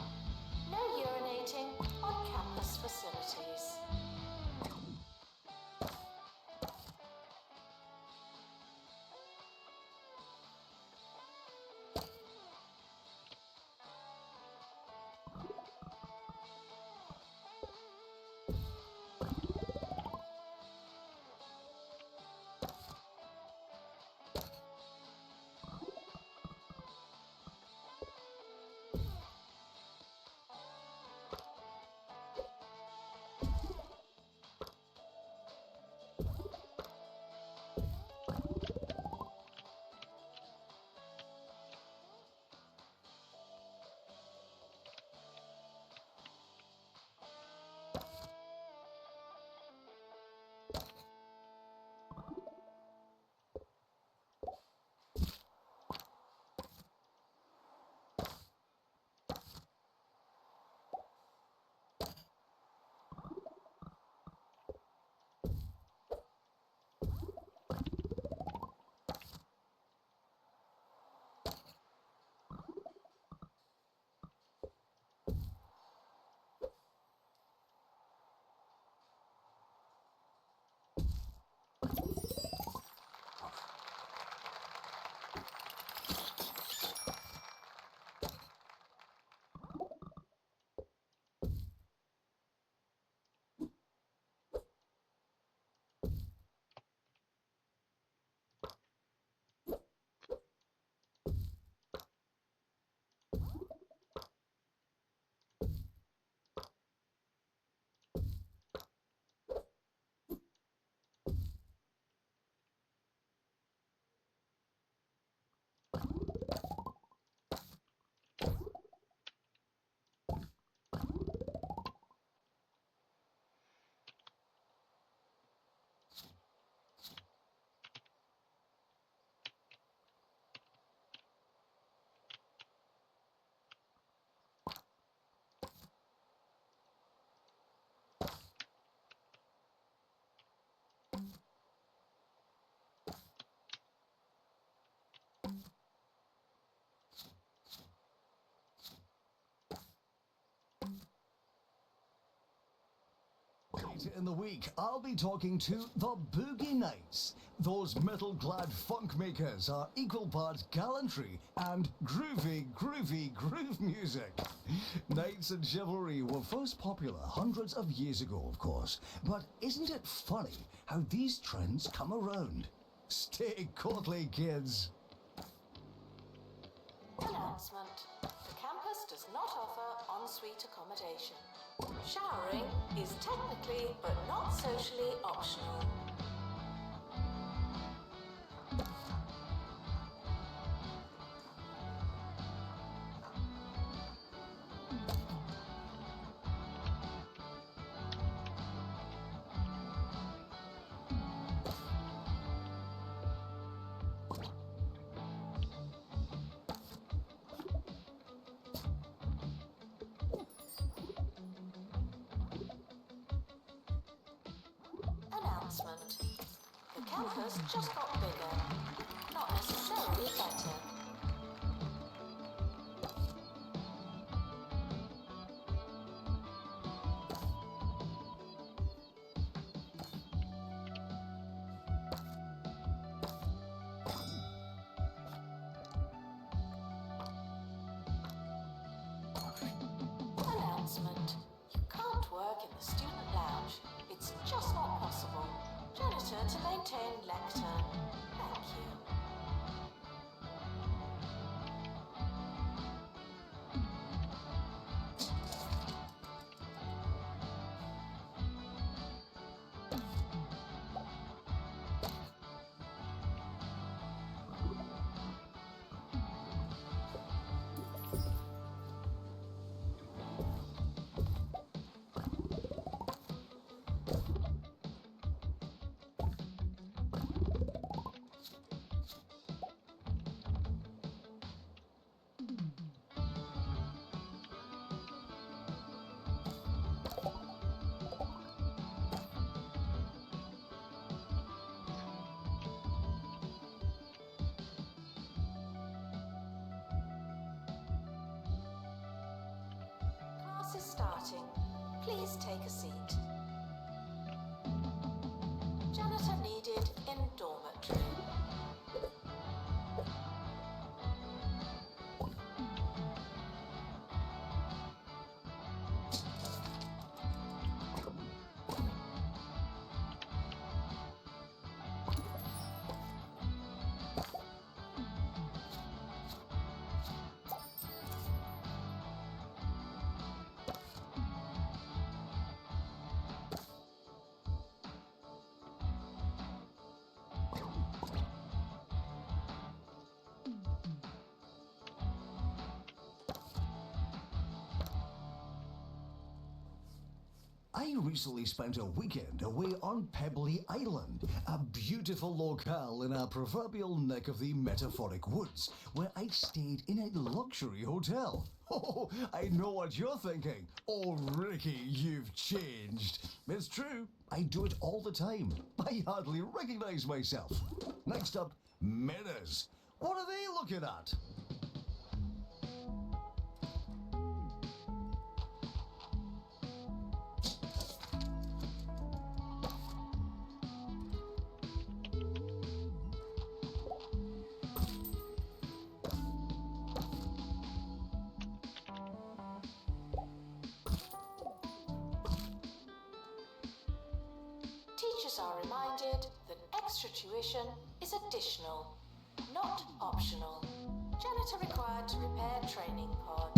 No urinating on campus facilities. Later in the week, I'll be talking to the Boogie Nights. Those metal-clad funk makers are equal parts gallantry and groovy groove music. Knights and chivalry were first popular hundreds of years ago, of course. But isn't it funny how these trends come around? Stay courtly, kids. Announcement. The campus does not offer ensuite accommodation. Showering is technically but not socially optional. Announcement. The campus just got bigger, not necessarily better. Announcement. You can't work in the student lounge. It's just not possible. Janitor to maintain lectern. Thank you. Class is starting. Please take a seat. Janitor needed in dormitory. I recently spent a weekend away on Pebbly Island, a beautiful locale in our proverbial neck of the metaphoric woods, where I stayed in a luxury hotel. Oh, I know what you're thinking. Oh, Ricky, you've changed. It's true, I do it all the time. I hardly recognize myself. Next up, mirrors. What are they looking at? Teachers are reminded that extra tuition is additional, not optional. Janitor required to repair training pod.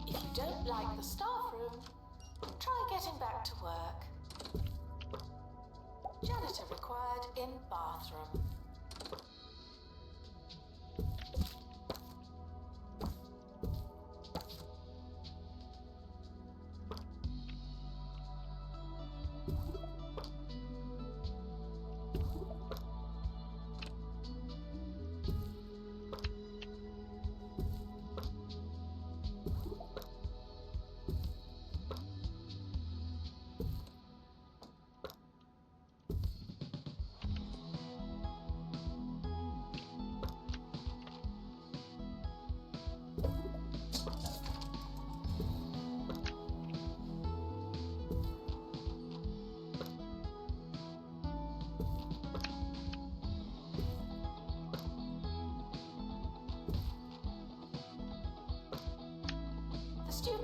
If you don't like the staff room, try getting back to work. Janitor required in bathroom.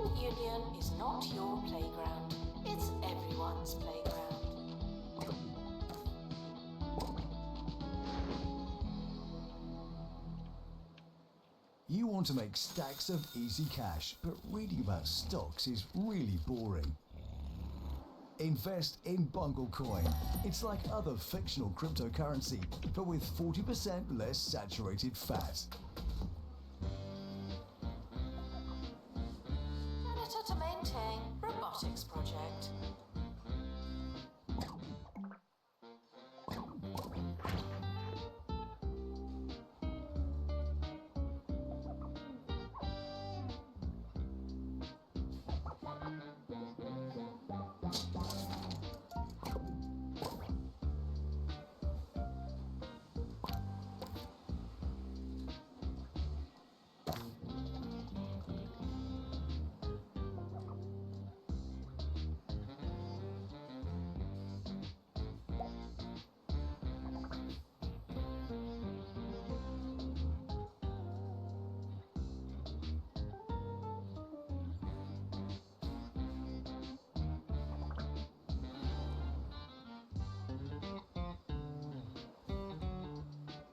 Student Union is not your playground. It's everyone's playground. You want to make stacks of easy cash, but reading about stocks is really boring. Invest in Bungle Coin. It's like other fictional cryptocurrency, but with 40% less saturated fat. Janitor to maintain robotics project.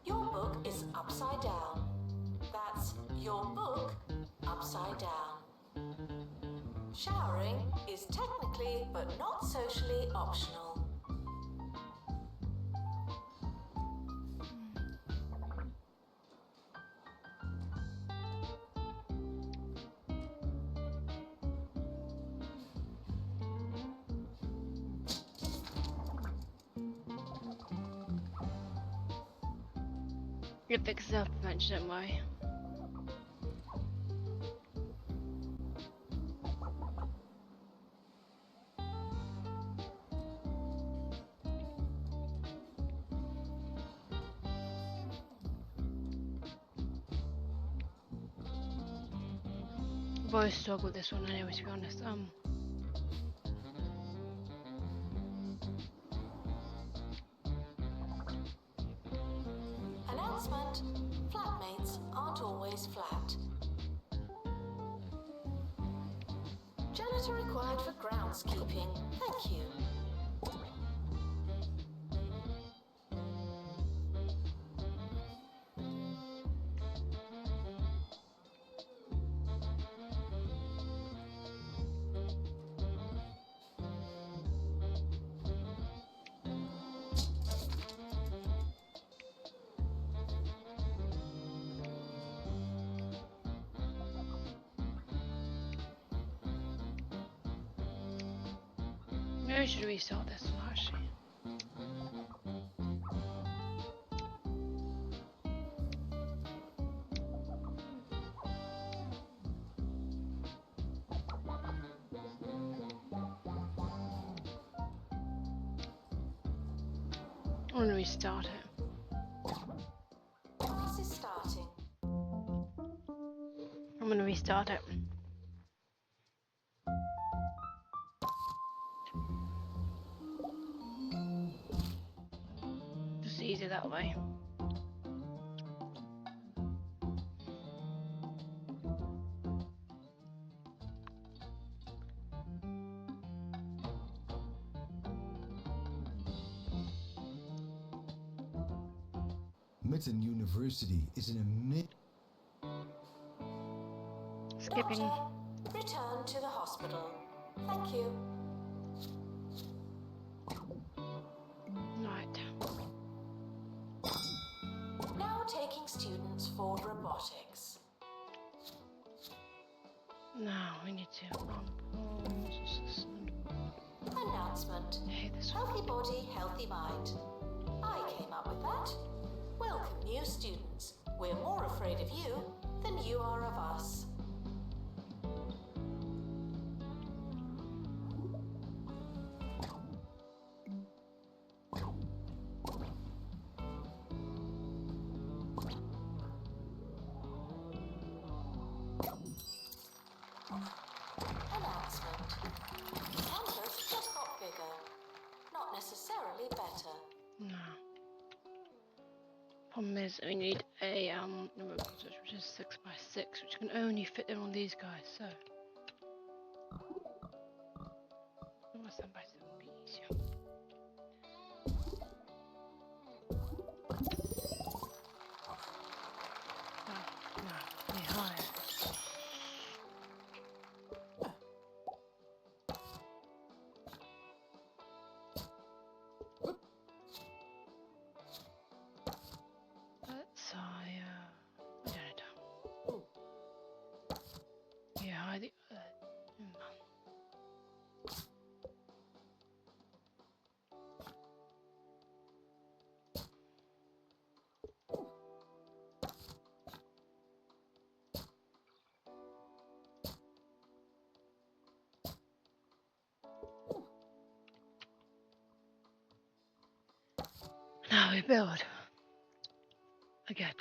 Your book is upside down. That's your book upside down. Showering is technically but not socially optional. It fixes up eventually, don't worry. I've always struggled with this one anyway, to be honest. Announcement: flatmates aren't always flat. Janitor required for groundskeeping. Thank you. Maybe I should restart this one actually. I'm gonna restart it. Class is starting. I'm gonna restart it. Just easier that way. Mitten University is an Skipping. Doctor, return to the hospital. Thank you. Right. Now taking students for robotics. Now we need to Announcement. hey, this one. Healthy body, healthy mind. I came up with that. Welcome, new students. We're more afraid of you than you are of us. Announcement. Campus just got bigger. Not necessarily better. No. Problem is, we need a number of which is 6x6, which can only fit in on these guys. So some parts would be easier. No, higher. That's higher. I don't know. Yeah, I think. Now we build again.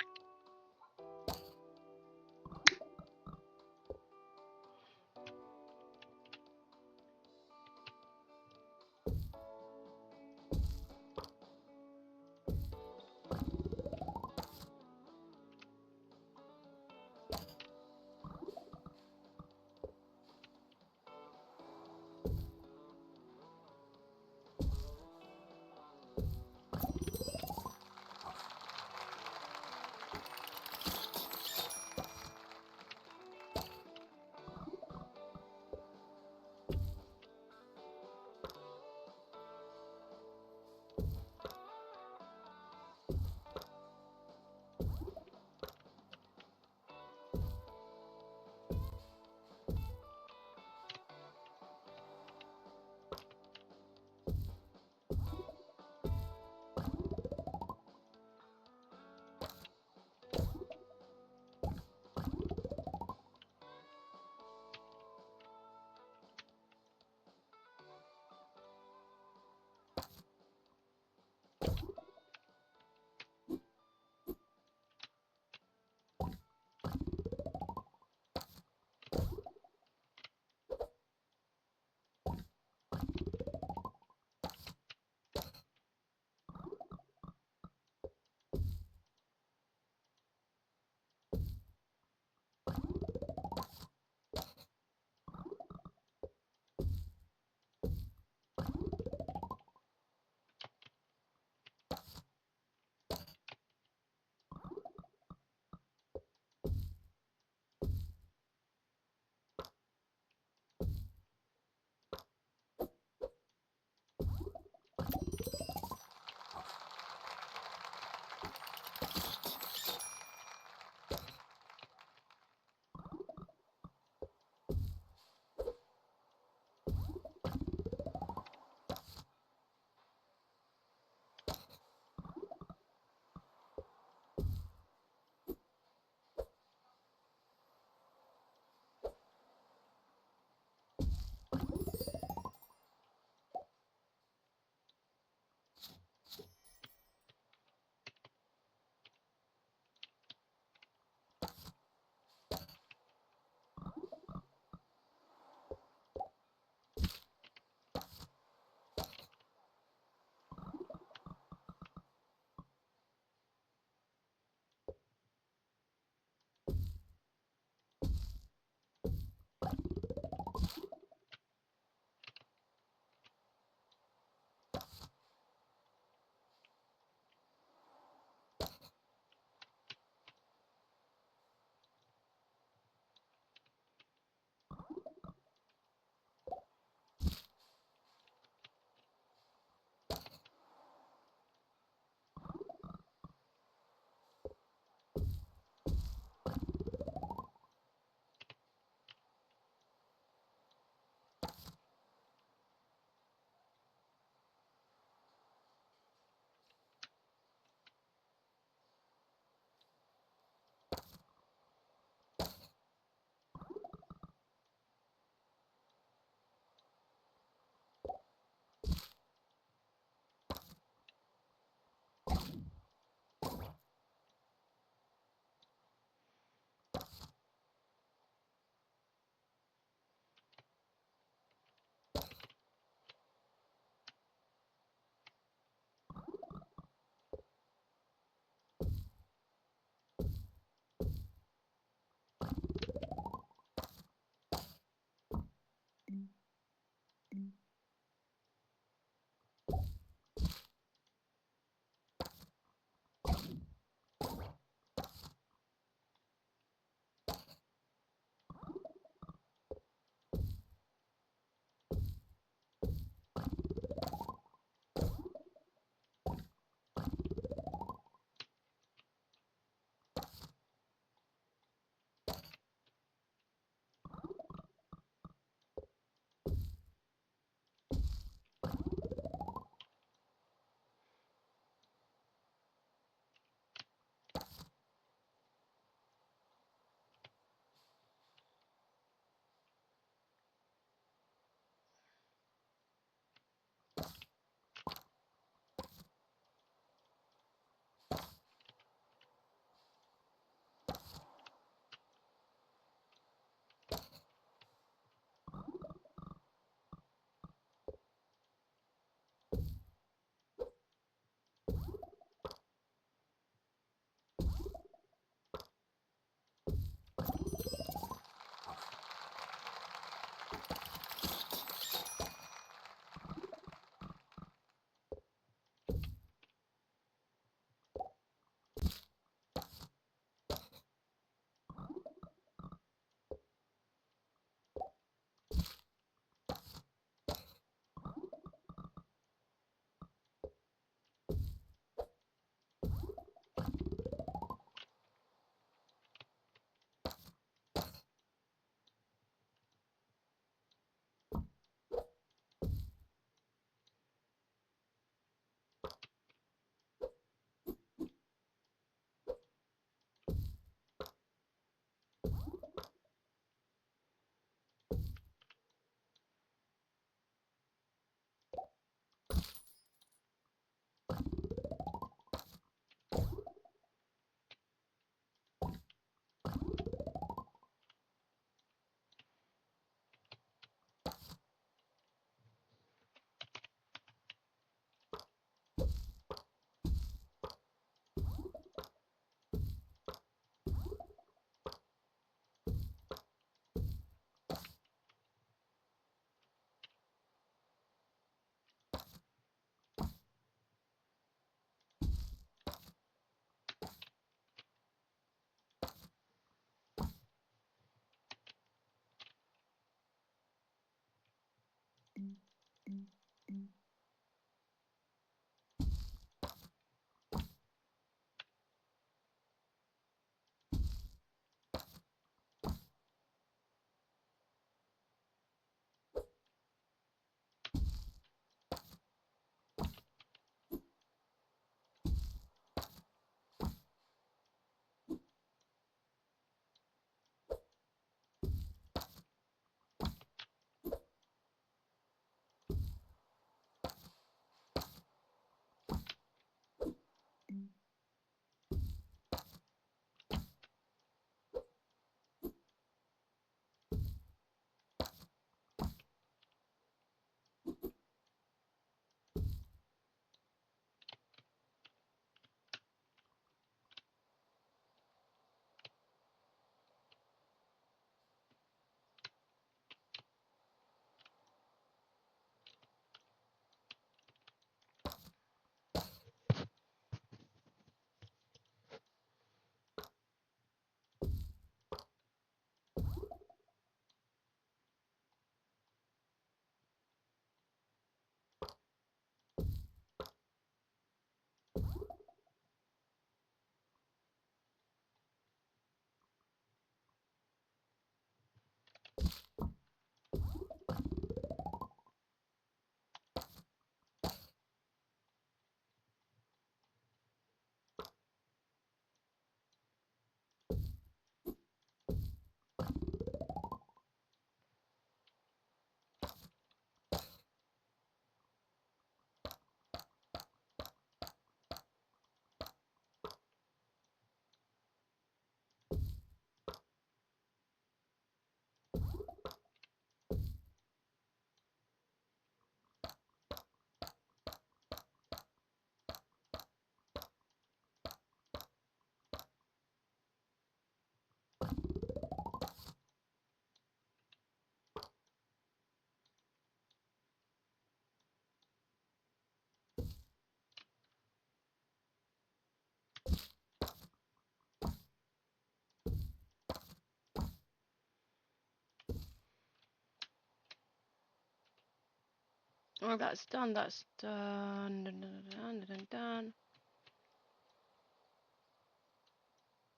Oh, that's done. That's done. Dun, dun, dun, dun, dun, dun.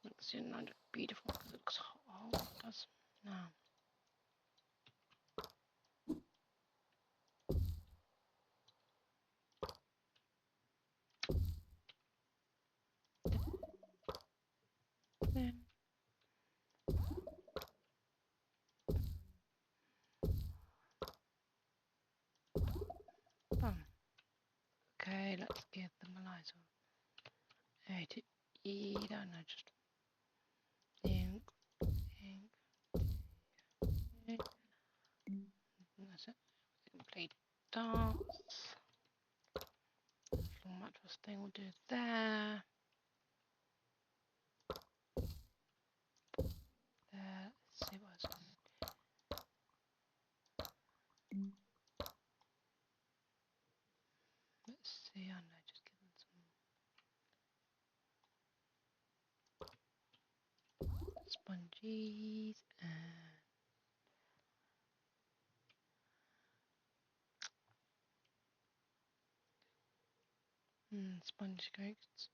Looks beautiful. It looks hot. Oh, it does now. Then. Boom. Okay, let's give them a light on. A to E, don't know, just ink, ink, ink. That's it. Complete dance. Floor mattress thing we'll do there. There. Let's see what else. Let's see, I know, just give them some sponges and sponge cakes.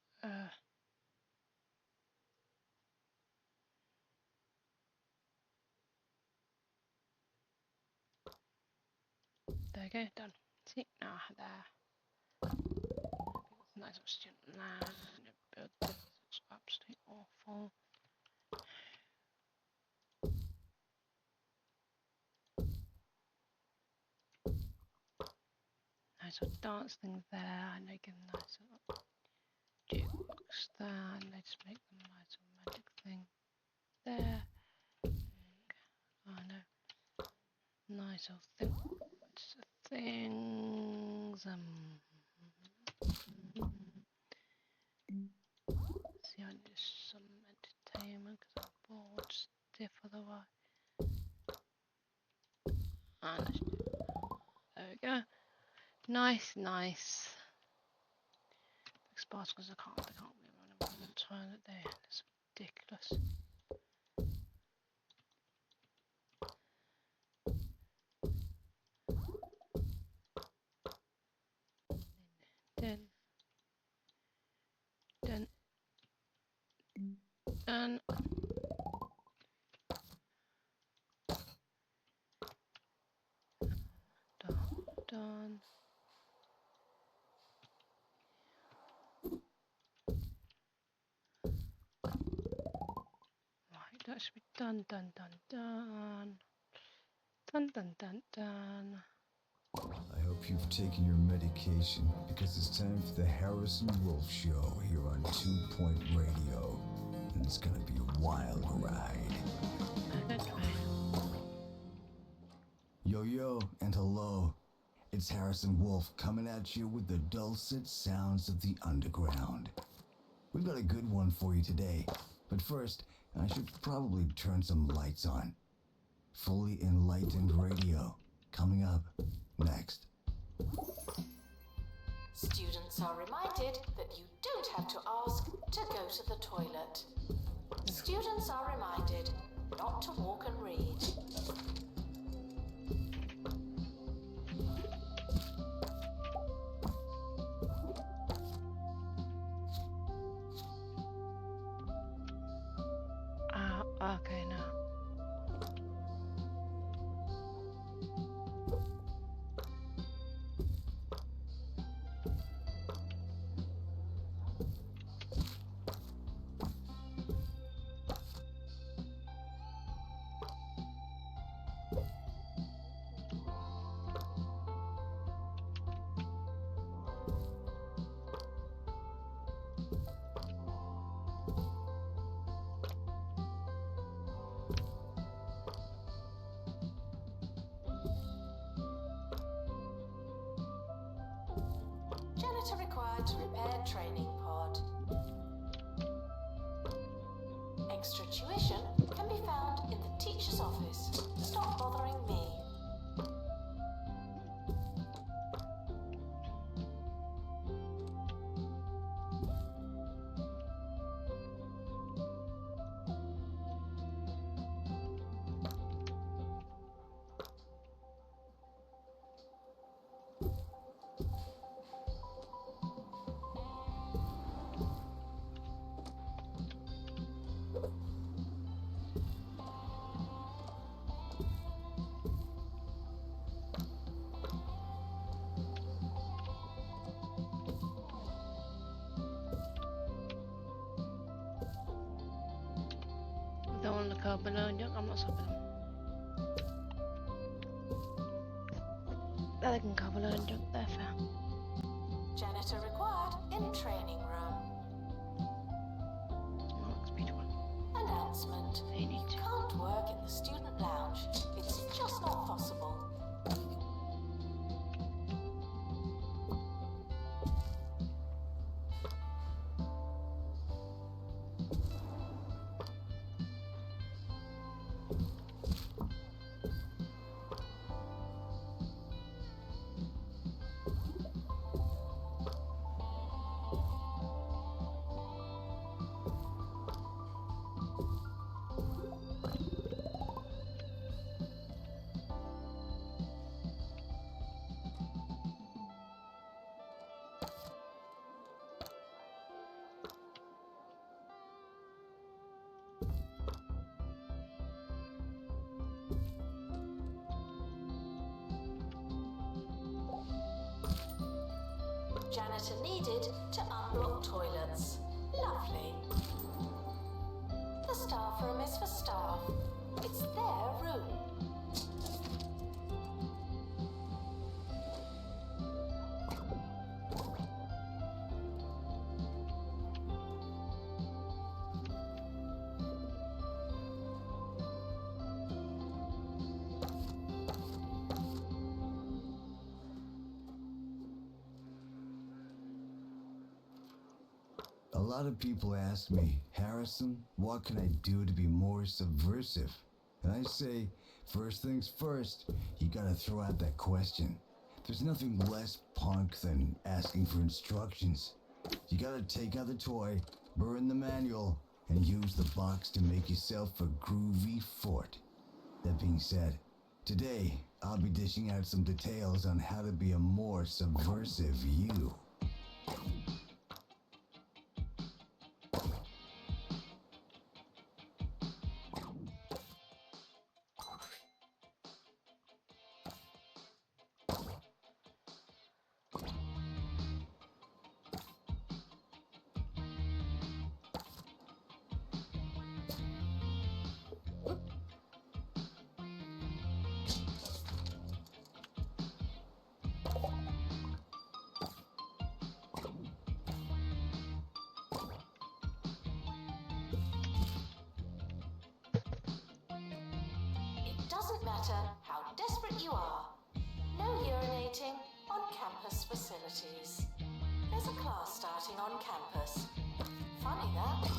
There we go, done. See, now there. Nice little student land. Build this. Looks absolutely awful. Nice little dance thing there. And they give them nice little jukebox there. And they just make them a nice little magic thing there. Oh no. Nice little things. See, I need some entertainment because I'm bored stiff otherwise. And there we go. Nice, nice. Sparse because I can't be running all the toilet there. It's ridiculous. Done. Done. Done. Done. Right, that should be done. Done. I hope you've taken your medication because it's time for the Harrison Wolf Show here on 2 Point Radio. And it's gonna be a wild ride. Yo, and hello. It's Harrison Wolf coming at you with the dulcet sounds of the underground. We've got a good one for you today, but first, I should probably turn some lights on. Fully Enlightened Radio, coming up next. Students are reminded that you don't have to ask to go to the toilet. Students are reminded not to walk and read. Okay, now. Janitor required to repair training pod. Extra tuition can be found in the teacher's office. Stop bothering me. curl below and junk. I'm not stopping them. They can curl below and junk. They're fair. Janitor required in training room. Oh, it's beautiful. Announcement. They need You to. can't work in the student lounge. It's just not possible. Janitor needed to unblock toilets. Lovely. The staff room is for staff. It's their room. A lot of people ask me, Harrison, what can I do to be more subversive? And I say, first things first, you gotta throw out that question. There's nothing less punk than asking for instructions. You gotta take out the toy, burn the manual, and use the box to make yourself a groovy fort. That being said, today I'll be dishing out some details on how to be a more subversive you. Doesn't matter how desperate you are. No urinating on campus facilities. There's a class starting on campus. Funny that.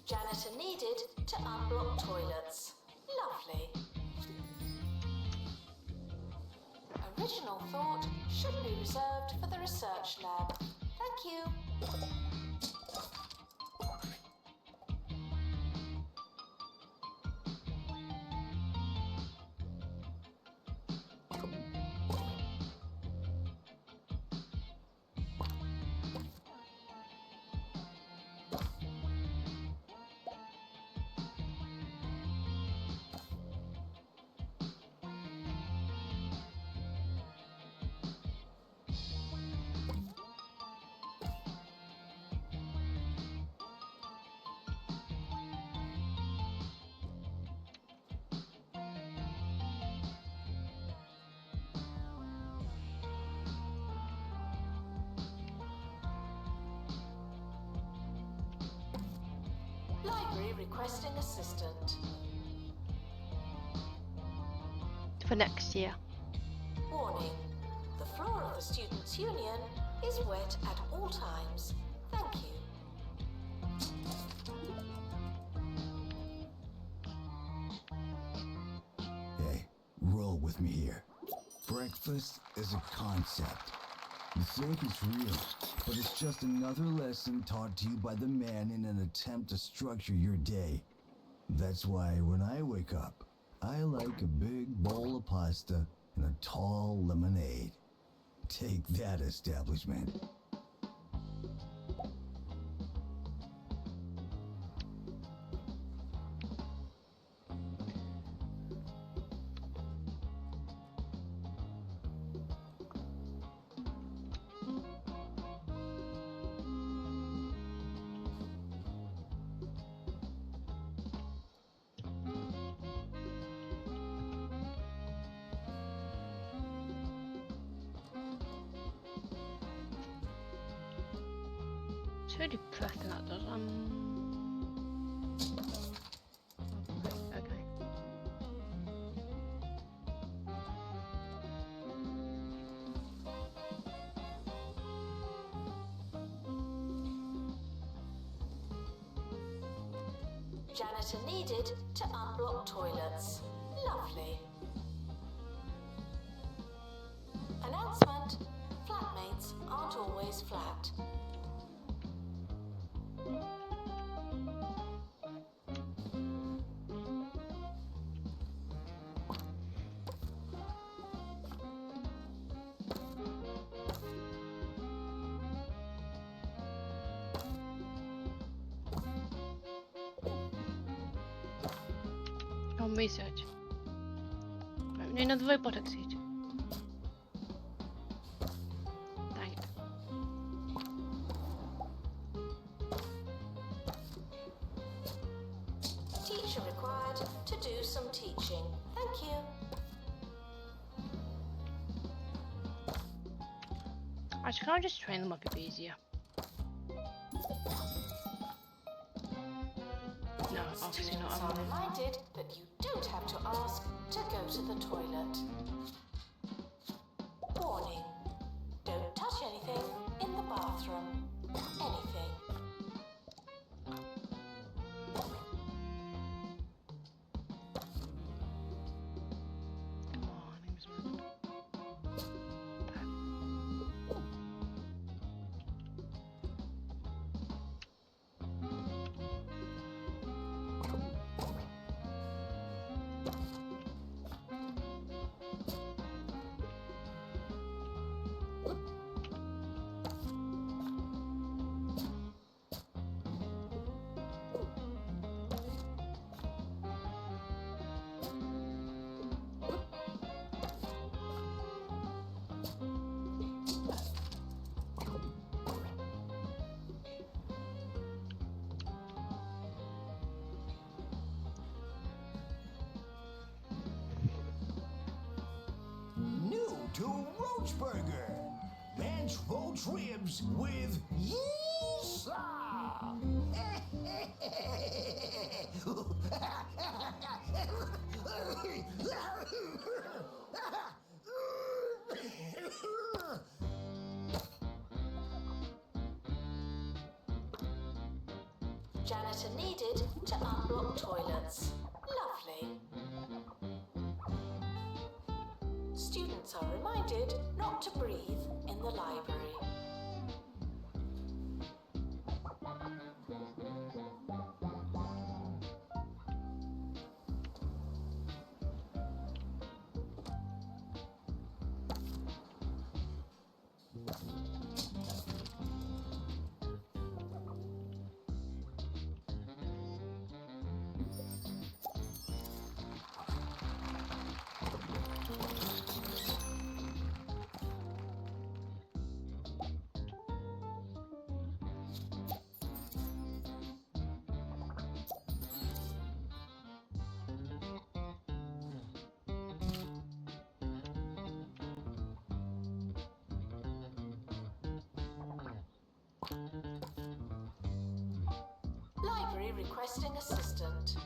Janitor needed to unblock toilets. Lovely. Original thought should be reserved for the research lab. Thank you. Library requesting assistant. For next year. Warning. The floor of the Students' Union is wet at all times. Thank you. with me here. Breakfast is a concept. You think it's real, but it's just another lesson taught to you by the man in an attempt to structure your day. That's why when I wake up, I like a big bowl of pasta and a tall lemonade. Take that, establishment. It's really depressing that does. Okay. Janitor needed to unblock toilets. Lovely. Announcement. Flatmates aren't always flat. On research. Right, we need another robotic suit. Dang it. Teacher required to do some teaching. Thank you. Actually, can I just train them up a bit easier? No, obviously Students not. are reminded that you don't have to ask to go to the toilet. Warning. Don't touch anything in the bathroom. Anything. Come on, Englishman. New to Roach Burger. Ranch roach ribs with yeesaw. Janitor needed to unblock toilets. Lovely. Students are reminded not to breathe in the library. Library requesting assistant.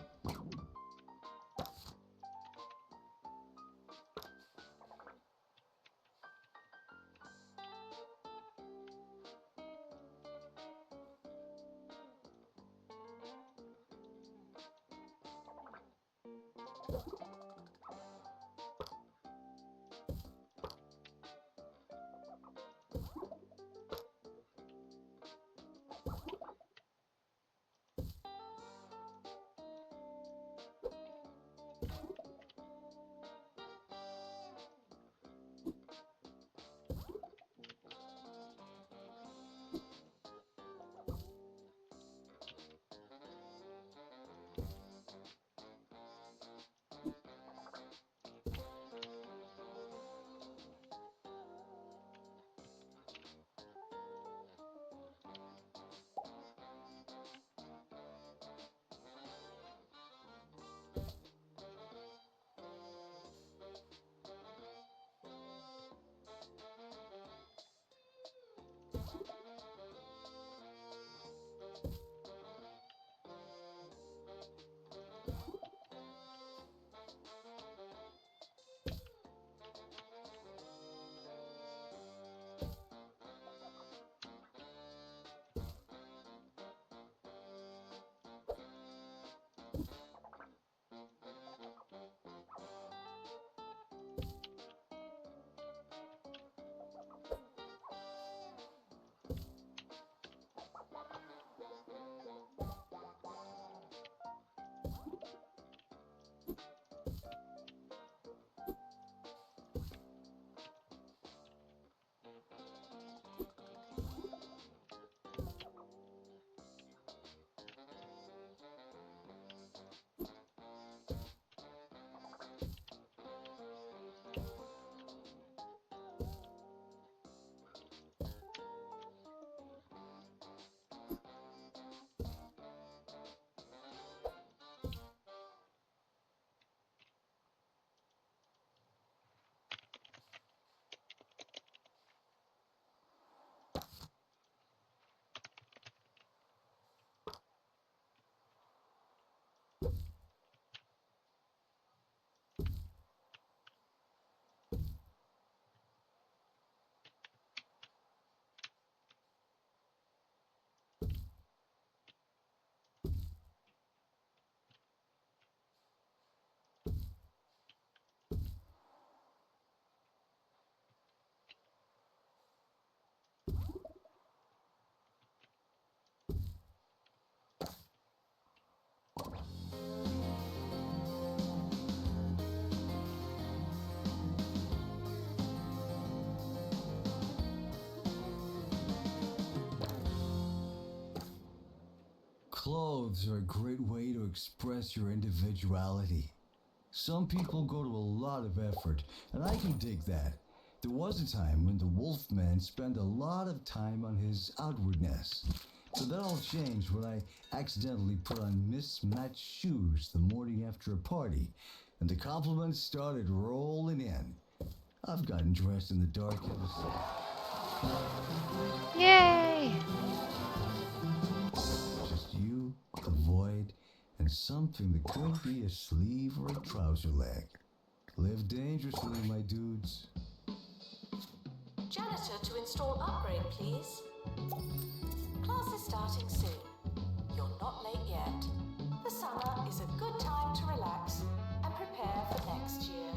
Clothes are a great way to express your individuality. Some people go to a lot of effort, and I can dig that. There was a time when the Wolfman spent a lot of time on his outwardness. So that all changed when I accidentally put on mismatched shoes the morning after a party, and the compliments started rolling in. I've gotten dressed in the dark ever since. Yay! Just you, the void, and something that could be a sleeve or a trouser leg. Live dangerously, my dudes. Janitor to install upgrade, please. Class is starting soon. You're not late yet. The summer is a good time to relax and prepare for next year.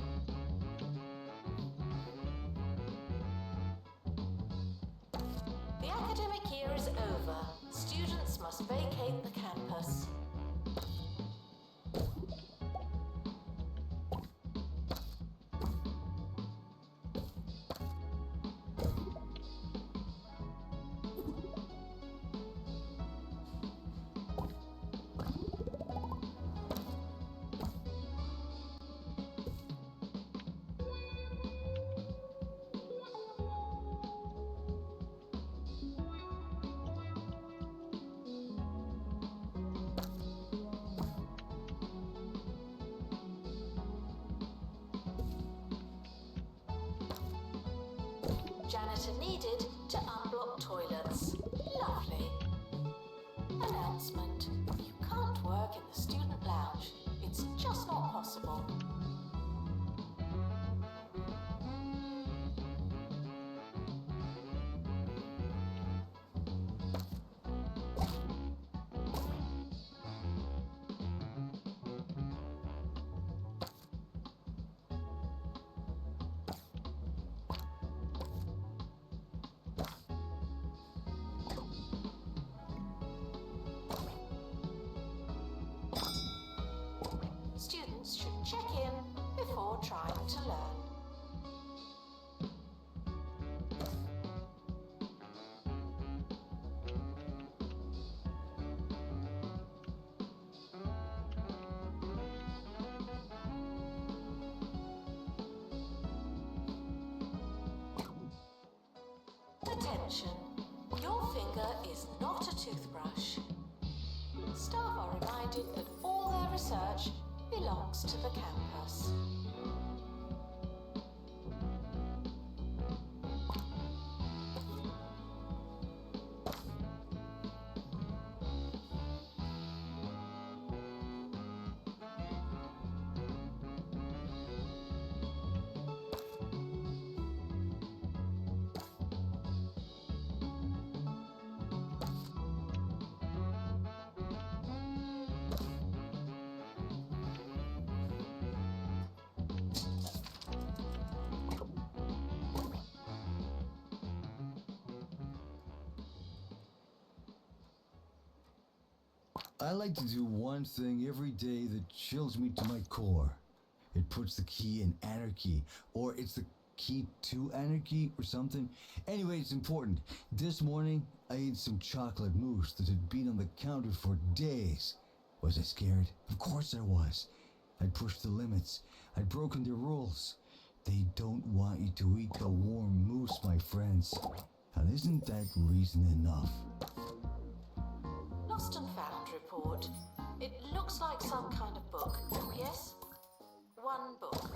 The academic year is over. Students must vacate the campus. Janitor needed to unblock toilets. Lovely. Announcement. You can't work in the student lounge. It's just not possible. Students should check in before trying to learn. Attention, your finger is not a toothbrush. Staff are reminded that all their research belongs to the campus. I like to do one thing every day that chills me to my core. It puts the key in anarchy, or it's the key to anarchy, or something. Anyway, it's important. This morning, I ate some chocolate mousse that had been on the counter for days. Was I scared? Of course I was. I'd pushed the limits. I'd broken the rules. They don't want you to eat the warm mousse, my friends. And isn't that reason enough? Lost and found report. It looks like some kind of book. Yes? One book.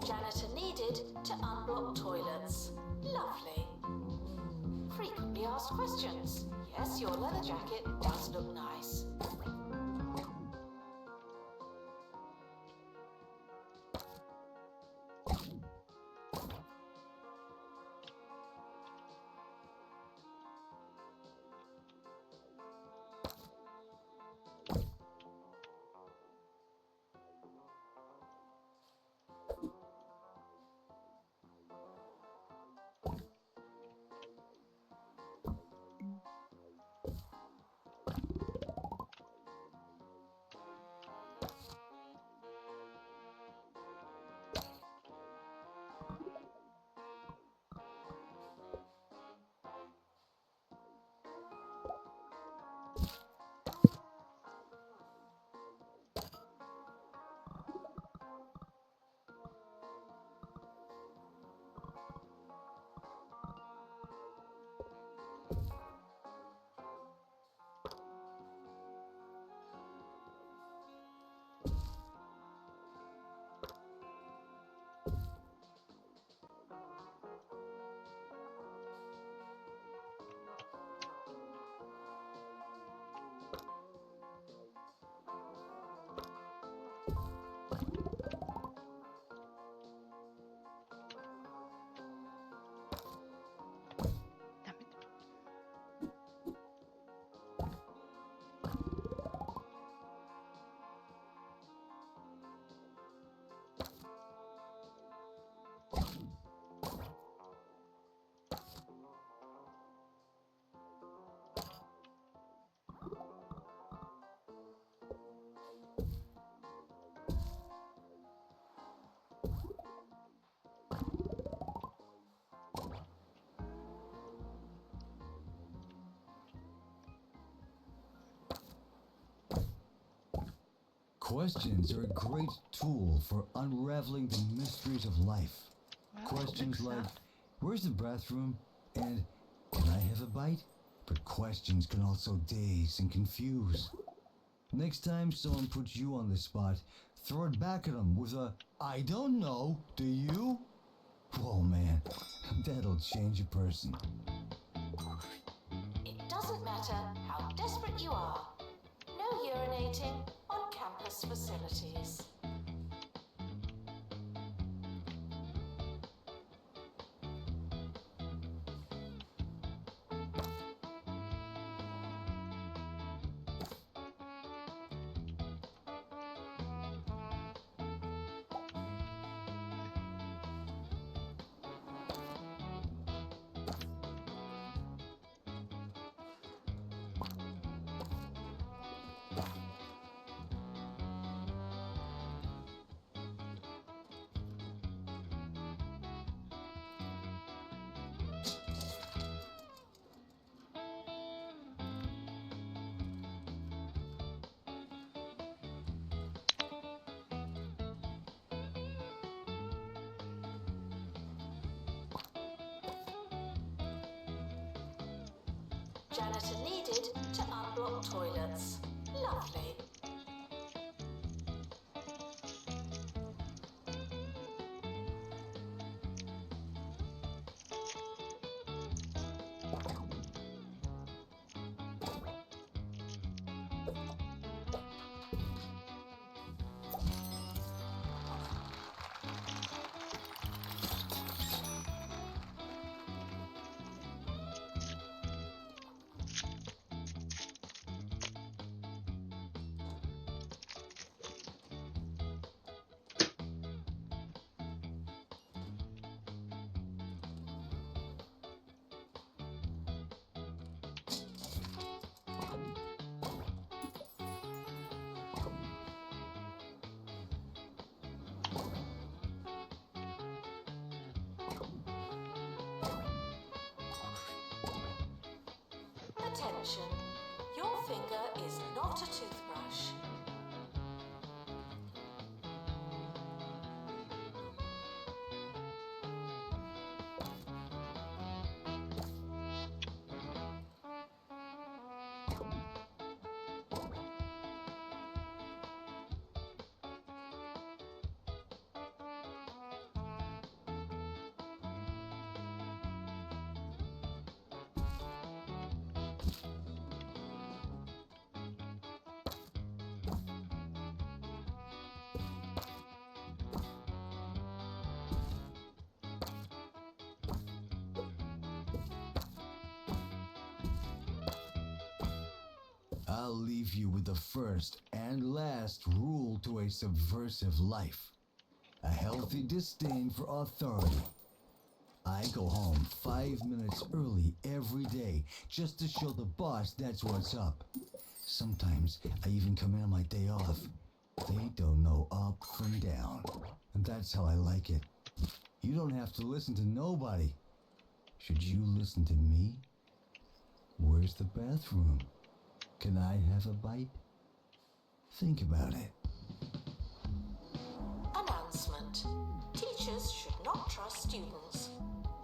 Janitor needed to unblock toilets. Lovely. Frequently asked questions. Yes, your leather jacket does look nice. Questions are a great tool for unraveling the mysteries of life. Questions like, where's the bathroom? And can I have a bite? But questions can also daze and confuse. Next time someone puts you on the spot, throw it back at them with a, I don't know, do you? Whoa, man, that'll change a person. It doesn't matter how desperate you are. No urinating on campus facilities. Janitor needed to unblock toilets. Lovely. Attention, your finger is not a toothbrush. I'll leave you with the first and last rule to a subversive life. A healthy disdain for authority. I go home 5 minutes early every day just to show the boss that's what's up. Sometimes I even come in on my day off. They don't know up from down. And that's how I like it. You don't have to listen to nobody. Should you listen to me? Where's the bathroom? Can I have a bite? Think about it. Announcement. Teachers should not trust students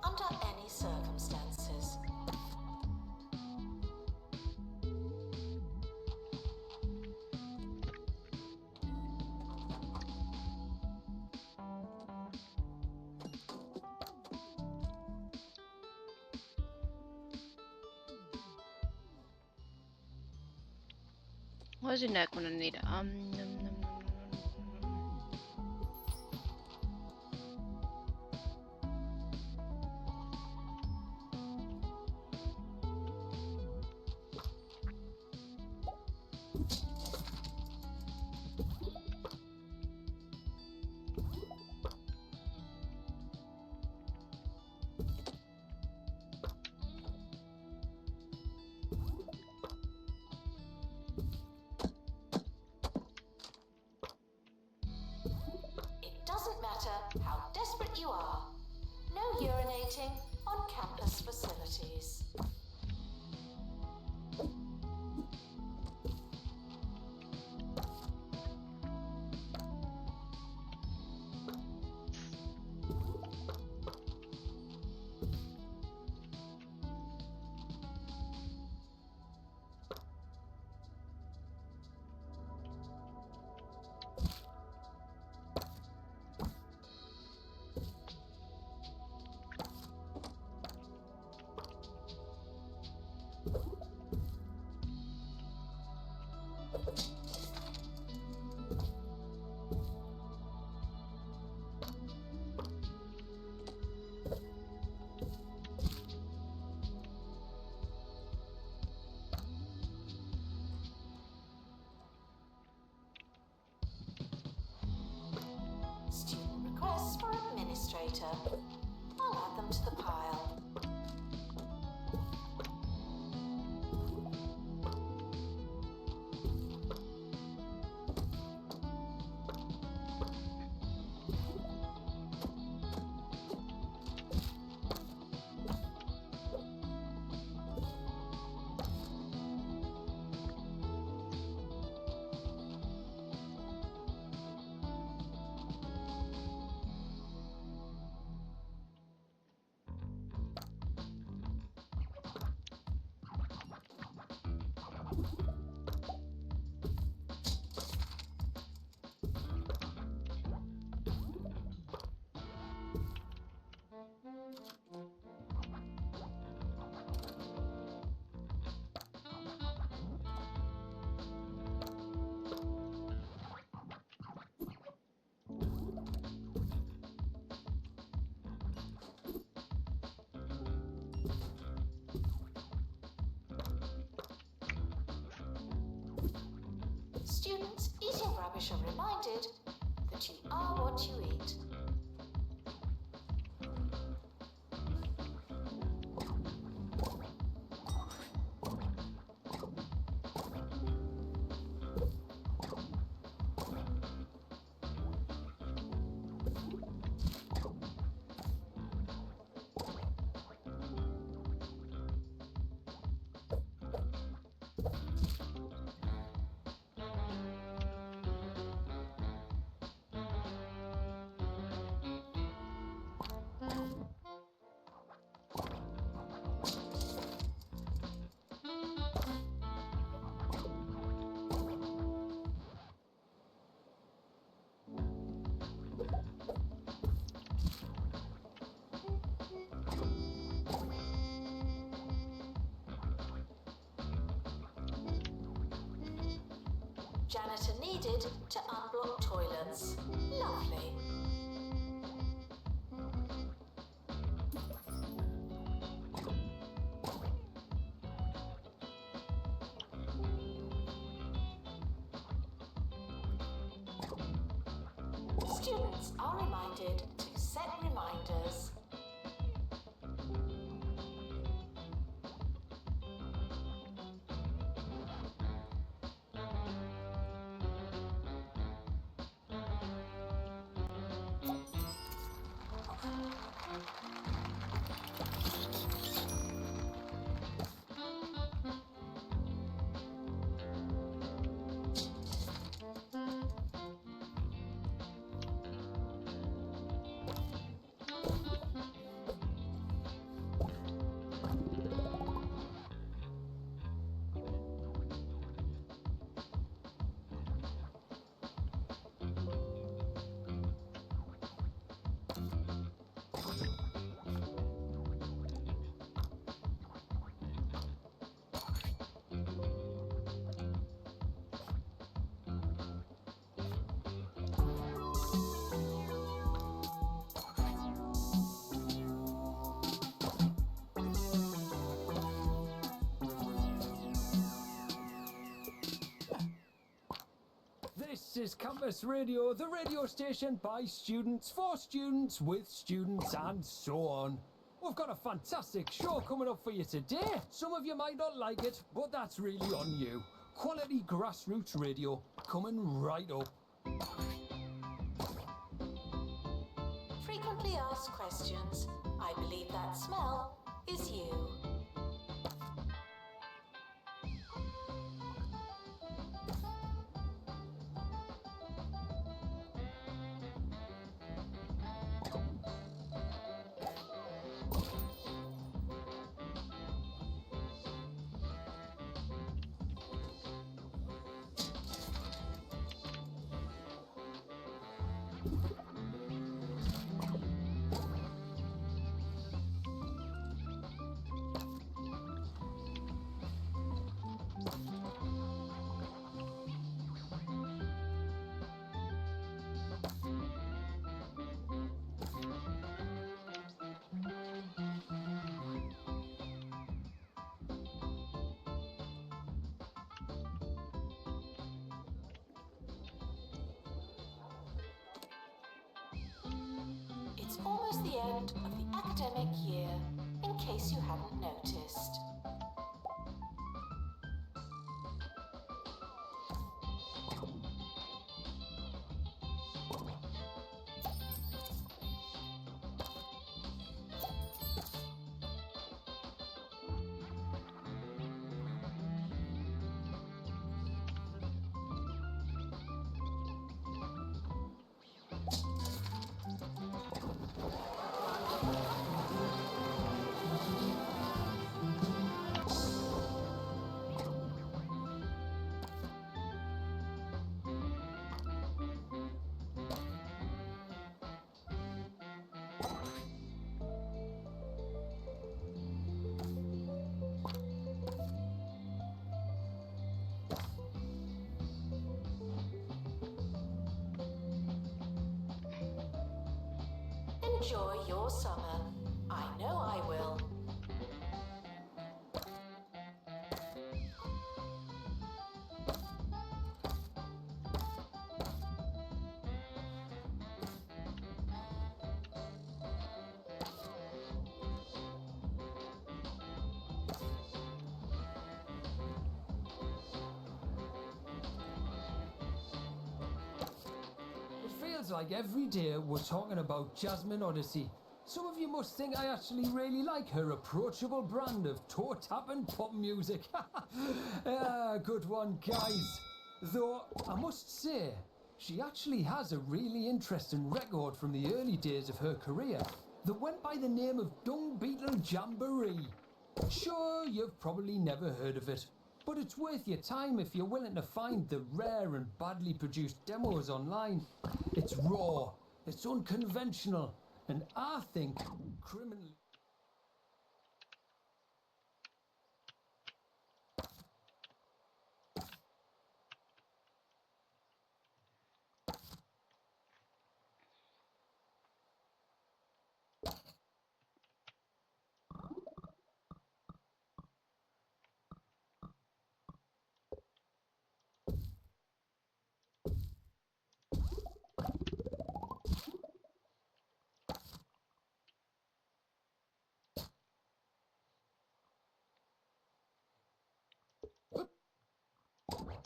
under any circumstances. What is your neck when I need it? Doesn't matter how desperate you are. No urinating on campus facilities. Students eating rubbish are reminded that you are what you eat. Janitor needed to unblock toilets. Lovely. Students are reminded to set reminders. This is Campus Radio, the radio station by students, for students, with students, and so on. We've got a fantastic show coming up for you today. Some of you might not like it, but that's really on you. Quality grassroots radio coming right up. Frequently asked questions. I believe that smell is you. It's almost the end of the academic year, in case you hadn't noticed. Enjoy your summer. I know I will. Feels like every day we're talking about Jasmine Odyssey. Some of you must think I actually really like her approachable brand of toe-tapping pop music. Good one, guys. Though, I must say, she actually has a really interesting record from the early days of her career that went by the name of Dung Beetle Jamboree. Sure, you've probably never heard of it, but it's worth your time if you're willing to find the rare and badly produced demos online. It's raw, it's unconventional, and I think criminally...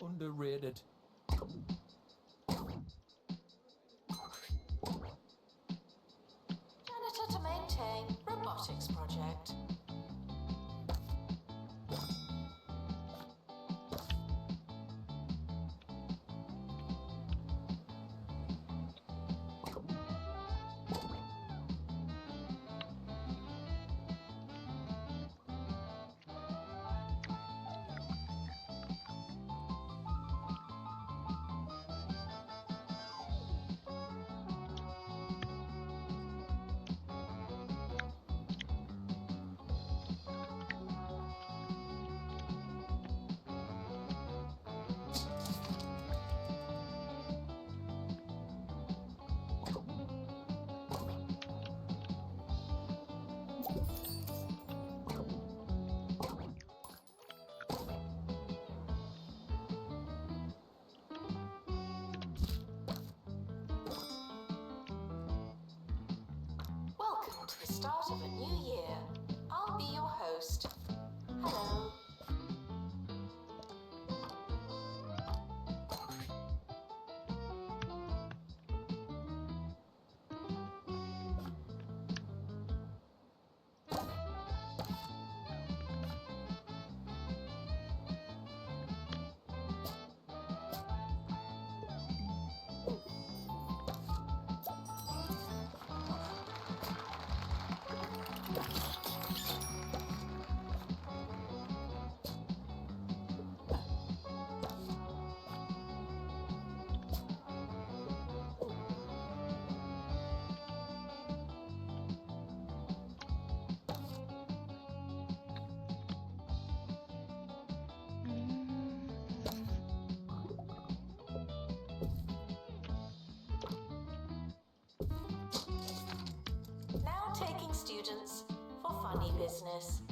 underrated. Janitor to maintain robotics project. Welcome to the start of a new year. I'll be your host. Hello. Now taking students for funny business.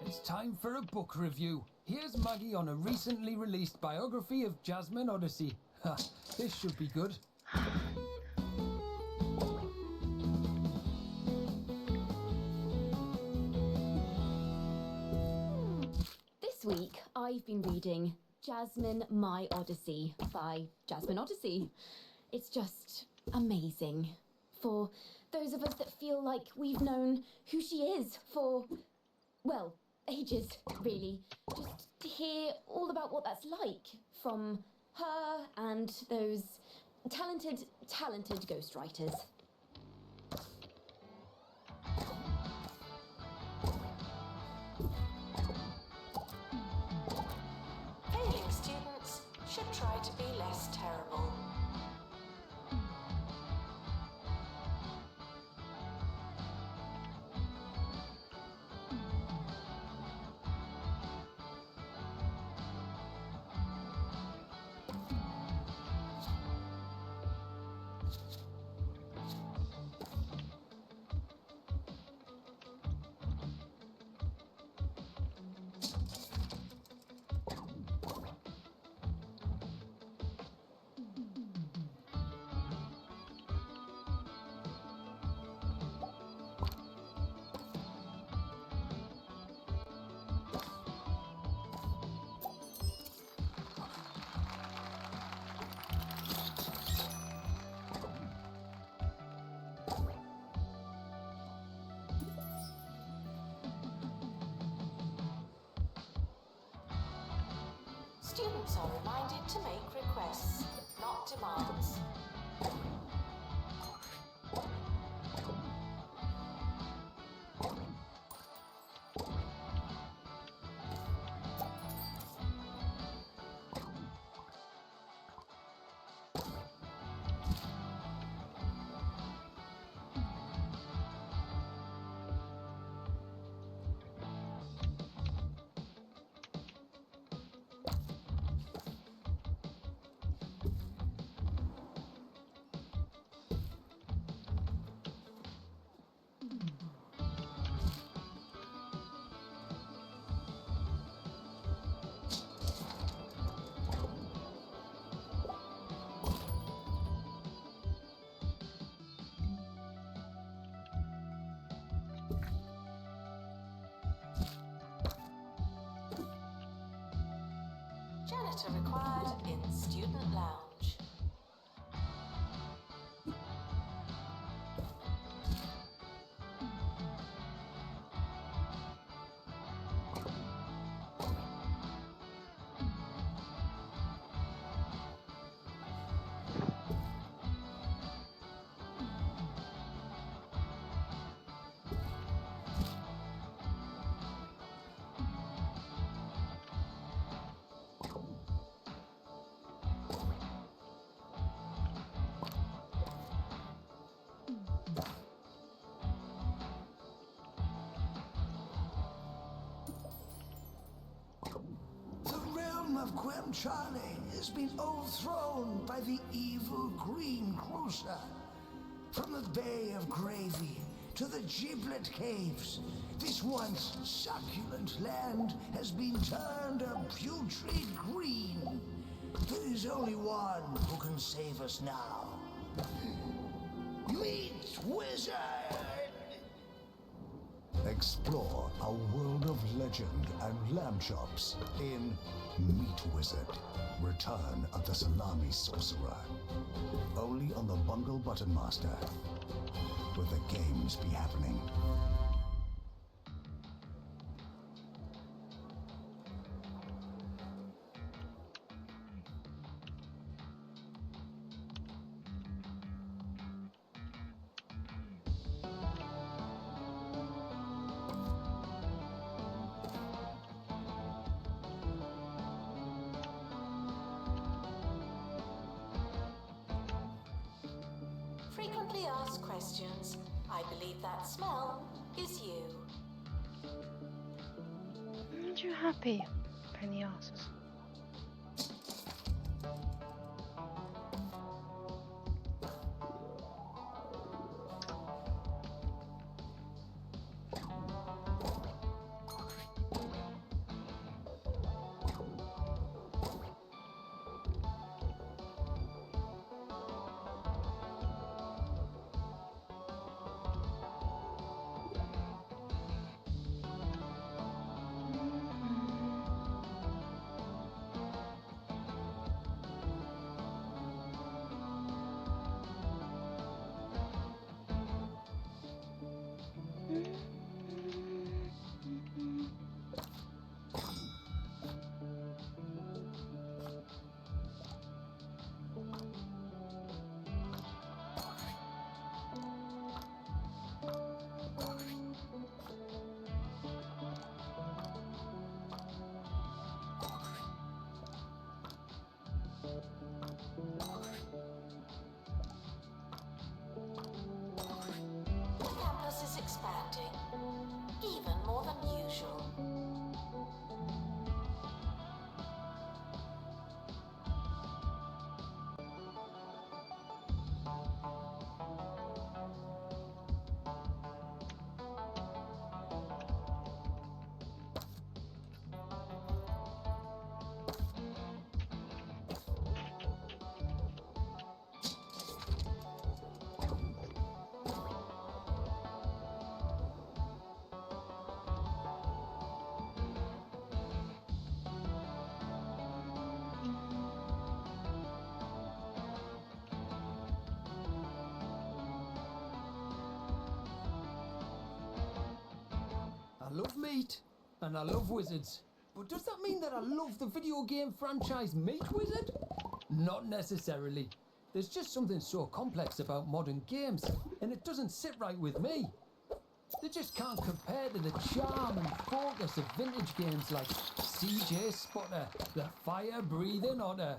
It's time for a book review. Here's Maggie on a recently released biography of Jasmine Odyssey. Ha, this should be good. This week, I've been reading Jasmine My Odyssey by Jasmine Odyssey. It's just amazing. For those of us that feel like we've known who she is for, well, ages, really. Just to hear all about what that's like from her and those talented ghostwriters. Students are reminded to make requests, not demands. Janitor required in student lounge. The realm of Quemchale has been overthrown by the evil Green Cruiser. From the Bay of Gravy to the Giblet Caves, this once succulent land has been turned a putrid green. There is only one who can save us now. Meat Wizard! Explore a world of legend and lamb chops in Meat Wizard. Return of the Salami Sorcerer. Only on the Bungle Button Master, where the games be happening. Frequently asked questions. I believe that smell is you. Aren't you happy, penny asses? The campus is expanding, even more than usual. I love meat, and I love wizards, But does that mean that I love the video game franchise Meat Wizard? Not necessarily. There's just something so complex about modern games, and it doesn't sit right with me. They just can't compare to the charm and focus of vintage games like CJ Spotter, the fire-breathing otter,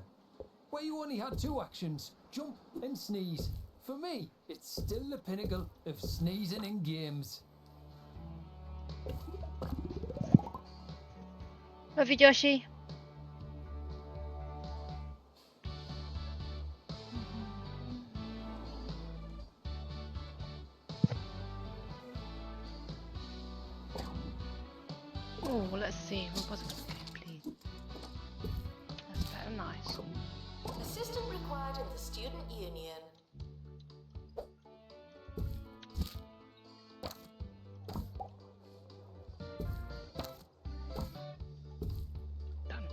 where you only had two actions, jump and sneeze. For me, it's still the pinnacle of sneezing in games. Love you, Joshi. Oh, let's see. What was it? Please. That's better. Nice. Assistant required in the student union. Done.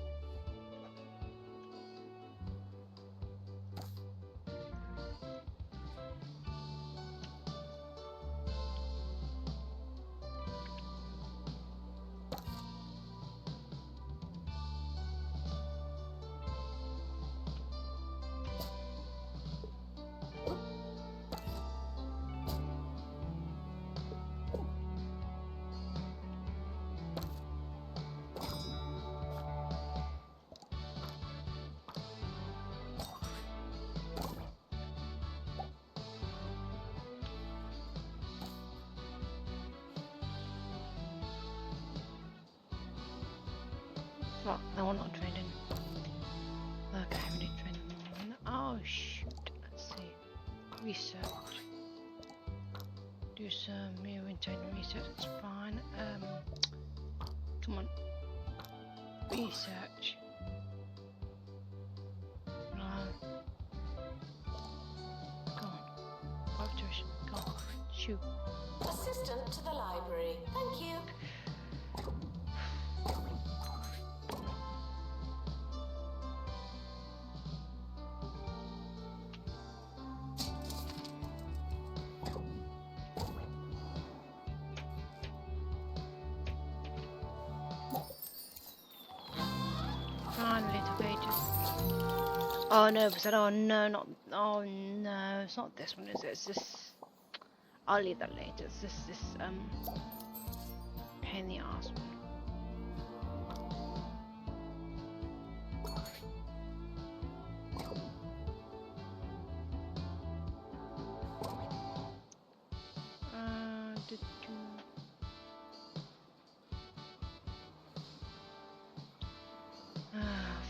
What? No, we're not training. Okay, we need to train them. Oh shoot. Let's see. Research. Do some maintain research. That's fine. Come on. Research. Go on. Observation. Go on. Shoot. Assistant to the library. Thank you. Finally, the pages. Oh no, but oh no, not. Oh no, it's not this one, is it? It's this. I'll leave that later. It's this pain in the arse one.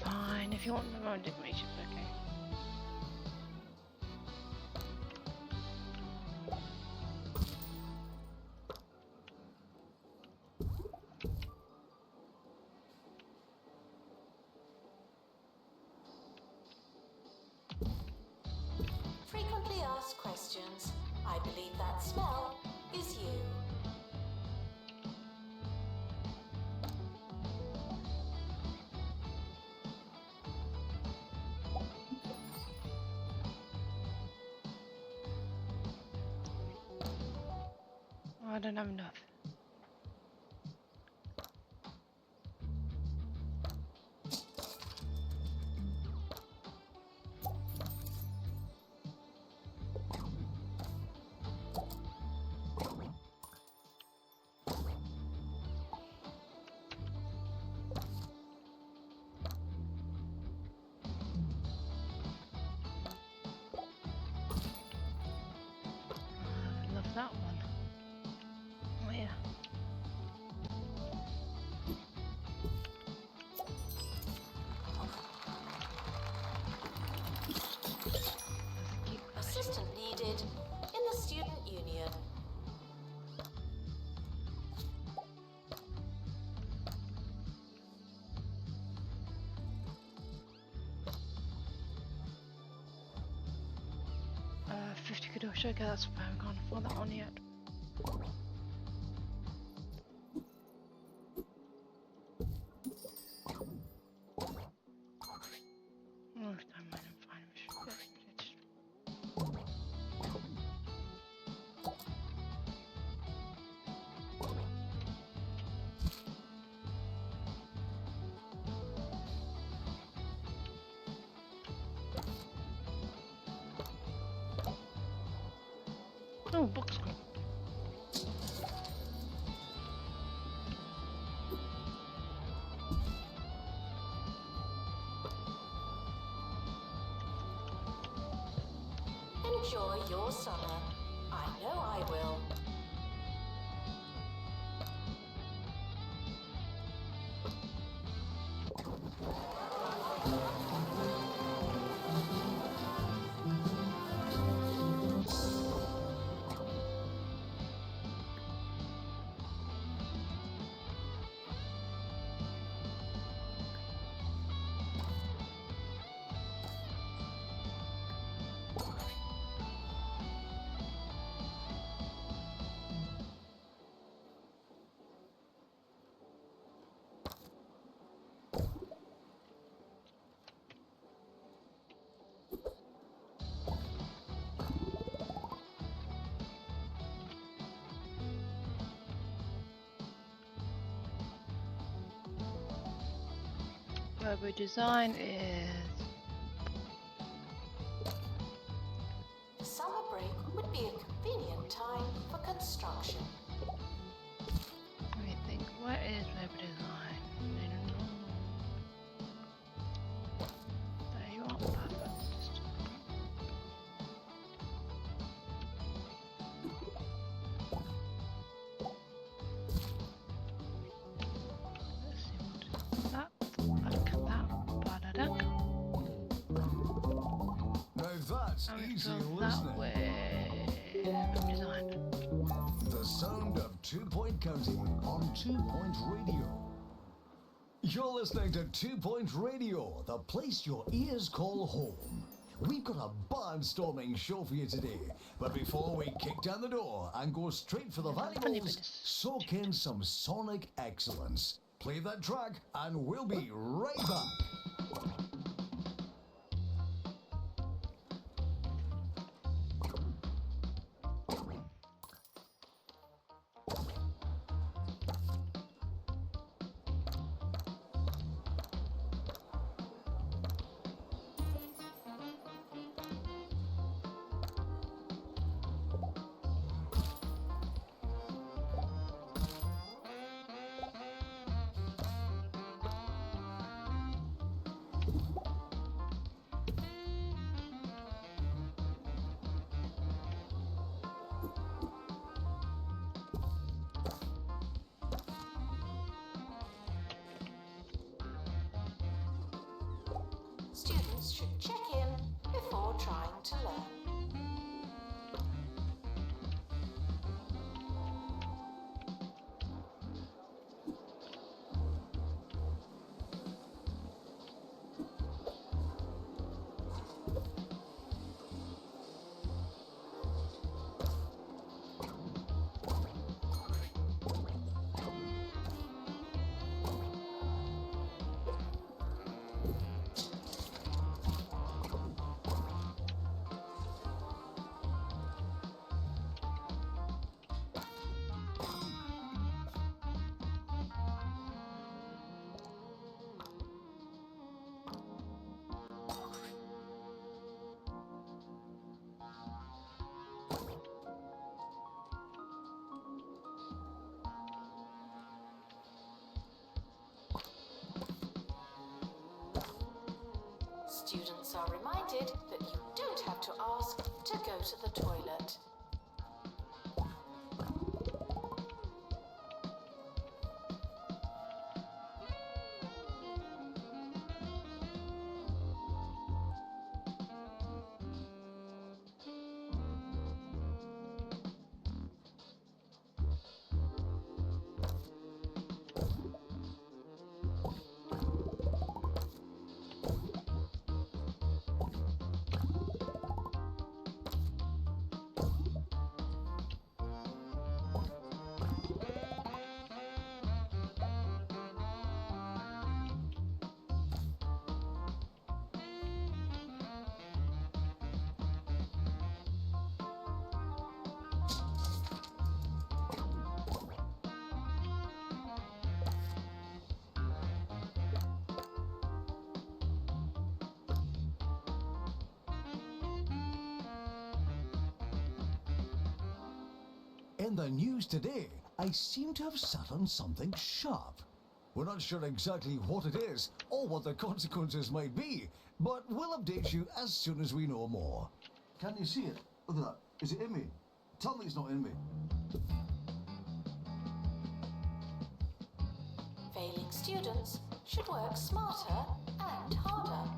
Fine, if you want the road decorations, okay. Frequently asked questions. I believe that smell is you. I don't have enough. I love that one. Oh yeah. Assistant needed in the student union. Uh, 50 Kudosh, okay, that's fine, we can't afford that one yet. Oh, don't mind, I'm fine, we should get it. Enjoy your summer. I know I will. Rubber design is. The summer break would be a convenient time for construction. Let me think. What is rubber design? I don't know. There you are. Perfect. Let's see what that. Look at that. Ba-da-duck. Now that's And we easy fill that listening. with rubber design. The sound of 2 Point County on 2 Point Radio. You're listening to 2 Point Radio, the place your ears call home. We've got a barnstorming show for you today, but before we kick down the door and go straight for the valuables, goodness. soak in some sonic excellence. Play that track and we'll be right back. Students should check in before trying to learn. Students are reminded that you don't have to ask to go to the toilet. In the news today, I seem to have sat on something sharp. We're not sure exactly what it is or what the consequences might be, but we'll update you as soon as we know more. Can you see it? Look at that. Is it in me? Tell me it's not in me. Failing students should work smarter and harder.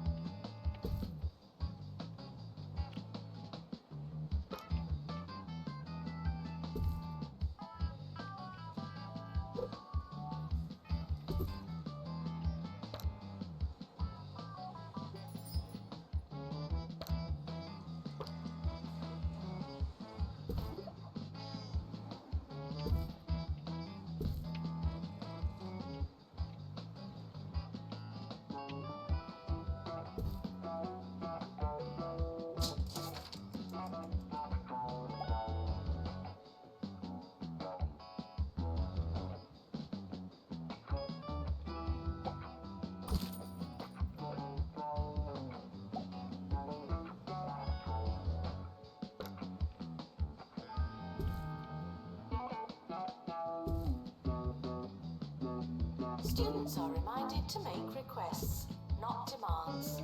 Students are reminded to make requests, not demands.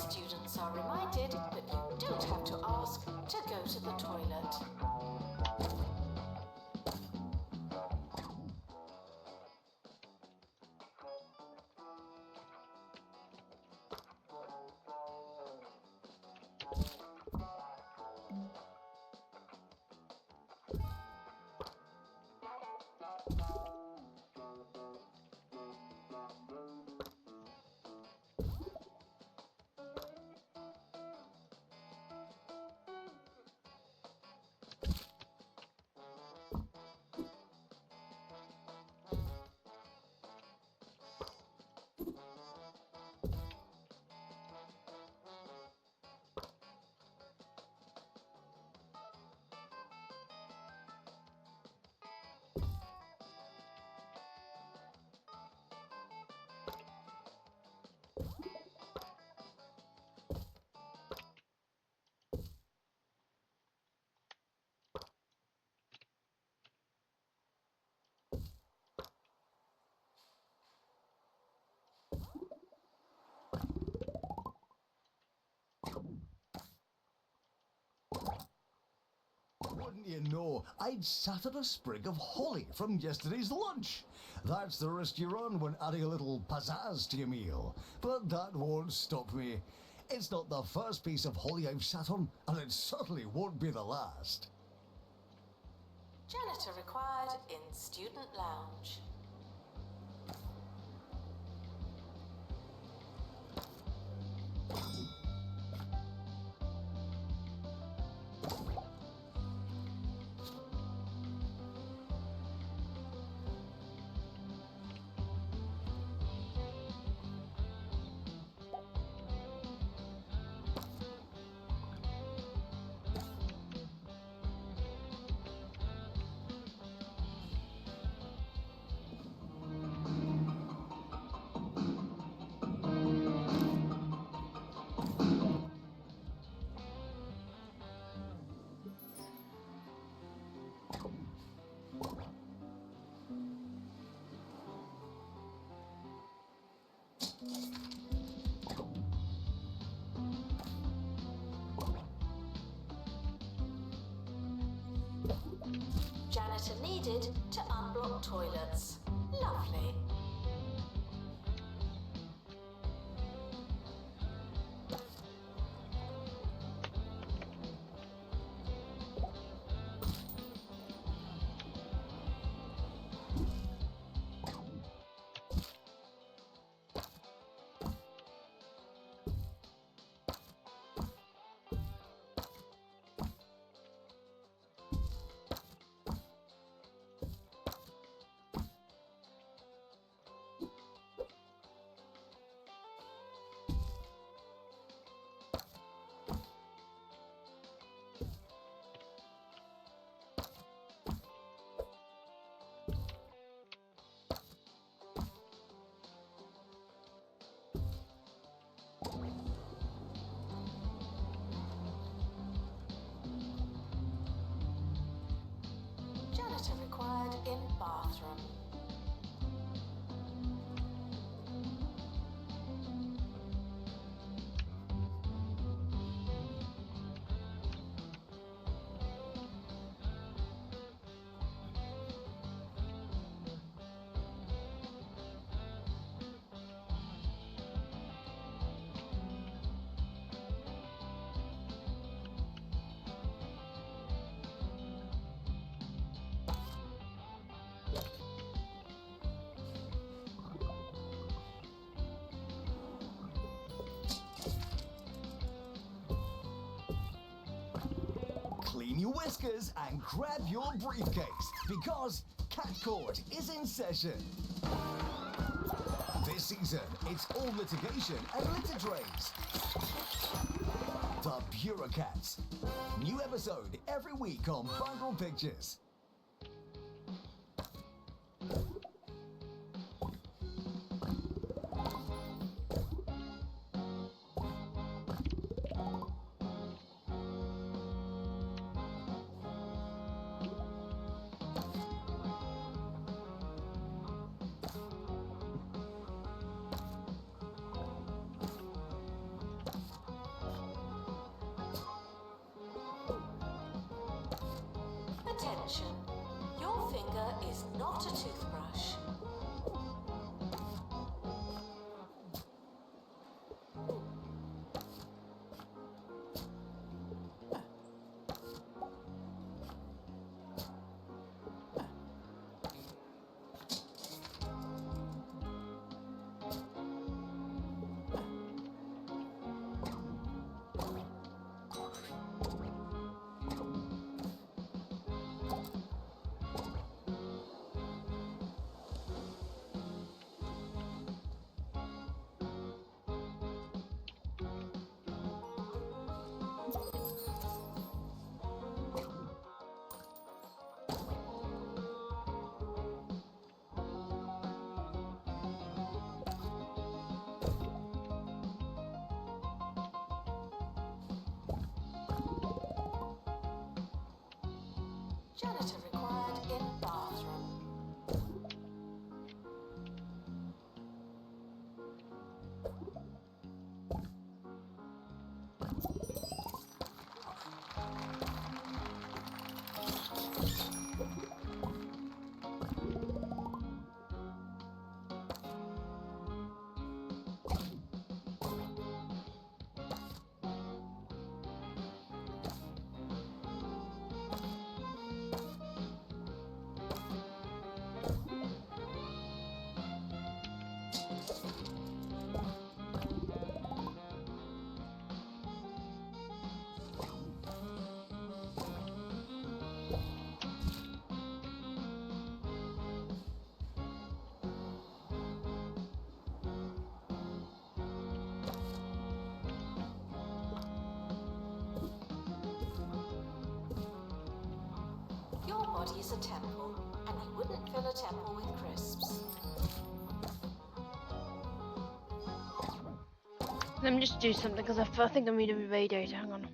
Students are reminded that you don't have to ask to go to the toilet. Wouldn't you know, I'd sat on a sprig of holly from yesterday's lunch. That's the risk you run when adding a little pizzazz to your meal. But that won't stop me. It's not the first piece of holly I've sat on, and it certainly won't be the last. Janitor required in student lounge. Janitor needed to unblock toilets. Lovely. clean your whiskers and grab your briefcase because Cat Court is in session. This season, it's all litigation and litter trays. The Bureaucrats. New episode every week on Bundle Pictures. Attention, your finger is not a toothbrush. Janitor required in bathroom. Your body is a temple, and you wouldn't fill a temple with crisps. Let me just do something because I think I'm reading my data. Hang on.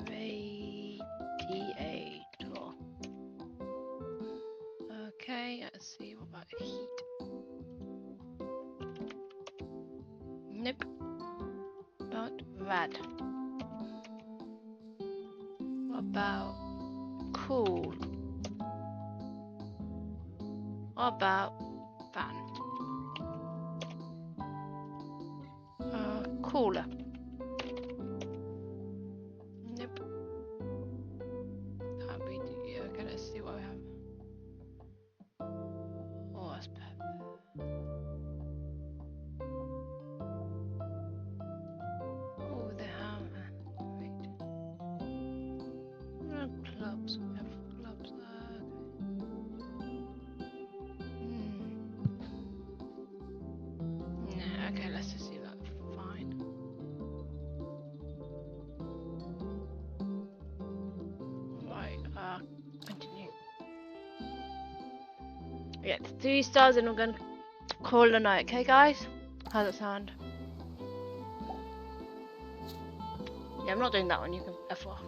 Radiator. Okay, let's see. What about heat? Nope. Not rad. What about cool? What about fan? Cooler. Nope. Can't be. Yeah, okay, let's see what we have. Oh, that's perfect. Oh, they have. Wait. Clubs. We have clubs. Nah, okay, let's just see that. Fine. Right, continue. Yeah, it's 3 stars and we're gonna call it a night, okay guys? How's it sound? Yeah, I'm not doing that one, you can F off.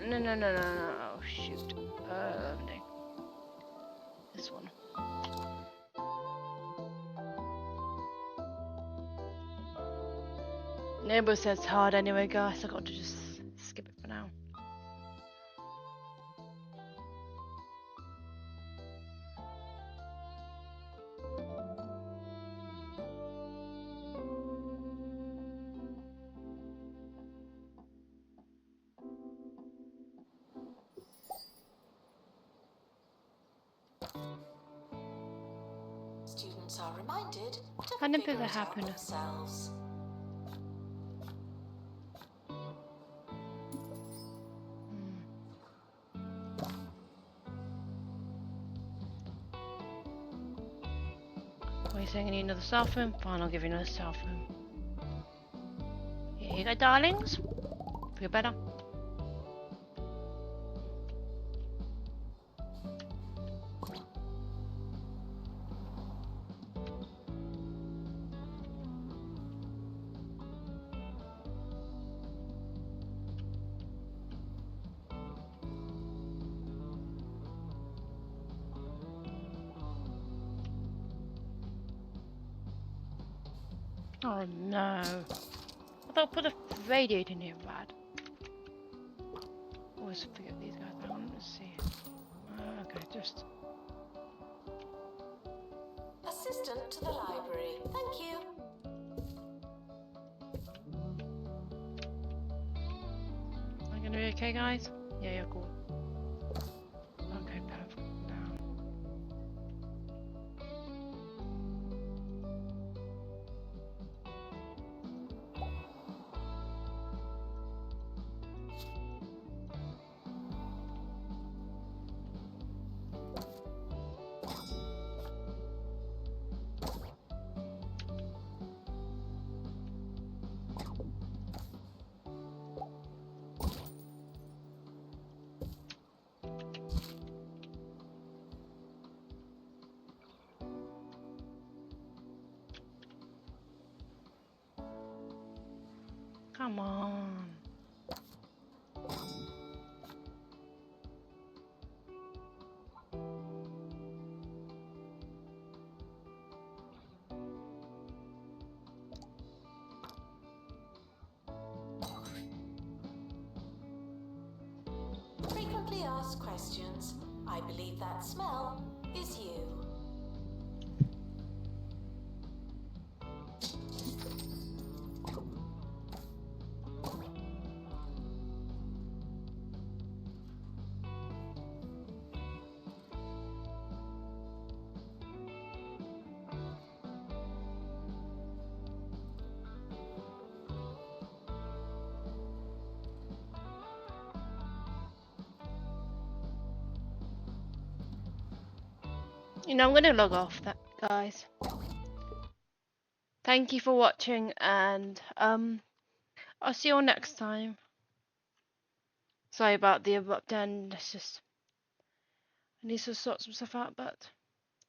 No, oh shoot. No. This one. Neighbor says it's hard anyway, guys. I got to just skip it for now. Students are reminded to I never figure that it out happened. themselves. What are you saying? I need another staff room? Fine, I'll give you another staff room. Here you go, darlings. Feel better? Oh no. I thought I put a radiator in here, Brad. Always forget these guys. I want to see. Okay, just. Assistant to the library. Thank you. Am I gonna be okay, guys? Yeah, you're cool. Okay, perfect. Now. Come on. Frequently asked questions. I believe that smell is you. You know, I'm gonna log off that, guys. Thank you for watching, and I'll see you all next time. Sorry about the abrupt end. It's just I need to sort some stuff out, but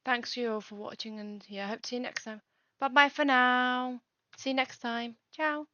thanks you all for watching, and yeah, I hope to see you next time. Bye bye for now. See you next time. Ciao.